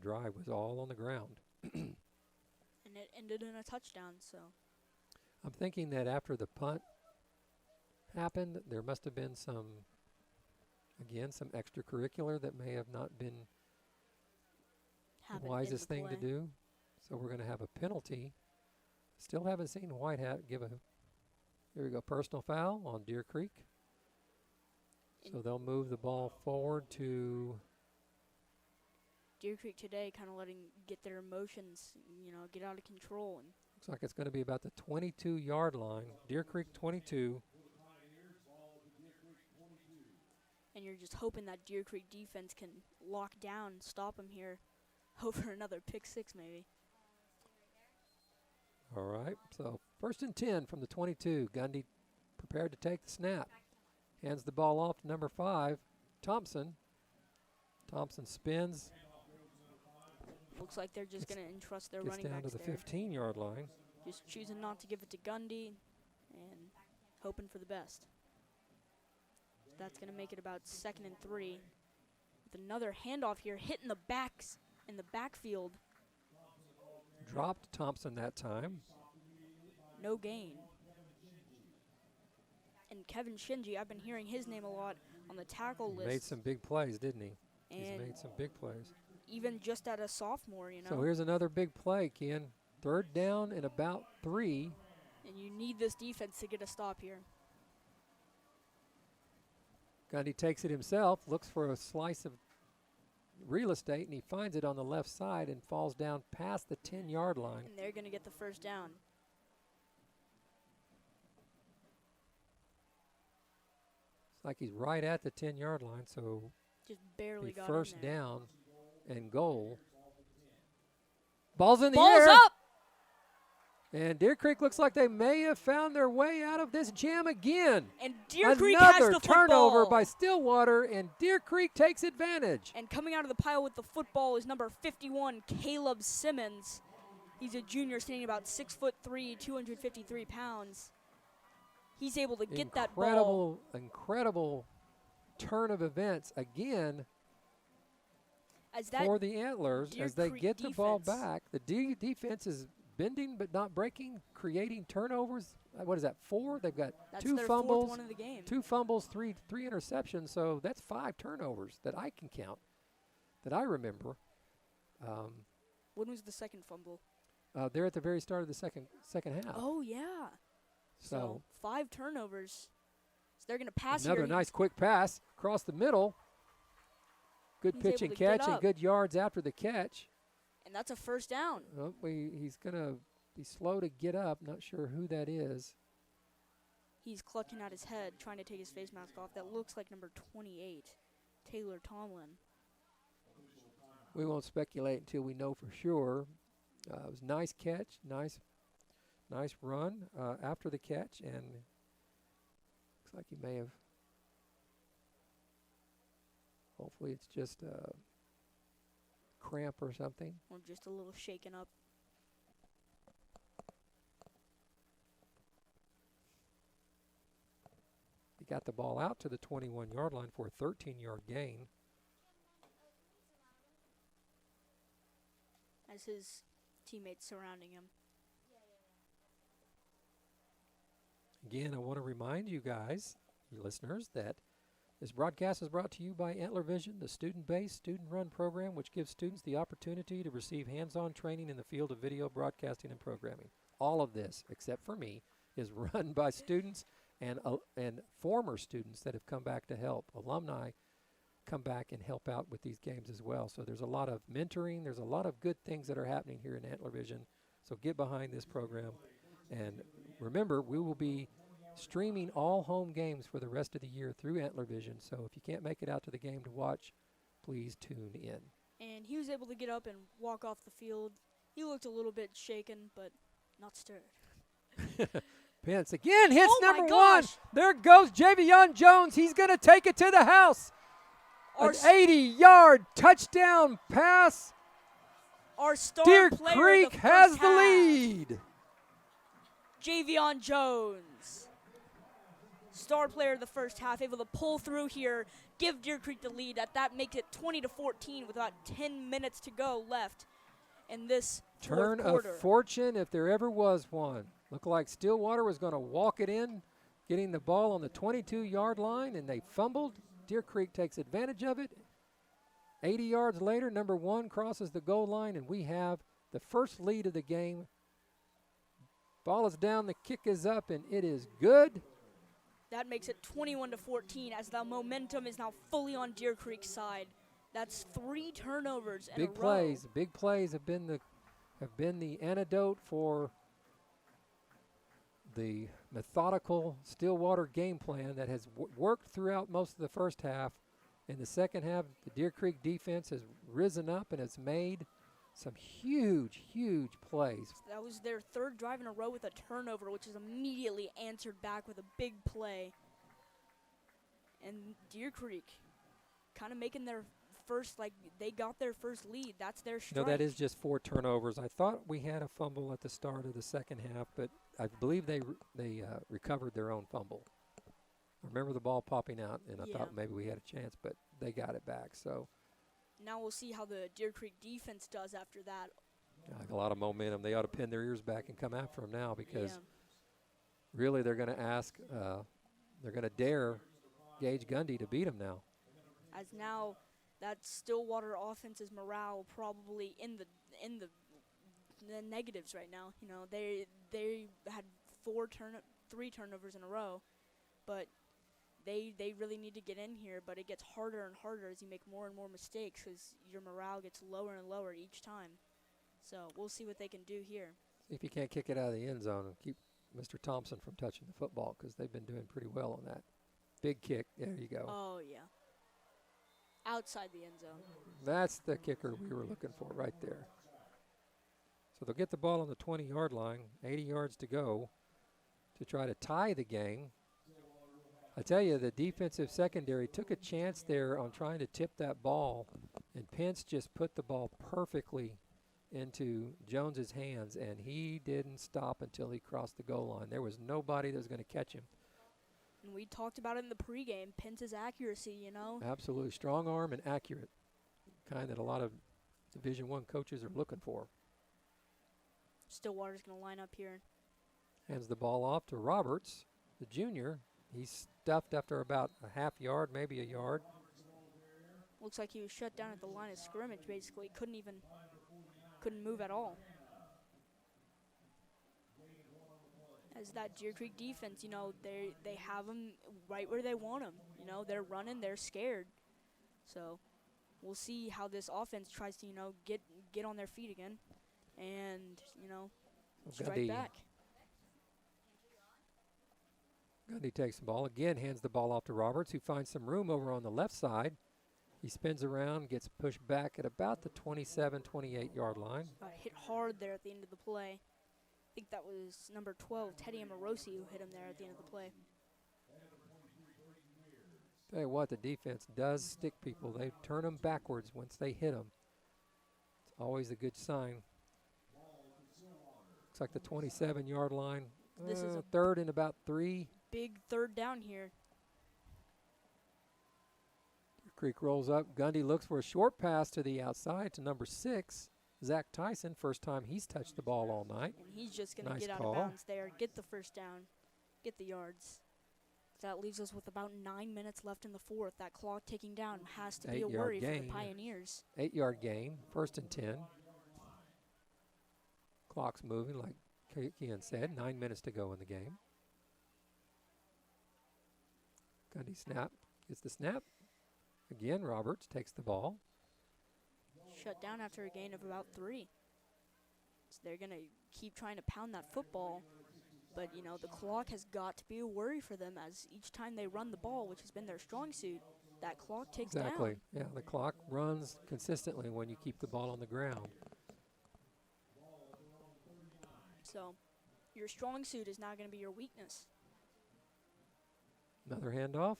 drive was all on the ground. And it ended in a touchdown, so. I'm thinking that after the punt happened, there must have been some extracurricular that may have not been the wisest thing to do. So we're going to have a penalty. Still haven't seen White Hat give a, here we go, personal foul on Deer Creek. So they'll move the ball forward to Deer Creek today, kind of letting get their emotions, you know, get out of control. And looks like it's going to be about the 22-yard line. Deer Creek 22. And you're just hoping that Deer Creek defense can lock down, stop him here, over another pick 6 maybe. All right, so 1st and 10 from the 22. Gundy prepared to take the snap. Hands the ball off to number 5, Thompson. Thompson spins. Looks like they're just going to entrust their running backs down to the 15-yard line. Just choosing not to give it to Gundy and hoping for the best. That's going to make it about 2nd and 3. With another handoff here, hitting the backs in the backfield. Dropped Thompson that time. No gain. And Kevin Shinji, I've been hearing his name a lot on the tackle list. Made some big plays, didn't he? And he's made some big plays. Even just at a sophomore, you know. So here's another big play, Ken. 3rd down and about 3. And you need this defense to get a stop here. Gundy takes it himself, looks for a slice of real estate, and he finds it on the left side and falls down past the 10-yard line. And they're going to get the first down. It's like he's right at the 10-yard line, so just barely got first in there. down and goal. Ball's in the Ball's air. Up! And Deer Creek looks like they may have found their way out of this jam again. And Deer Creek has the football. Another turnover by Stillwater, and Deer Creek takes advantage. And coming out of the pile with the football is number 51, Caleb Simmons. He's a junior, standing about 6'3", 253 pounds. He's able to get that ball. Incredible turn of events again for the Antlers as they get the ball back. The defense is bending but not breaking, creating turnovers. What is that, 4? They've got That's 2 their fumbles, fourth one of the game. 2 fumbles, three interceptions. So that's 5 turnovers that I can count, that I remember. When was the second fumble? They're at the very start of the second half. Oh, yeah. So 5 turnovers. So they're going to pass another nice quick pass across the middle. Good pitch and catch and good yards after the catch. And that's a first down. Oh, he's going to be slow to get up. Not sure who that is. He's clutching at his head, trying to take his face mask off. That looks like number 28, Taylor Tomlin. We won't speculate until we know for sure. It was a nice catch, nice run after the catch, and looks like he may have. Hopefully, it's just a cramp or something. Or just a little shaken up. He got the ball out to the 21-yard line for a 13-yard gain. As his teammates surrounding him. Again, I want to remind you guys, you listeners, that this broadcast is brought to you by Antler Vision, the student-based, student-run program which gives students the opportunity to receive hands-on training in the field of video broadcasting and programming. All of this, except for me, is run by students and former students that have come back to help. Alumni come back and help out with these games as well. So there's a lot of mentoring. There's a lot of good things that are happening here in Antler Vision. So get behind this program. And remember, we will be streaming all home games for the rest of the year through Antler Vision. So if you can't make it out to the game to watch, please tune in. And he was able to get up and walk off the field. He looked a little bit shaken, but not stirred. Pence again hits number 1. Gosh. There goes Javion Jones. He's going to take it to the house. An 80-yard touchdown pass. Our star Deer player Creek has the lead. Javion Jones, star player of the first half, able to pull through here, give Deer Creek the lead. That makes it 20-14 with about 10 minutes to go left in this Turn fourth quarter. of fortune if there ever was one. Looked like Stillwater was going to walk it in, getting the ball on the 22-yard line, and they fumbled. Deer Creek takes advantage of it. 80 yards later, number 1 crosses the goal line, and we have the first lead of the game. Ball is down, the kick is up, and it is good. That makes it 21-14 as the momentum is now fully on Deer Creek's side. That's 3 turnovers in a row. Big plays have been the antidote for the methodical Stillwater game plan that has worked throughout most of the first half. In the second half, the Deer Creek defense has risen up and has made some huge plays. That was their 3rd drive in a row with a turnover, which is immediately answered back with a big play. And Deer Creek kind of making their first, they got their first lead. That's their strike. No, that is just 4 turnovers. I thought we had a fumble at the start of the second half, but I believe they recovered their own fumble. I remember the ball popping out, and I thought maybe we had a chance, but they got it back. So now we'll see how the Deer Creek defense does after that. A lot of momentum. They ought to pin their ears back and come after them now because really they're going to they're going to dare Gage Gundy to beat them now. As now that Stillwater offense's morale probably in the negatives right now. You know, they had 3 turnovers in a row, but they really need to get in here. But it gets harder and harder as you make more and more mistakes because your morale gets lower and lower each time. So we'll see what they can do here. See if you can't kick it out of the end zone and keep Mr. Thompson from touching the football because they've been doing pretty well on that. Big kick. There you go. Oh, yeah. Outside the end zone. That's the kicker we were looking for right there. So they'll get the ball on the 20-yard line, 80 yards to go to try to tie the game. I tell you, the defensive secondary took a chance there on trying to tip that ball, and Pence just put the ball perfectly into Jones's hands, and he didn't stop until he crossed the goal line. There was nobody that was going to catch him. And we talked about it in the pregame. Pence's accuracy, you know. Absolutely. Strong arm and accurate. Kind that a lot of Division I coaches are looking for. Stillwater's going to line up here. Hands the ball off to Roberts, the junior. He's stuffed after about a half yard, maybe a yard. Looks like he was shut down at the line of scrimmage, basically. Couldn't move at all. As that Deer Creek defense, you know, they have him right where they want him. You know, they're running, they're scared. So we'll see how this offense tries to, you know, get on their feet again and, you know, strike back. Gundy takes the ball again, hands the ball off to Roberts, who finds some room over on the left side. He spins around, gets pushed back at about the 27, 28-yard line. Hit hard there at the end of the play. I think that was number 12, Teddy Amorosi, who hit him there at the end of the play. Tell you what, the defense does stick people. They turn them backwards once they hit them. It's always a good sign. Looks like the 27-yard line. This is a third and about 3. Big third down here. Creek rolls up. Gundy looks for a short pass to the outside to number 6, Zach Tyson. First time he's touched the ball all night. And he's just going to Nice get out call. of bounds there, get the first down, get the yards. That leaves us with about 9 minutes left in the fourth. That clock ticking down has to be a 8-yard worry for gain. the Pioneers. 8-yard gain, 1st and 10. Clock's moving, like Kian said. 9 minutes to go in the game. Gundy snap, gets the snap. Again, Roberts takes the ball. Shut down after a gain of about 3. So they're going to keep trying to pound that football. But, you know, the clock has got to be a worry for them as each time they run the ball, which has been their strong suit, that clock ticks Exactly. down. Yeah, the clock runs consistently when you keep the ball on the ground. So your strong suit is not going to be your weakness. Another handoff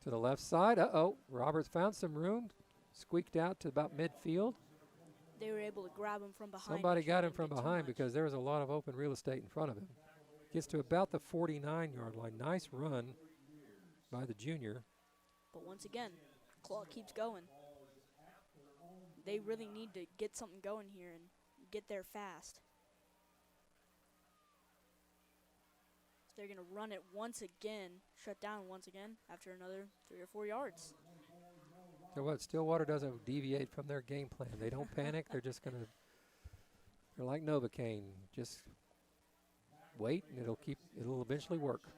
to the left side. Uh-oh, Roberts found some room, squeaked out to about midfield. They were able to grab him from behind. Somebody and got try him to from do too behind much. because there was a lot of open real estate in front of him. Gets to about the 49-yard line. Nice run by the junior. But once again, clock keeps going. They really need to get something going here and get there fast. So they're going to run it once again, shut down once again after another 3 or 4 yards. So what, Stillwater doesn't deviate from their game plan. They don't panic. They're just going to, they're like Novocaine. Just wait and it'll eventually work.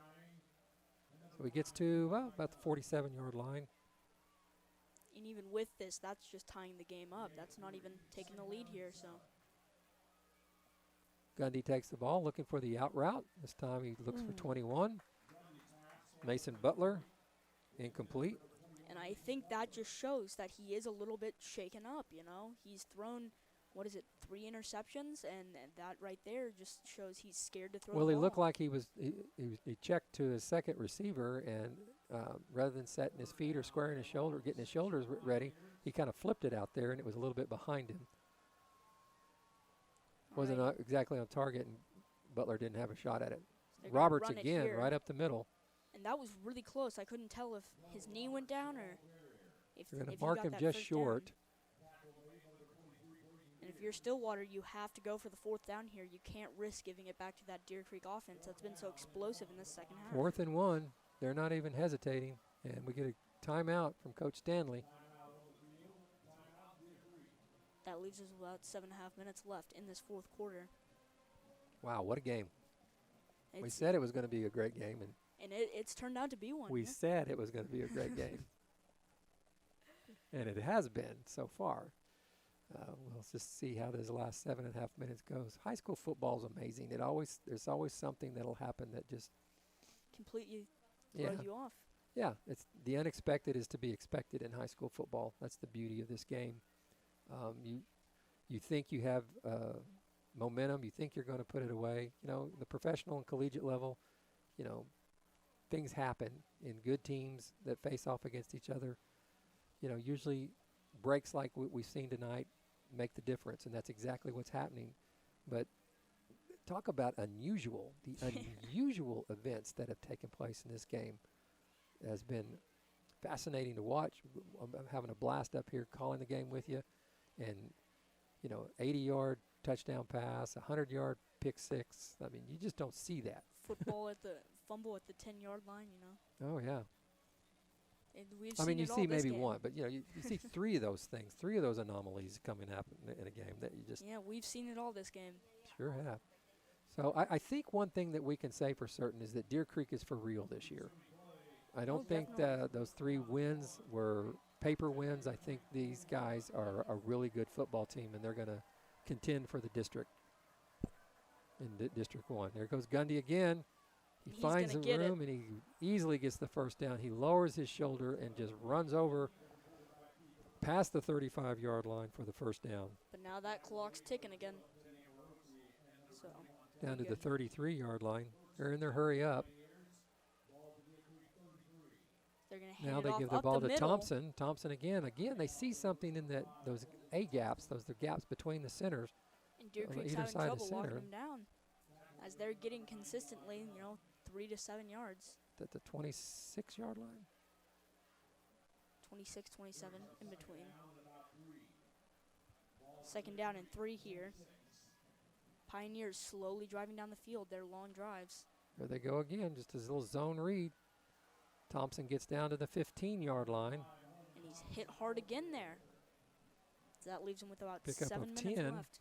So he gets to, well, about the 47-yard line. And even with this, that's just tying the game up. That's not even taking the lead here, so. Gundy takes the ball, looking for the out route. This time he looks for 21. Mason Butler, incomplete. And I think that just shows that he is a little bit shaken up, you know. He's thrown, 3 interceptions, and that right there just shows he's scared to throw the Well, he ball. looked like he checked to his second receiver, and rather than setting his feet or squaring his shoulder, getting his shoulders ready, he kind of flipped it out there, and it was a little bit behind him. Wasn't exactly on target, and Butler didn't have a shot at it. They're gonna Roberts run it again, here. right up the middle. And that was really close. I couldn't tell if his knee went down or if They're going if to he mark got him that just first down. short. And if you're Stillwater, you have to go for the 4th down here. You can't risk giving it back to that Deer Creek offense that's been so explosive in this second half. 4th and 1. They're not even hesitating, and we get a timeout from Coach Stanley. That leaves us about 7.5 minutes left in this 4th quarter. Wow, what a game. We It's- said it was going to be a great game, and and it's turned out to be one. we yeah. said it was going to be a great game. And it has been so far. We'll just see how this last 7.5 minutes goes. High school football is amazing. There's always something that'll happen that just Completely yeah, throws you off. yeah. It's the unexpected is to be expected in high school football. That's the beauty of this game. You think you have momentum. You think you're going to put it away. You know, the professional and collegiate level. You know, things happen in good teams that face off against each other. You know, usually breaks like we've seen tonight make the difference, and that's exactly what's happening. But talk about unusual. The unusual events that have taken place in this game has been fascinating to watch. I'm having a blast up here calling the game with you. And, 80-yard touchdown pass, 100-yard pick six. I mean, you just don't see that. Fumble at the 10-yard line, Oh, yeah. And we've I mean, seen you it all see this maybe game. one, but, you see three of those things, three of those anomalies coming up in a game that you just Yeah, we've seen it all this game. sure have. So I think one thing that we can say for certain is that Deer Creek is for real this year. I don't think definitely. those 3 wins were paper wins. I think these guys are a really good football team, and they're going to contend for the district in District 1. There goes Gundy again. He He's finds the gonna get room, and he easily gets the first down. He lowers his shoulder and just runs over past the 35-yard line for the first down. But now that clock's ticking again. So Down to good. the 33-yard line. They're in their hurry up. They're going to hand Now it they off give the up ball the to middle. Thompson. Thompson again. Again, they see something in those A gaps, those are gaps between the centers. And Deer on Creek's either having side of trouble the locking center. them down as they're getting consistently, 3 to 7 yards. At the 26-yard line. 26, 27 in between. Second down and 3 here. Pioneers slowly driving down the field, their long drives. There they go again, just his little zone read. Thompson gets down to the 15-yard line. And he's hit hard again there. So that leaves him with about Pick up 7 of minutes 10. left.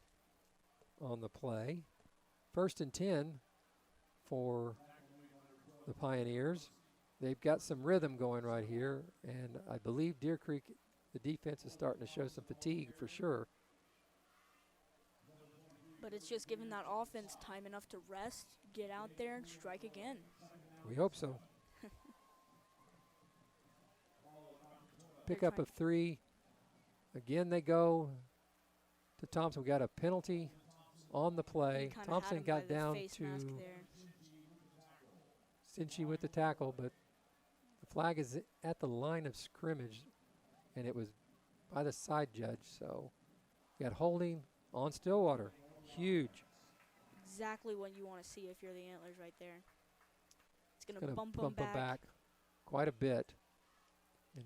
On the play. 1st and 10 for the Pioneers. They've got some rhythm going right here, and I believe Deer Creek, the defense is starting to show some fatigue for sure. But it's just giving that offense time enough to rest, get out there, and strike again. We hope so. Pick up of 3. Again, they go to Thompson. We got a penalty on the play. Kinda Thompson had him by got the down face to mask there. Cincy with the tackle, but the flag is at the line of scrimmage, and it was by the side judge. So you got holding on Stillwater. Huge. Exactly what you want to see if you're the Antlers right there. It's going Gonna to bump them them back. quite a bit. And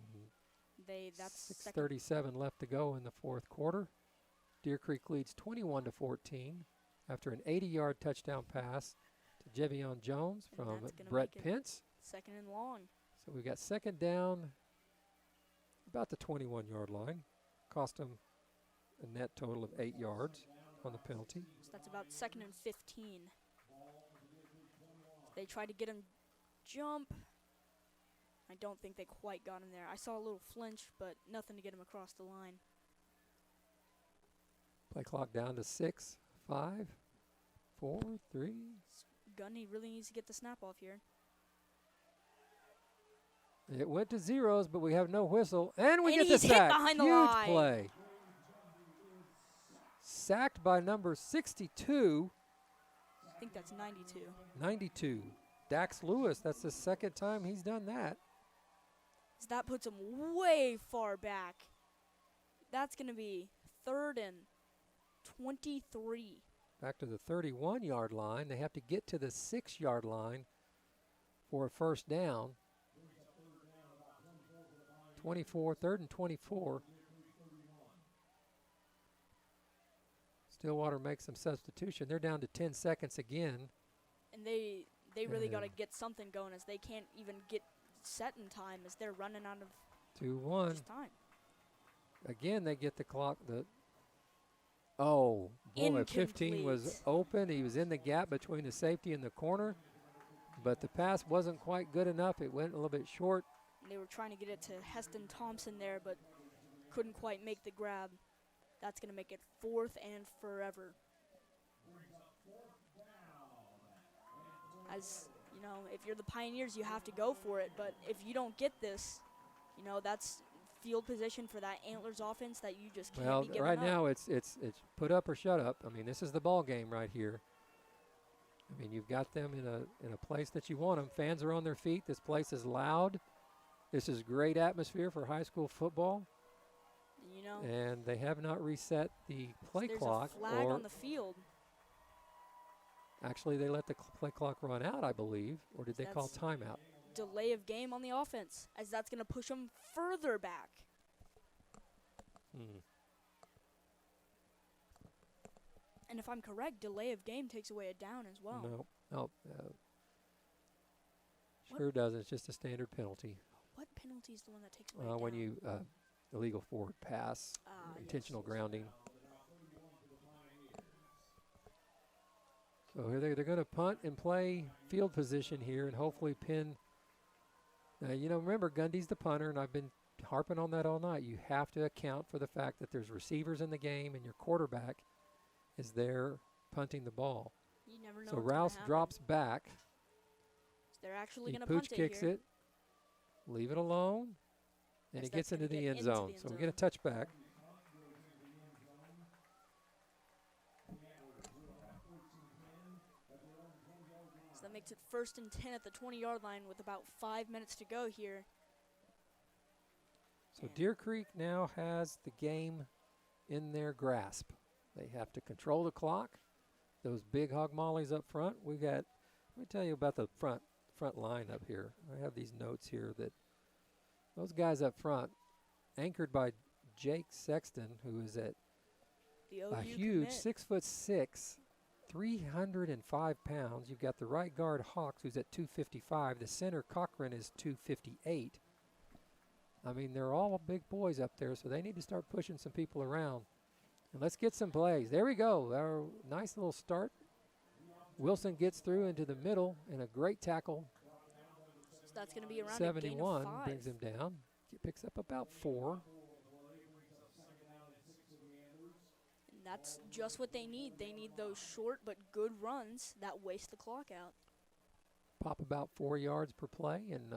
That's second. 6:37 left to go in the 4th quarter. Deer Creek leads 21-14 after an 80-yard touchdown pass to Jevion Jones And from that's gonna Brett make it Pence. Second and long. So we've got second down about the 21-yard line. Cost them a net total of 8 yards on the penalty. So that's about second and 15. They tried to get him jump. I don't think they quite got him there. I saw a little flinch, but nothing to get him across the line. Play clock down to 6, 5, 4, 3. Gunny really needs to get the snap off here. It went to zeros, but we have no whistle. And we And get the he's hit sack. behind the Huge line. play. Sacked by number 62, I think that's 92. 92. Dax Lewis. That's the second time he's done that. So that puts him way far back. That's going to be 3rd and 23. Back to the 31-yard line. They have to get to the 6-yard line for a first down. 3rd and 24. Stillwater makes some substitution. They're down to 10 seconds again. And they really got to And- get something going as they can't even get set in time as they're running out of 2-1. just time. Again, they get the clock. Oh, boy, 15 was Incomplete. open. He was in the gap between the safety and the corner, but the pass wasn't quite good enough. It went a little bit short. They were trying to get it to Heston Thompson there, but couldn't quite make the grab. That's going to make it 4th and forever. As, if you're the Pioneers, you have to go for it. But if you don't get this, that's field position for that Antlers offense that you just can't Well, be giving right up. now it's put up or shut up. I mean, this is the ball game right here. I mean, you've got them in a place that you want them. Fans are on their feet. This place is loud. This is great atmosphere for high school football. You know, And they have not reset the play there's clock. a flag Or on the field. actually, they let the play clock run out, I believe. Or did they call That's timeout? delay of game on the offense, as that's going to push them further back. Hmm. And if I'm correct, delay of game takes away a down as well. No. No. Sure doesn't. It's just a standard penalty. What penalty is the one that takes away a When down? you illegal forward pass, intentional grounding. So here they're going to punt and play field position here and hopefully pin. Remember, Gundy's the punter, and I've been harping on that all night. You have to account for the fact that there's receivers in the game and your quarterback is there punting the ball. You never know. So what's gonna Rouse happen. drops back. So they're actually He going to punt pooch it kicks here. it. Leave it alone. And Yes, it gets that's into gonna the get end into zone. the end So we zone. get a touchback. So that makes it 1st and 10 at the 20-yard line with about 5 minutes to go here. So Deer Creek now has the game in their grasp. They have to control the clock. Those big hog mollies up front. Let me tell you about the front line up here. I have these notes here that those guys up front, anchored by Jake Sexton, who is at The a OU huge commit. 6'6", 305 pounds. You've got the right guard Hawks, who's at 255. The center Cochran is 258. I mean, they're all big boys up there, so they need to start pushing some people around. And let's get some plays. There we go. Our nice little start. Wilson gets through into the middle and a great tackle. So that's going to be around 71 a gain of 5. brings him down. Picks up about 4. And that's just what they need. They need those short but good runs that waste the clock out. Pop about 4 yards per play, and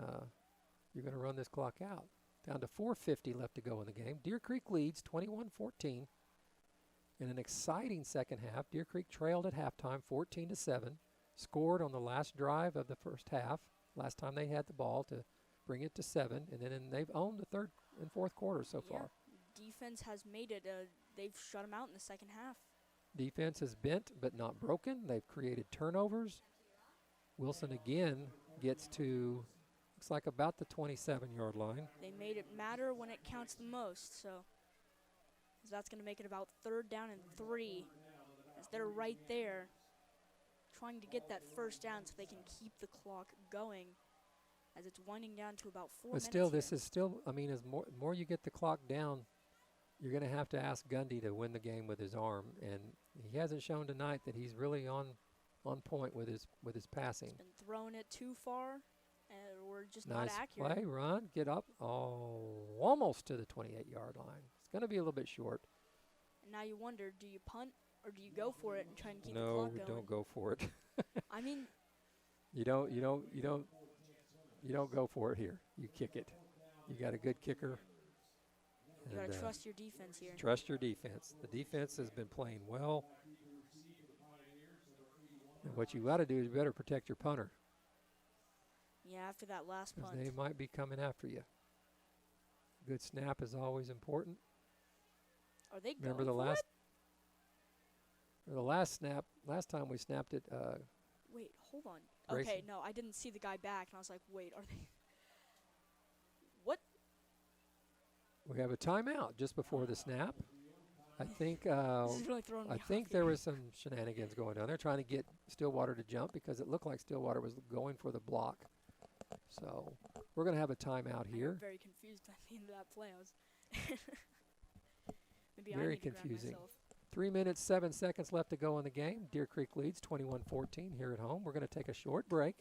you're going to run this clock out. Down to 4:50 left to go in the game. Deer Creek leads 21-14. In an exciting second half, Deer Creek trailed at halftime 14-7, scored on the last drive of the first half, last time they had the ball to bring it to 7, and then they've owned the third and fourth quarter so far. Defense has made it. They've shut them out in the second half. Defense is bent but not broken. They've created turnovers. Wilson again gets to, looks like about the 27-yard line. They made it matter when it counts the most, so that's going to make it about 3rd down and 3, as they're right there trying to get that first down so they can keep the clock going, as it's winding down to about 4 But minutes still, here. this is still, I mean, as more you get the clock down, you're going to have to ask Gundy to win the game with his arm, and he hasn't shown tonight that he's really on point with his passing. Been throwing it too far, or just Nice not accurate. play, run, get up, almost to the 28-yard line. It's going to be a little bit short. And now you wonder, do you punt or do you go for it and try and keep the No, clock going? don't go for it. I mean, You don't go for it here. You kick it. You got a good kicker. you got And, to trust your defense here. trust your defense. The defense has been playing well. And what you got to do is you better protect your punter, Yeah, after that last because punt. they might be coming after you. Good snap is always important. Are they Remember going the for last it? the last snap? Last time we snapped it. Wait, hold on. Grayson. Okay, no, I didn't see the guy back, and I was like, wait, are they? What? We have a timeout just before the snap. I think This is really throwing me I off think here. there was some shenanigans going on. They're trying to get Stillwater to jump because it looked like Stillwater was going for the block. So we're going to have a timeout I here. got very confused at the end of that play. I was maybe I Very need to grab confusing. myself. 3 minutes, 7 seconds left to go in the game. Deer Creek leads 21-14 here at home. We're going to take a short break,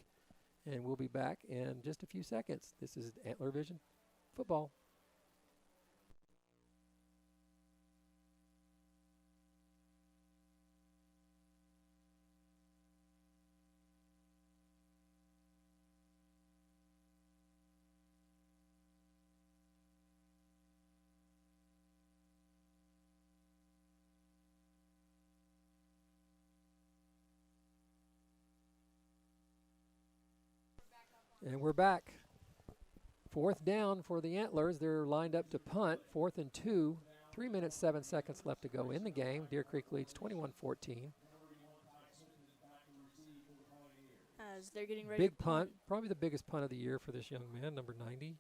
and we'll be back in just a few seconds. This is Antler Vision Football. And we're back. 4th down for the Antlers. They're lined up to punt. 4th and 2 3 minutes, 7 seconds left to go in the game. Deer Creek leads 21-14. As they're getting ready Big to punt, probably the biggest punt of the year for this young man, number 90,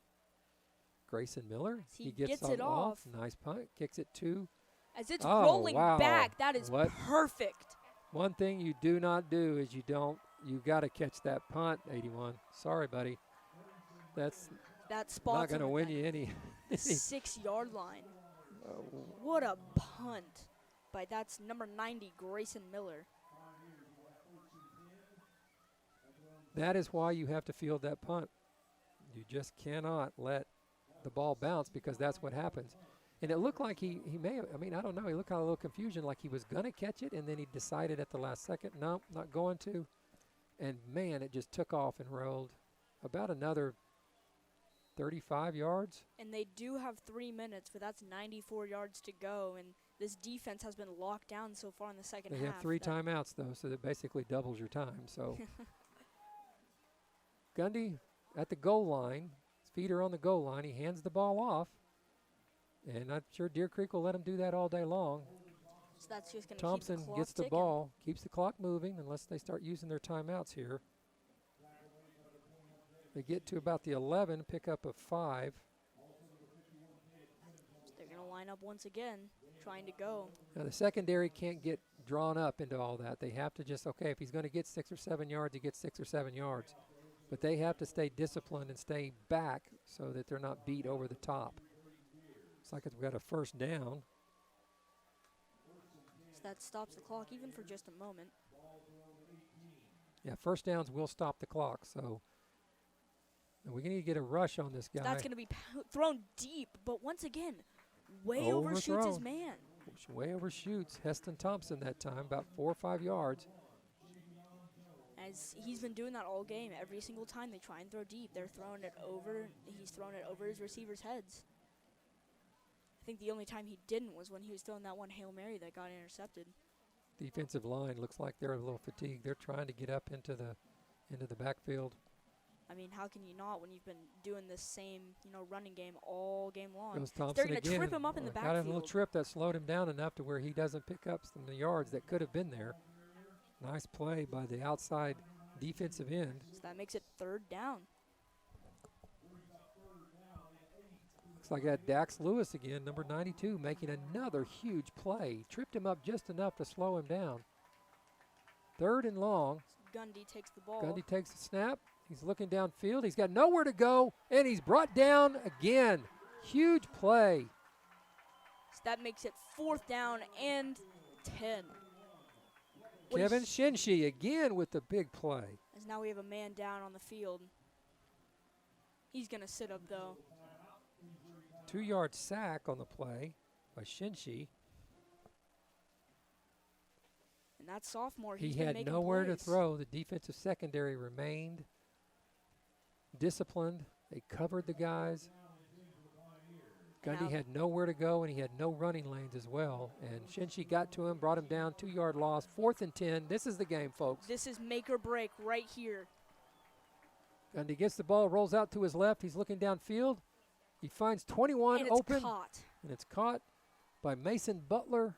Grayson Miller. He gets it off. Nice punt. Kicks it to. As it's Oh, rolling wow. back. That is perfect. One thing you do not do is you got to catch that punt, 81. Sorry, buddy. That's that spot's not going to win you any. 6-yard line. What a punt. That's number 90, Grayson Miller. That is why you have to field that punt. You just cannot let the ball bounce because that's what happens. And it looked like he may have, I don't know, he looked kind of a little confusion, like he was going to catch it, and then he decided at the last second, no, not going to. And, man, it just took off and rolled about another 35 yards. And they do have 3 minutes, but that's 94 yards to go. And this defense has been locked down so far in the second half. They have 3 timeouts, though, so that basically doubles your time. So Gundy at the goal line, his feet are on the goal line. He hands the ball off. And I'm sure Deer Creek will let him do that all day long. So that's just going to Thompson keep the clock gets the ticking. ball, keeps the clock moving unless they start using their timeouts here. They get to about the 11, pick up a 5. So they're going to line up once again, trying to go. Now the secondary can't get drawn up into all that. They have to just, okay, if he's going to get 6 or 7 yards, he gets 6 or 7 yards. But they have to stay disciplined and stay back so that they're not beat over the top. It's like we've got a first down. So that stops the clock even for just a moment. Yeah, first downs will stop the clock. So we need to get a rush on this guy. So that's going to be thrown deep, but once again, way overshoots his man. Way overshoots Heston Thompson that time, about 4 or 5 yards. As he's been doing that all game. Every single time they try and throw deep, they're throwing it over. He's throwing it over his receivers' heads. I think the only time he didn't was when he was throwing that one Hail Mary that got intercepted. Defensive line looks like they're a little fatigued. They're trying to get up into the backfield. How can you not when you've been doing this same, running game all game long? Goes Thompson They're going to again. trip him up in the backfield. Got him a little trip that slowed him down enough to where he doesn't pick up some of the yards that could have been there. Nice play by the outside defensive end. So that makes it 3rd down. Looks like that Dax Lewis again, number 92, making another huge play. Tripped him up just enough to slow him down. 3rd and long. Gundy takes the ball. Gundy takes the snap. He's looking downfield. He's got nowhere to go, and he's brought down again. Huge play. So that makes it 4th down and 10. Kevin Shinshi again with the big play. As now we have a man down on the field. He's going to sit up, though. 2-yard sack on the play by Shinshi. And that sophomore, He he's been had making nowhere plays. to throw. The defensive secondary remained disciplined. They covered the guys. Gundy had nowhere to go, and he had no running lanes as well. And Shinshi got to him, brought him down, 2-yard loss, 4th and 10. This is the game, folks. This is make or break right here. Gundy gets the ball, rolls out to his left. He's looking downfield. He finds 21 and it's open. Caught. And it's caught by Mason Butler.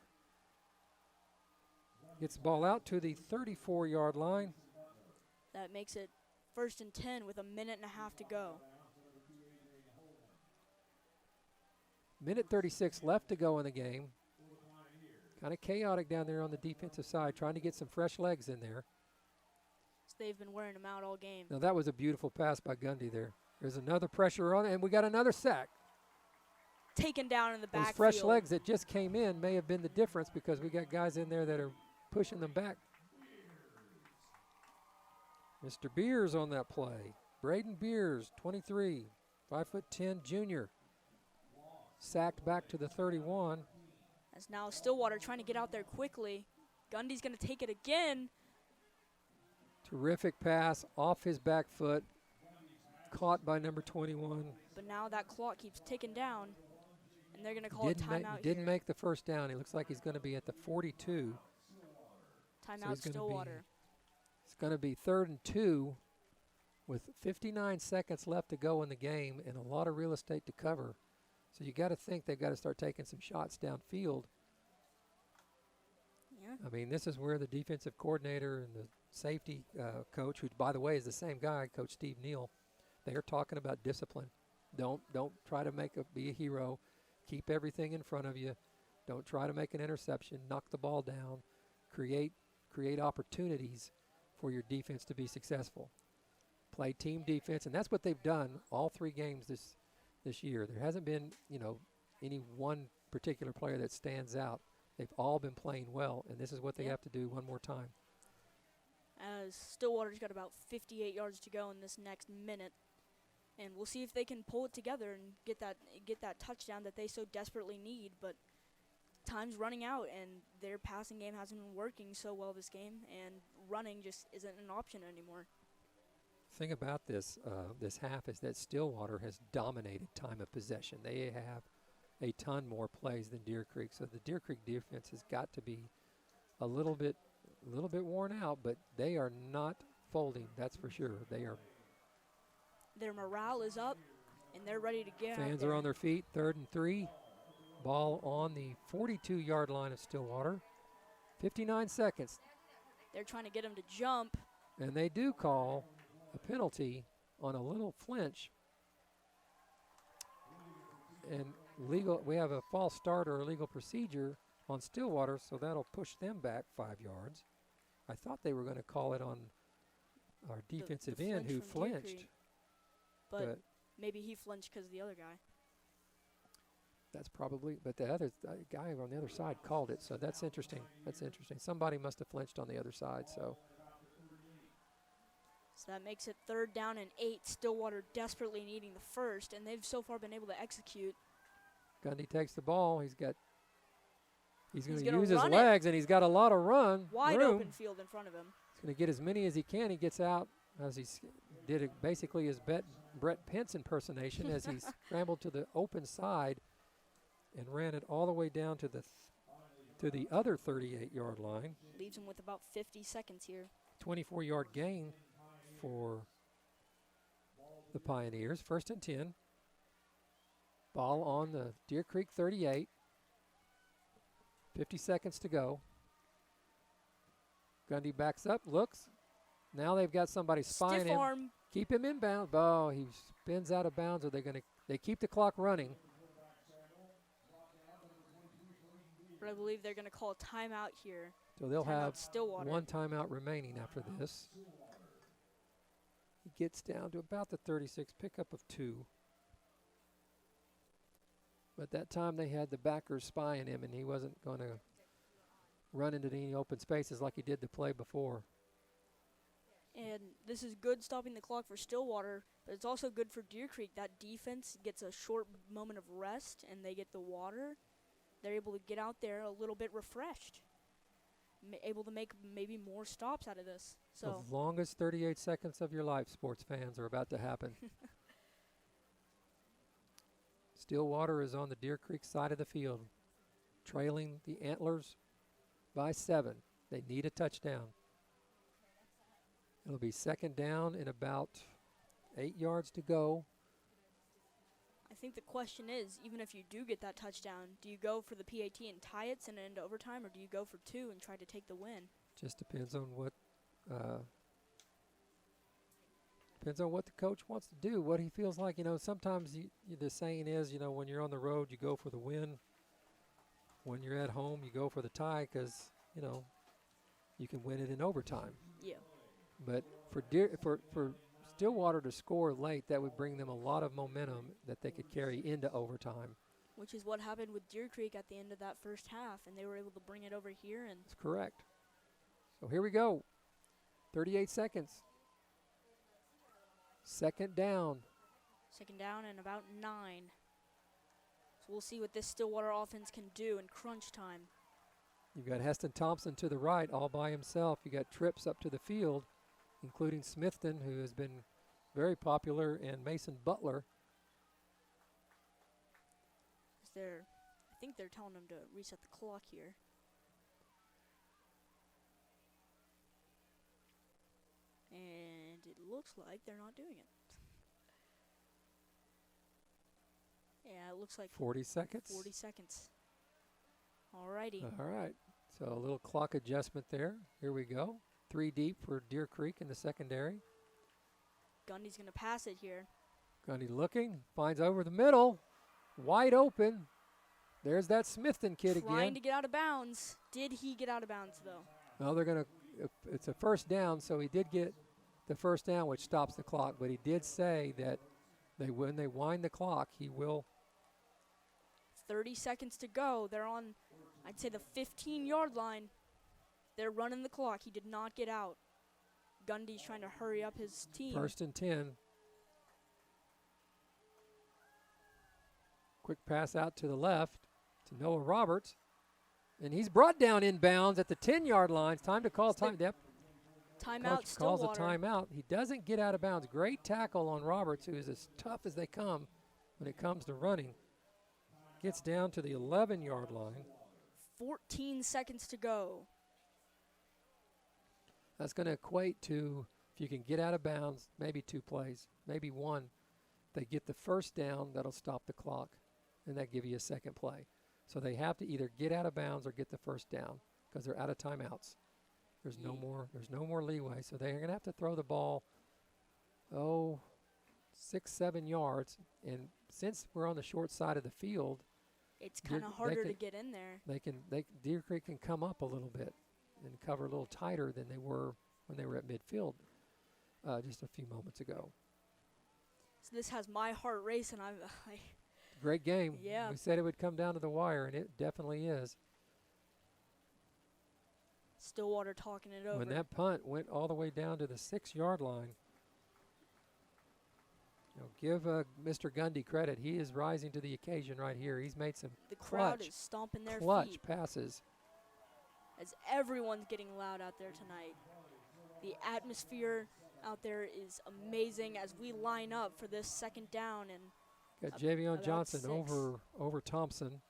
Gets the ball out to the 34-yard line. That makes it 1st and 10 with a minute and a half to go. Minute 36 left to go in the game. Kind of chaotic down there on the defensive side, trying to get some fresh legs in there. So they've been wearing him out all game. Now that was a beautiful pass by Gundy there. There's another pressure on it, and we got another sack. Taken down in the Those backfield. fresh legs that just came in may have been the difference because we got guys in there that are pushing them back. Mr. Beers on that play. Braden Beers, 23, 5'10" junior. Sacked back to the 31. As now Stillwater trying to get out there quickly. Gundy's going to take it again. Terrific pass off his back foot. Caught by number 21. But now that clock keeps ticking down. And they're going to call a timeout Didn't make the first down. He looks like he's going to be at the 42. Timeout Stillwater. It's going to be 3rd and 2 with 59 seconds left to go in the game and a lot of real estate to cover. So you got to think they've got to start taking some shots downfield. Yeah. I mean, this is where the defensive coordinator and the safety coach, who, by the way, is the same guy, Coach Steve Neal, they are talking about discipline. Don't try to be a hero. Keep everything in front of you. Don't try to make an interception. Knock the ball down. Create opportunities for your defense to be successful. Play team defense, and that's what they've done all 3 games this year. There hasn't been, any one particular player that stands out. They've all been playing well, and this is what they have to do one more time. As Stillwater's got about 58 yards to go in this next minute, and we'll see if they can pull it together and get that touchdown that they so desperately need. But time's running out, and their passing game hasn't been working so well this game, and running just isn't an option anymore. Thing about this half is that Stillwater has dominated time of possession. They have a ton more plays than Deer Creek, so the Deer Creek defense has got to be a little bit worn out, but they are not folding. That's for sure. Their morale is up, and they're ready to get out Fans there. are on their feet. 3rd and 3. Ball on the 42-yard line of Stillwater. 59 seconds. They're trying to get him to jump. And they do call a penalty on a little flinch. And we have a false start or illegal procedure on Stillwater, so that'll push them back 5 yards. I thought they were going to call it on our defensive the end who flinch from Deer flinched. Creek. But maybe he flinched because of the other guy. That's probably, but the other guy on the other side called it, so that's interesting. Somebody must have flinched on the other side, so. So that makes it 3rd down and 8. Stillwater desperately needing the first, and they've so far been able to execute. Gundy takes the ball. He's going to gonna use his run it. legs, and he's got a lot of room. Wide open field in front of him. He's going to get as many as he can. He gets out as he did basically his Brett Pence impersonation as he scrambled to the open side and ran it all the way down to the other 38-yard line. Leaves him with about 50 seconds here. 24-yard gain for the Pioneers. 1st and 10. Ball on the Deer Creek 38. 50 seconds to go. Gundy backs up, looks. Now they've got somebody spying Stiff him. arm. Keep him inbound. Oh, he spins out of bounds. Or they keep the clock running. But I believe they're going to call a timeout here. So they'll Timeout have Stillwater. 1 timeout remaining after this. He gets down to about the 36, pickup of 2. But that time they had the backers spying him, and he wasn't going to run into any open spaces like he did the play before. And this is good stopping the clock for Stillwater, but it's also good for Deer Creek. That defense gets a short moment of rest, and they get the water. They're able to get out there a little bit refreshed, able to make maybe more stops out of this. So The longest 38 seconds of your life, sports fans, are about to happen. Stillwater is on the Deer Creek side of the field, trailing the Antlers by 7. They need a touchdown. It'll be 2nd down and about 8 yards to go. I think the question is, even if you do get that touchdown, do you go for the PAT and tie it, send it into overtime, or do you go for 2 and try to take the win? Just depends on what the coach wants to do, what he feels like. Sometimes the saying is, when you're on the road, you go for the win. When you're at home, you go for the tie because, you can win it in overtime. Yeah. But for Stillwater to score late, that would bring them a lot of momentum that they could carry into overtime. Which is what happened with Deer Creek at the end of that first half, and they were able to bring it over here. And That's correct. So here we go. 38 seconds. 2nd down. 2nd down and about 9. So we'll see what this Stillwater offense can do in crunch time. You've got Heston Thompson to the right all by himself. You got trips up to the field, including Smithton, who has been very popular, and Mason Butler. I think they're telling them to reset the clock here. And it looks like they're not doing it. Yeah, it looks like 40 seconds. 40 seconds. Alrighty. All right. So a little clock adjustment there. Here we go. 3 deep for Deer Creek in the secondary. Gundy's going to pass it here. Gundy looking, finds over the middle, wide open. There's that Smithton kid Trying again. to get out of bounds. Did he get out of bounds, though? Well, they're going to, it's a first down, so he did get the first down, which stops the clock. But he did say that when they wind the clock, he will. 30 seconds to go. They're on, I'd say, the 15-yard line. They're running the clock. He did not get out. Gundy's trying to hurry up his team. 1st and 10. Quick pass out to the left to Noah Roberts. And he's brought down inbounds at the 10-yard line. It's time to call time. Yep. Timeout, Coach calls a Stillwater. timeout. He doesn't get out of bounds. Great tackle on Roberts, who is as tough as they come when it comes to running. Gets down to the 11-yard line. 14 seconds to go. That's going to equate to, if you can get out of bounds, maybe 2 plays, maybe 1. If they get the first down, that'll stop the clock, and that give you a second play. So they have to either get out of bounds or get the first down because they're out of timeouts. There's no more leeway. So they're going to have to throw the ball, 6-7 yards. And since we're on the short side of the field, It's kind of harder to get in there. Deer Creek can come up a little bit and cover a little tighter than they were when they were at midfield just a few moments ago. So this has my heart racing. Great game. Yeah. We said it would come down to the wire, and it definitely is. Stillwater talking it over. When that punt went all the way down to the 6-yard line, give Mr. Gundy credit. He is rising to the occasion right here. He's made some the crowd is stomping their feet passes. as everyone's getting loud out there tonight. The atmosphere out there is amazing as we line up for this second down. And Got Javion about Johnson 6. over Thompson.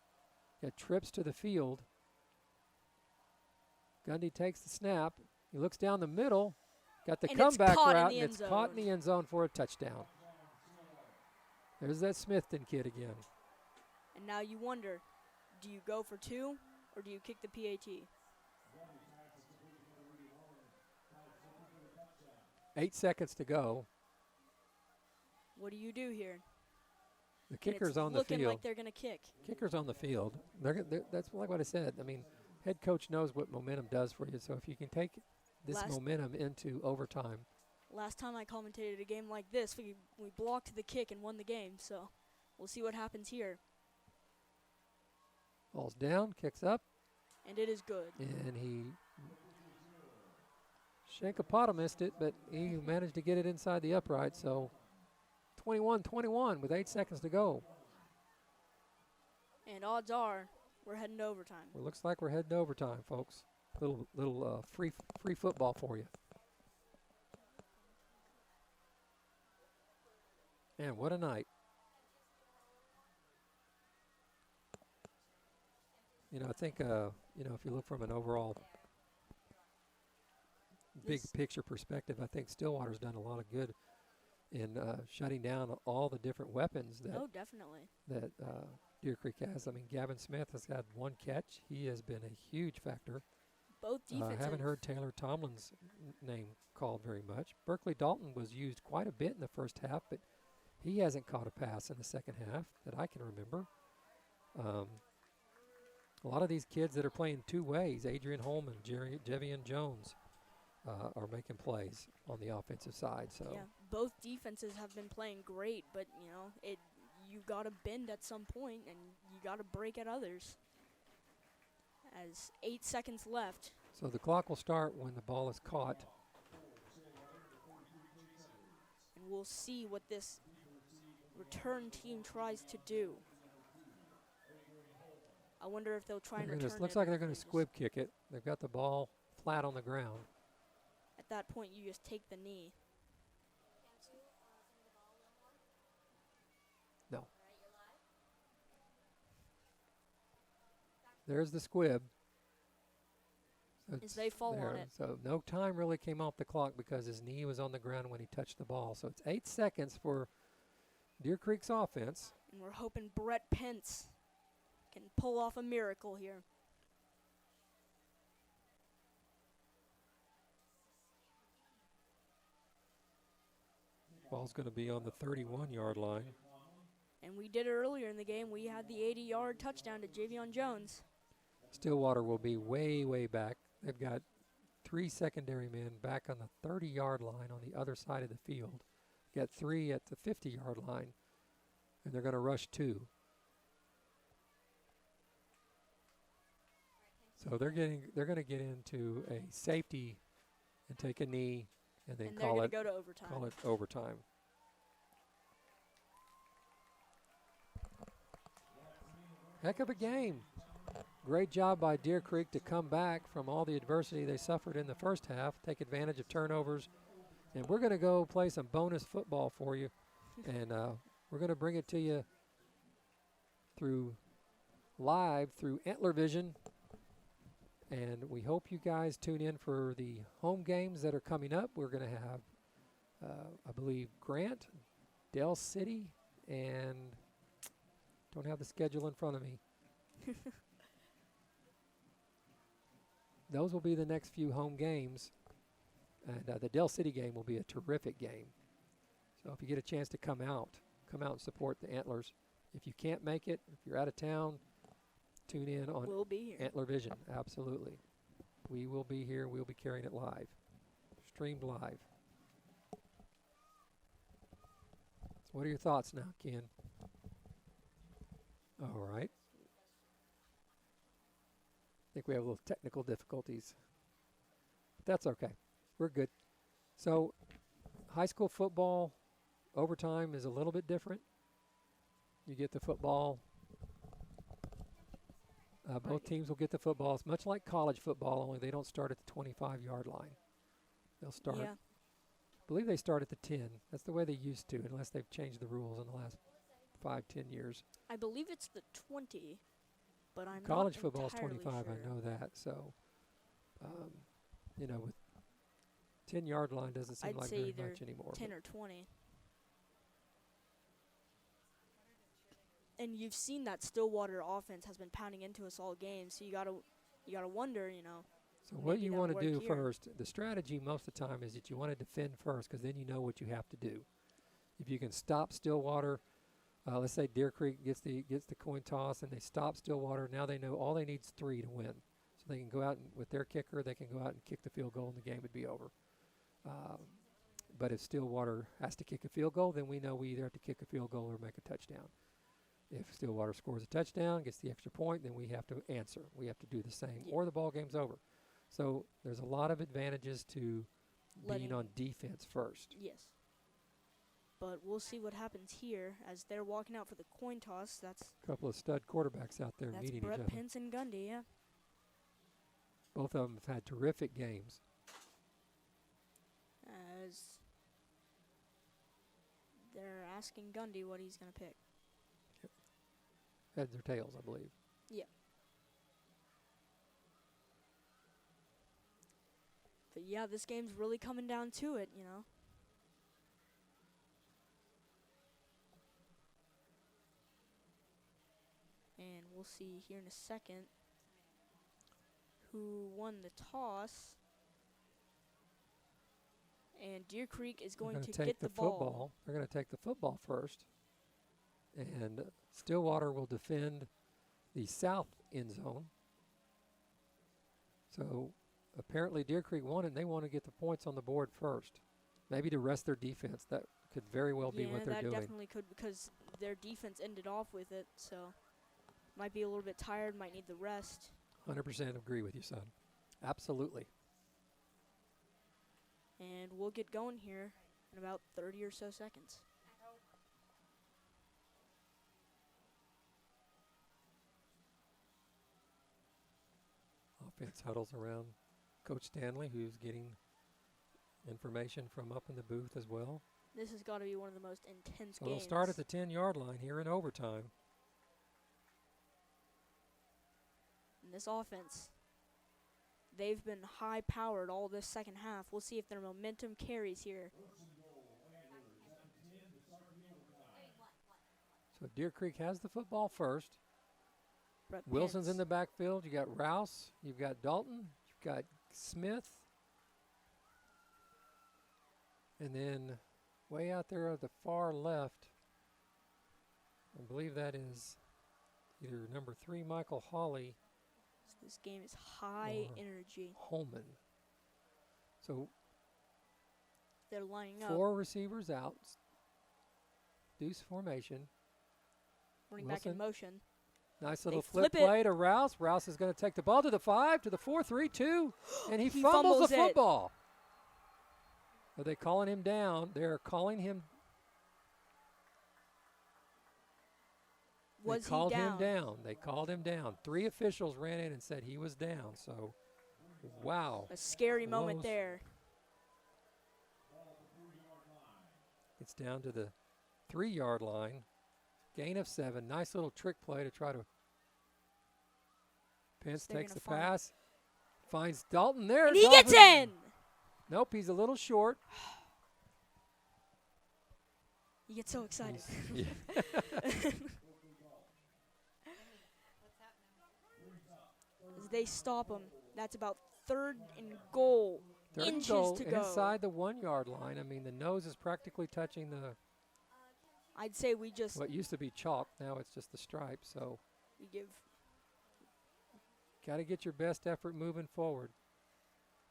Got trips to the field. Gundy takes the snap. He looks down the middle. Got the And it's comeback caught in route, the and end it's caught in zone. the end zone for a touchdown. There's that Smithton kid again. And now you wonder, do you go for 2 or do you kick the PAT? 8 seconds to go. What do you do here? The And kicker's it's on the looking field. like they're going to kick. Kicker's on the field. That's like what I said. I mean, head coach knows what momentum does for you. So if you can take this momentum into overtime. Last time I commentated a game like this, we blocked the kick and won the game. So we'll see what happens here. Ball's down, kicks up, And it is good. and Shankapata missed it, but he managed to get it inside the upright. So 21-21 with 8 seconds to go. And odds are we're heading to overtime. Well, looks like we're heading to overtime, folks. Little free football for you. Man, what a night. I think, if you look from an overall big picture perspective, I think Stillwater's done a lot of good in shutting down all the different weapons Definitely. that Deer Creek has. I mean, Gavin Smith has had 1 catch. He has been a huge factor. Both I defenses. haven't heard Taylor Tomlin's name called very much. Berkeley Dalton was used quite a bit in the first half, but he hasn't caught a pass in the second half that I can remember. A lot of these kids that are playing 2 ways, Adrian Holman, Jevian Jones, are making plays on the offensive side. So Yeah, both defenses have been playing great, but you got to bend at some point and you got to break at others. As 8 seconds left. So the clock will start when the ball is caught. And we'll see what this return team tries to do. I wonder if they'll try and return Looks it. like they're going to squib kick it. They've got the ball flat on the ground. At that point, you just take the knee. No. There's the squib. So As they fall on it. So no time really came off the clock because his knee was on the ground when he touched the ball. So it's 8 seconds for Deer Creek's offense. And we're hoping Brett Pence can pull off a miracle here. Ball's going to be on the 31-yard line. And we did it earlier in the game. We had the 80-yard touchdown to Javion Jones. Stillwater will be way, way back. They've got 3 secondary men back on the 30-yard line on the other side of the field. Got 3 at the 50-yard line, and they're going to rush 2. So they're going to get into a safety and take a knee, and then And call they're it going to go to overtime. call it overtime. Heck of a game. Great job by Deer Creek to come back from all the adversity they suffered in the first half, take advantage of turnovers. And we're going to go play some bonus football for you. And we're going to bring it to you live through Antler Vision. And we hope you guys tune in for the home games that are coming up. We're going to have, I believe, Grant, Del City, and don't have the schedule in front of me. Those will be the next few home games. And the Del City game will be a terrific game. So if you get a chance to come out and support the Antlers. If you can't make it, if you're out of town, tune in on We'll be here. Antler Vision. Absolutely. We will be here. We'll be carrying it live. Streamed live. So what are your thoughts now, Ken? All right. I think we have a little technical difficulties. But that's okay. We're good. So high school football overtime is a little bit different. You get the football. Both teams will get the football. It's much like college football, only they don't start at the 25-yard line. They'll start, Yeah. I believe they start at the 10. That's the way they used to, unless they've changed the rules in the last 5-10 years. I believe it's the 20, but I'm College not football is entirely 25, sure. I know that. So, with 10-yard line doesn't seem I'd like say very either much anymore. 10 or 20. And you've seen that Stillwater offense has been pounding into us all game, so you gotta wonder, So what maybe you that'll want to work do here. first, the strategy most of the time is that you want to defend first, because then you know what you have to do. If you can stop Stillwater, let's say Deer Creek gets the coin toss and they stop Stillwater, now they know all they need is 3 to win. So they can go out and, with their kicker, they can go out and kick the field goal and the game would be over. But if Stillwater has to kick a field goal, then we know we either have to kick a field goal or make a touchdown. If Stillwater scores a touchdown, gets the extra point, then we have to answer. We have to do the same, Yeah. or the ball game's over. So there's a lot of advantages to being on defense first. Yes. But we'll see what happens here as they're walking out for the coin toss. That's A couple of stud quarterbacks out there meeting Brett each other. Pence and Gundy, yeah. Both of them have had terrific games. As they're asking Gundy what he's gonna pick. Heads or tails, I believe. Yeah. But yeah, this game's really coming down to it, And we'll see here in a second who won the toss. And Deer Creek is They're going gonna to take get the the ball. football. They're going to take the football first. And Stillwater will defend the south end zone. So apparently Deer Creek won it, and they want to get the points on the board first. Maybe to rest their defense. That could very well be what they're that doing. definitely could, because their defense ended off with it, so might be a little bit tired, might need the rest. 100% agree with you, son. Absolutely. And we'll get going here in about 30 or so seconds. Offense huddles around Coach Stanley, who's getting information from up in the booth as well. This has got to be one of the most intense So games. they'll start at the 10-yard line here in overtime. And this offense, they've been high-powered all this second half. We'll see if their momentum carries here. So So Deer Creek has the football first. Brett Wilson's in Pence. the backfield. You got Rouse. You've got Dalton. You've got Smith. And then way out there at the far left, I believe that is either number 3, Michael Hawley, So this game is high or energy. Holman. So They're lining up, 4 receivers out. Deuce formation. running back in Wilson. motion. Nice They little flip flip it. play to Rouse. Rouse is going to take the ball to the 5, to the 4, 3, 2, and he He fumbles the fumbles it. football. Are they calling him down? They're calling him. Was They called he down? him down. They called him down. 3 officials ran in and said he was down. So, wow. A scary moment Close. there. It's down to the 3-yard line. Gain of 7. Nice little trick play to try to. Pence They're takes the gonna find- pass. Finds Dalton there. And he gets Dolphins- in! Nope, he's a little short. You get so excited. Yeah. As they stop him. That's about 3rd and goal. Third and Inches goal to go. inside the 1-yard line. I mean, the nose is practically touching the I'd say we just what used to be chalk. Now it's just the stripe. So, we give got to get your best effort moving forward.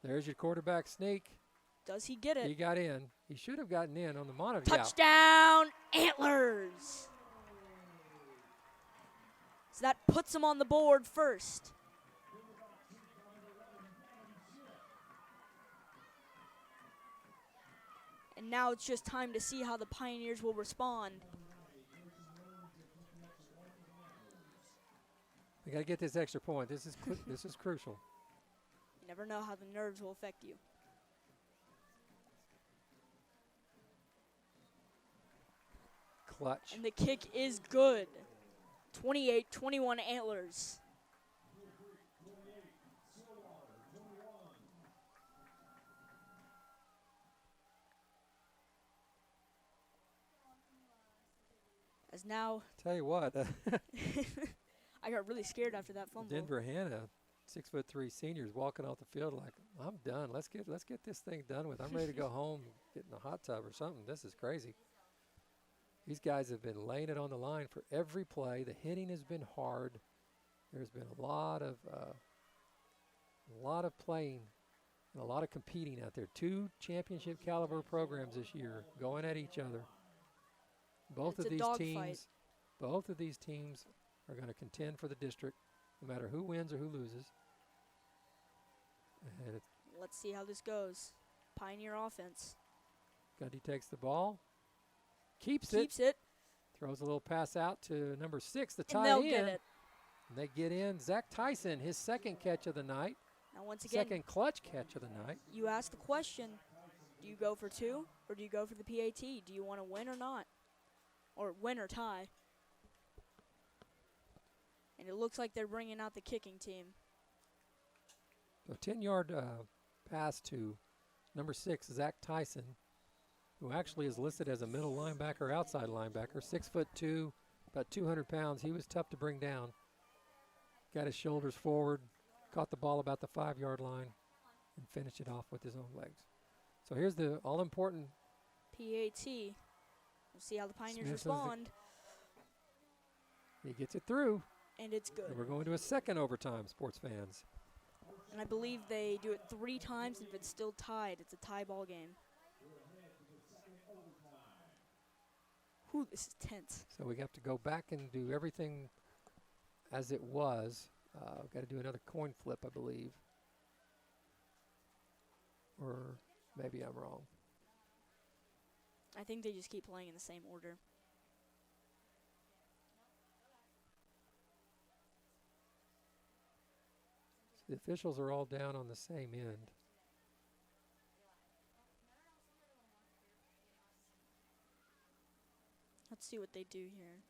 There's your quarterback sneak. does he get He it? got in. He should have gotten in on the monitor. Yeah. Touchdown Antlers. So that puts him on the board first. And now it's just time to see how the Pioneers will respond. We got to get this extra point. This is this is crucial. You never know how the nerves will affect you. Clutch. And the kick is good. 28-21 Antlers. As now, Tell you what, I got really scared after that fumble. Denver Hannah, 6'3" seniors walking off the field like, I'm done. Let's get this thing done with. I'm ready to go home, get in the hot tub or something. This is crazy. These guys have been laying it on the line for every play. The hitting has been hard. There's been a lot of playing and a lot of competing out there. 2 championship caliber programs this year going at each other. Both It's of a these dogfight. teams are going to contend for the district, no matter who wins or who loses. And Let's see how this goes. Pioneer offense. Gundy takes the ball, keeps Keeps it, throws a little pass out to number 6, the and tight they'll end. get it. And they get in. Zach Tyson, his second catch of the night, Now once again, second clutch catch of the night. you ask the question, do you go for 2 or do you go for the PAT? Do you want to win or not? Or win or tie? And it looks like they're bringing out the kicking team. So 10-yard pass to number 6, Zach Tyson, who actually is listed as a middle linebacker, outside linebacker, 6'2", about 200 pounds. He was tough to bring down. Got his shoulders forward, caught the ball about the 5-yard line, and finished it off with his own legs. So here's the all-important. PAT. We'll see how the Pioneers Smith says the- respond. He gets it through. And it's And good. we're going to a second overtime, sports fans. And I believe they do it 3 times, and if it's still tied, it's a tie ball game. Whew, this is tense. So we have to go back and do everything as it was. We've got to do another coin flip, I believe. Or maybe I'm wrong. I think they just keep playing in the same order. The officials are all down on the same end. Let's see what they do here.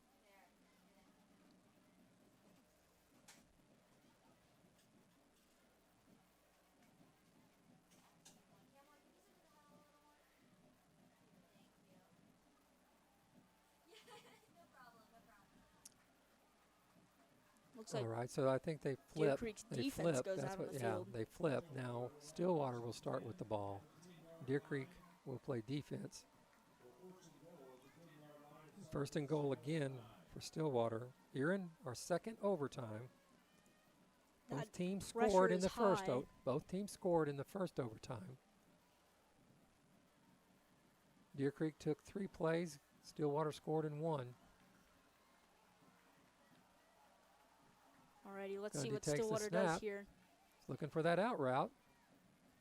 Looks like All right, so I think they Deer flip. Creek's They defense flip. goes That's out on what, the yeah, field. they flip. Now Stillwater will start with the ball. Deer Creek will play defense. First and goal again for Stillwater. Here in our second overtime. Both That teams pressure scored in is the first. high. Both teams scored in the first overtime. Deer Creek took 3 plays. Stillwater scored in 1. Alrighty, let's see Gundy what takes the Stillwater does snap. here. He's looking for that out route.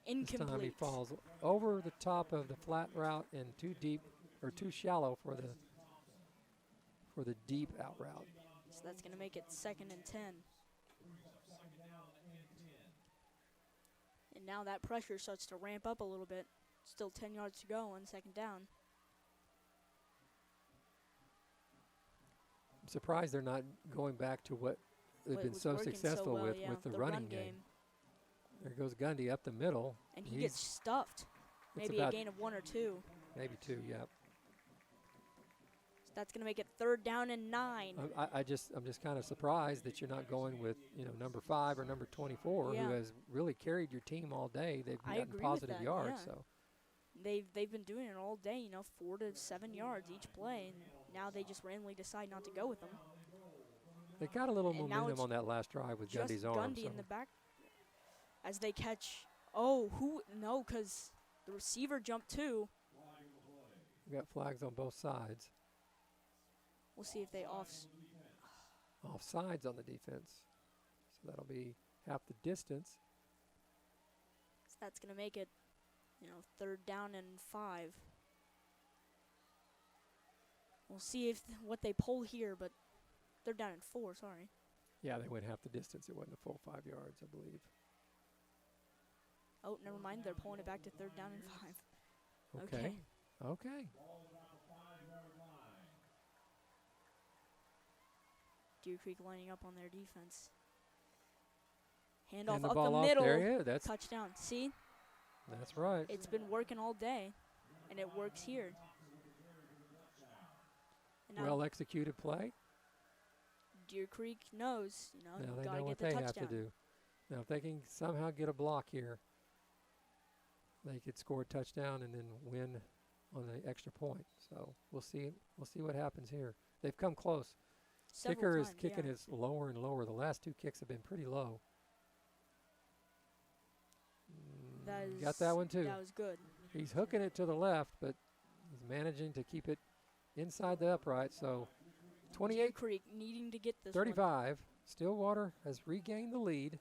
This time he Incomplete. falls over the top of the flat route and too deep or too shallow for the deep out route. So that's going to make it 2nd and 10. And now that pressure starts to ramp up a little bit. Still 10 yards to go on 2nd down. I'm surprised they're not going back to what they've What been was so working successful well, with yeah, the running game. There goes Gundy up the middle. And he gets stuffed. It's Maybe a about gain of 1 or 2. maybe 2, yeah. So that's going to make it 3rd down and 9. I'm just kind of surprised that you're not going with number 5 or number 24 Yeah. who has really carried your team all day. They've I gotten agree with positive that, yards. yeah. So They've been doing it all day, 4 to 7 yards each play, and now they just randomly decide not to go with them. they got a little And now momentum it's on that last drive with Just Gundy's arm. Gundy So in the back as they catch. Oh, no, because the receiver jumped too. we got flags on both sides. We'll see if they Offsides on the defense. So that'll be half the distance. So that's going to make it, 3rd down and 5. We'll see what they pull here, but 3rd down and 4, sorry. Yeah, they went half the distance. It wasn't a full 5 yards, I believe. Oh, never mind. They're pulling it back to 3rd down and 5. Okay. Okay. Deer Creek lining up on their defense. And Handoff the up ball the off middle. there. Yeah, Touchdown. See? that's right. It's been working all day, and it works here. And now Well executed play. Deer Creek knows, Now they gotta know get what the they touchdown. have to do. Now, if they can somehow get a block here, they could score a touchdown and then win on the extra point. So we'll see. We'll see what happens here. They've come close. Several Kicker is times, kicking yeah. is lower and lower. The last 2 kicks have been pretty low. Got that one too. That was good. He's hooking it to the left, but he's managing to keep it inside the upright. So Deer 28 Creek needing to get this one. 35. Stillwater has regained the lead.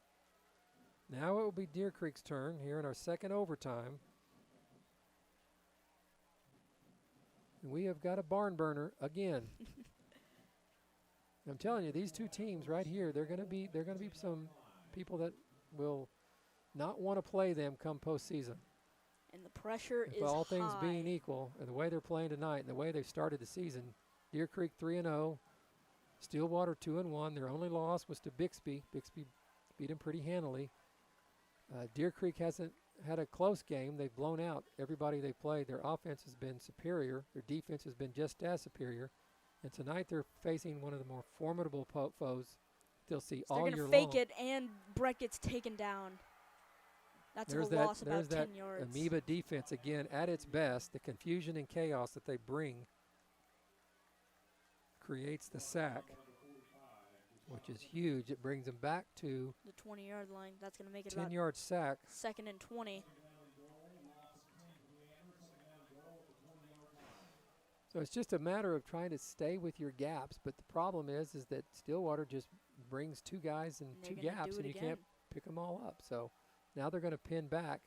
Now it will be Deer Creek's turn here in our second overtime. And we have got a barn burner again. I'm telling you, these 2 teams right here, they're going to be some people that will not want to play them come postseason. And the pressure If is all things high. being equal, and the way they're playing tonight, and the way they've started the season, Deer Creek 3-0, Stillwater 2-1. Their only loss was to Bixby. Bixby beat them pretty handily. Deer Creek hasn't had a close game. They've blown out everybody they played. Their offense has been superior. Their defense has been just as superior. And tonight they're facing one of the more formidable foes they'll see So all they're year going to long. fake it, and Brett gets taken down. That's There's a loss about 10 that yards. amoeba defense again at its best. The confusion and chaos that they bring creates the sack, which is huge. It brings them back to The 20-yard line. That's going to make it 10-yard sack. about 2nd and 20. So it's just a matter of trying to stay with your gaps. But the problem is that Stillwater just brings 2 guys and And they're 2 gonna gaps, do and it you again. can't pick them all up. So now they're going to pin back.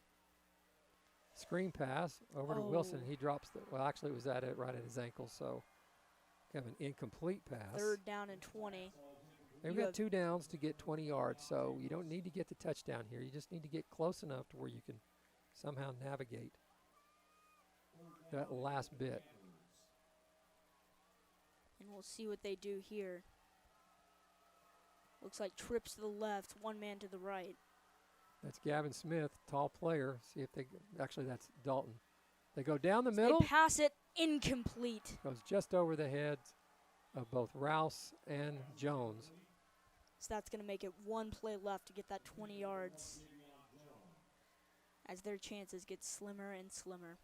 Screen pass over to Wilson. Oh. He drops the. Well, actually, it was right at his ankle. So kind of an incomplete pass. 3rd down and 20. They've You got have- 2 downs to get 20 yards, so you don't need to get the touchdown here. You just need to get close enough to where you can somehow navigate that last bit. And we'll see what they do here. Looks like trips to the left, 1 man to the right. That's Gavin Smith, tall player. See if they actually that's Dalton. They go down the So middle. they pass it incomplete. Goes just over the heads of both Rouse and Jones. So that's going to make it one play left to get that 20 yards as their chances get slimmer and slimmer.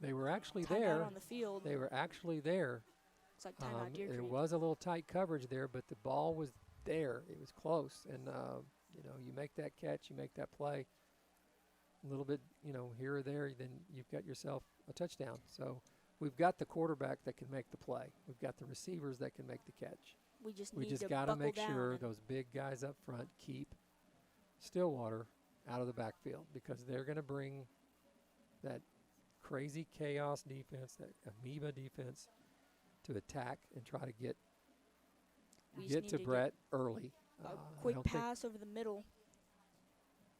They were actually Timeout there. on the field. They were actually there. It's like timeout Deer There Creek. was a little tight coverage there, but the ball was there. It was close. And, you make that catch, you make that play a little bit, here or there, then you've got yourself a touchdown. So we've got the quarterback that can make the play. We've got the receivers that can make the catch. We just We need just to got to buckle make down sure and those big guys up front keep Stillwater out of the backfield, because they're going to bring that crazy chaos defense, that amoeba defense, to attack and try to get we just need to Brett early. a I quick don't think- pass over the middle,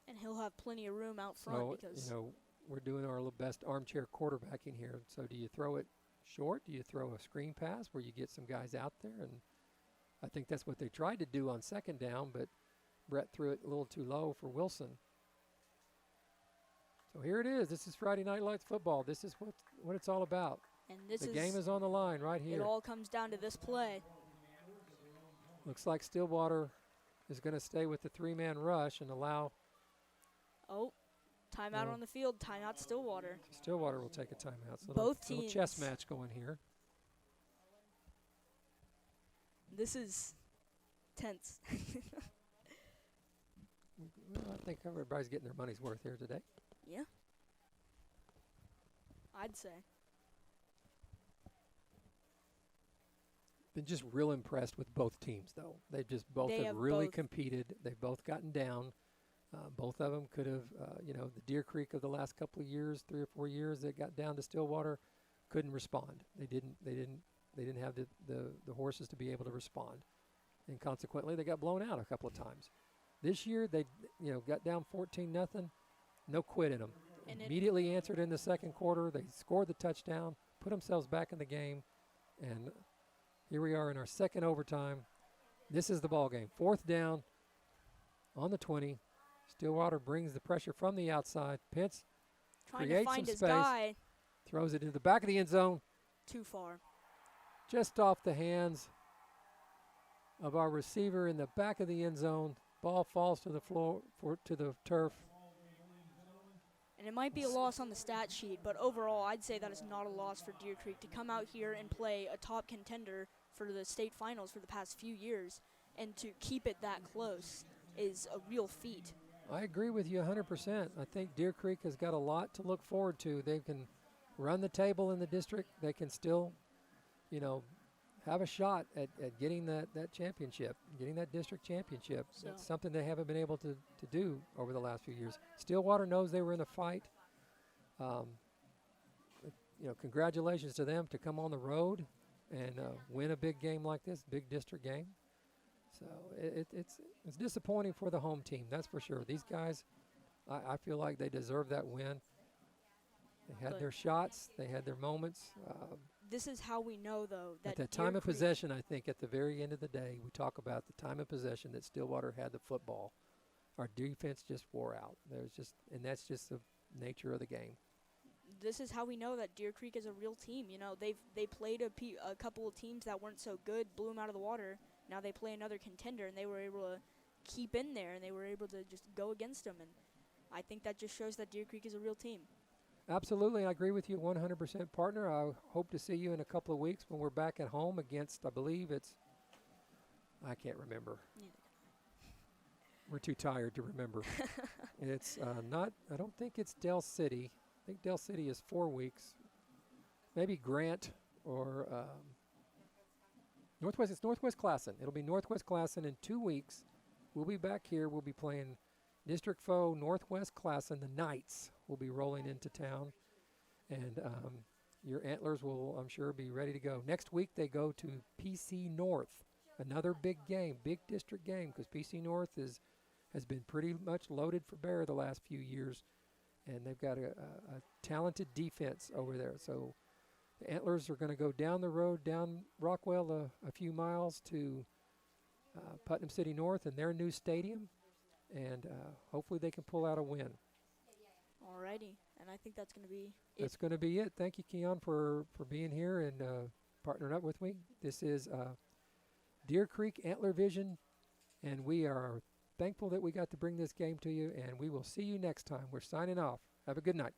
and he'll have plenty of room out front So, because we're doing our best armchair quarterbacking here. So do you throw it short? Do you throw a screen pass where you get some guys out there? And I think that's what they tried to do on second down, but Brett threw it a little too low for Wilson. So here it is. This is Friday Night Lights football. This is what it's all about. and this The game is on the line right it here. all comes down to this play. Looks like Stillwater is going to stay with the three-man rush and allow Oh, timeout No. on the field, timeout Stillwater. Stillwater will take a timeout. So Both little chess teams. match going here. This is tense. Well, I think everybody's getting their money's worth here today. Yeah, I'd say. Been just real impressed with both teams, though. They've just both They have have really both. competed. They've both gotten down. Both of them could have, the Deer Creek of the last couple of years, 3 or 4 years, that got down to Stillwater, couldn't respond. They didn't have the horses to be able to respond, and consequently, they got blown out a couple of times. This year, they got down 14-0, no quit in them. And it- Immediately answered in the second quarter. They scored the touchdown, put themselves back in the game, and here we are in our second overtime. This is the ball game. 4th down on the 20. Stillwater brings the pressure from the outside. Pence Trying to creates find some his space. guy throws it into the back of the end zone, too far. just off the hands of our receiver in the back of the end zone. Ball falls to the floor, to the turf. And it might be a loss on the stat sheet, but overall, I'd say that is not a loss for Deer Creek to come out here and play a top contender for the state finals for the past few years, and to keep it that close is a real feat. I agree with you 100%. I think Deer Creek has got a lot to look forward to. They can run the table in the district. They can still, have a shot at getting that championship, getting that district championship. So- It's something they haven't been able to do over the last few years. Stillwater knows they were in a fight. Congratulations to them to come on the road and win a big game like this, big district game. So it's disappointing for the home team, that's for sure. These guys, I feel like they deserve that win. They had But- their shots, they had their moments. This is how we know, though, that At the Deer time of Creek- possession, I think at the very end of the day, we talk about the time of possession that Stillwater had the football. Our defense just wore out. And that's just the nature of the game. This is how we know that Deer Creek is a real team. They played a couple of teams that weren't so good, blew them out of the water. Now they play another contender, and they were able to keep in there, and they were able to just go against them. And I think that just shows that Deer Creek is a real team. Absolutely, I agree with you 100%, partner. I hope to see you in a couple of weeks when we're back at home against, I believe I can't remember. We're too tired to remember. It's I don't think it's Del City. I think Del City is 4 weeks. Maybe Grant or Northwest. It's Northwest Classen. It'll be Northwest Classen in 2 weeks. We'll be back here. We'll be playing District foe Northwest Classen. The Knights will be rolling into town. And your Antlers will, I'm sure, be ready to go. Next week they go to PC North. Another big game, big district game, because PC North has been pretty much loaded for bear the last few years. And they've got a talented defense over there. So the Antlers are going to go down the road, down Rockwell a few miles to Putnam City North and their new stadium. And hopefully they can pull out a win. Alrighty, and I think that's going to be it. That's going to be it. Thank you, Keon, for being here and partnered up with me. This is Deer Creek Antler Vision, and we are thankful that we got to bring this game to you, and we will see you next time. We're signing off. Have a good night.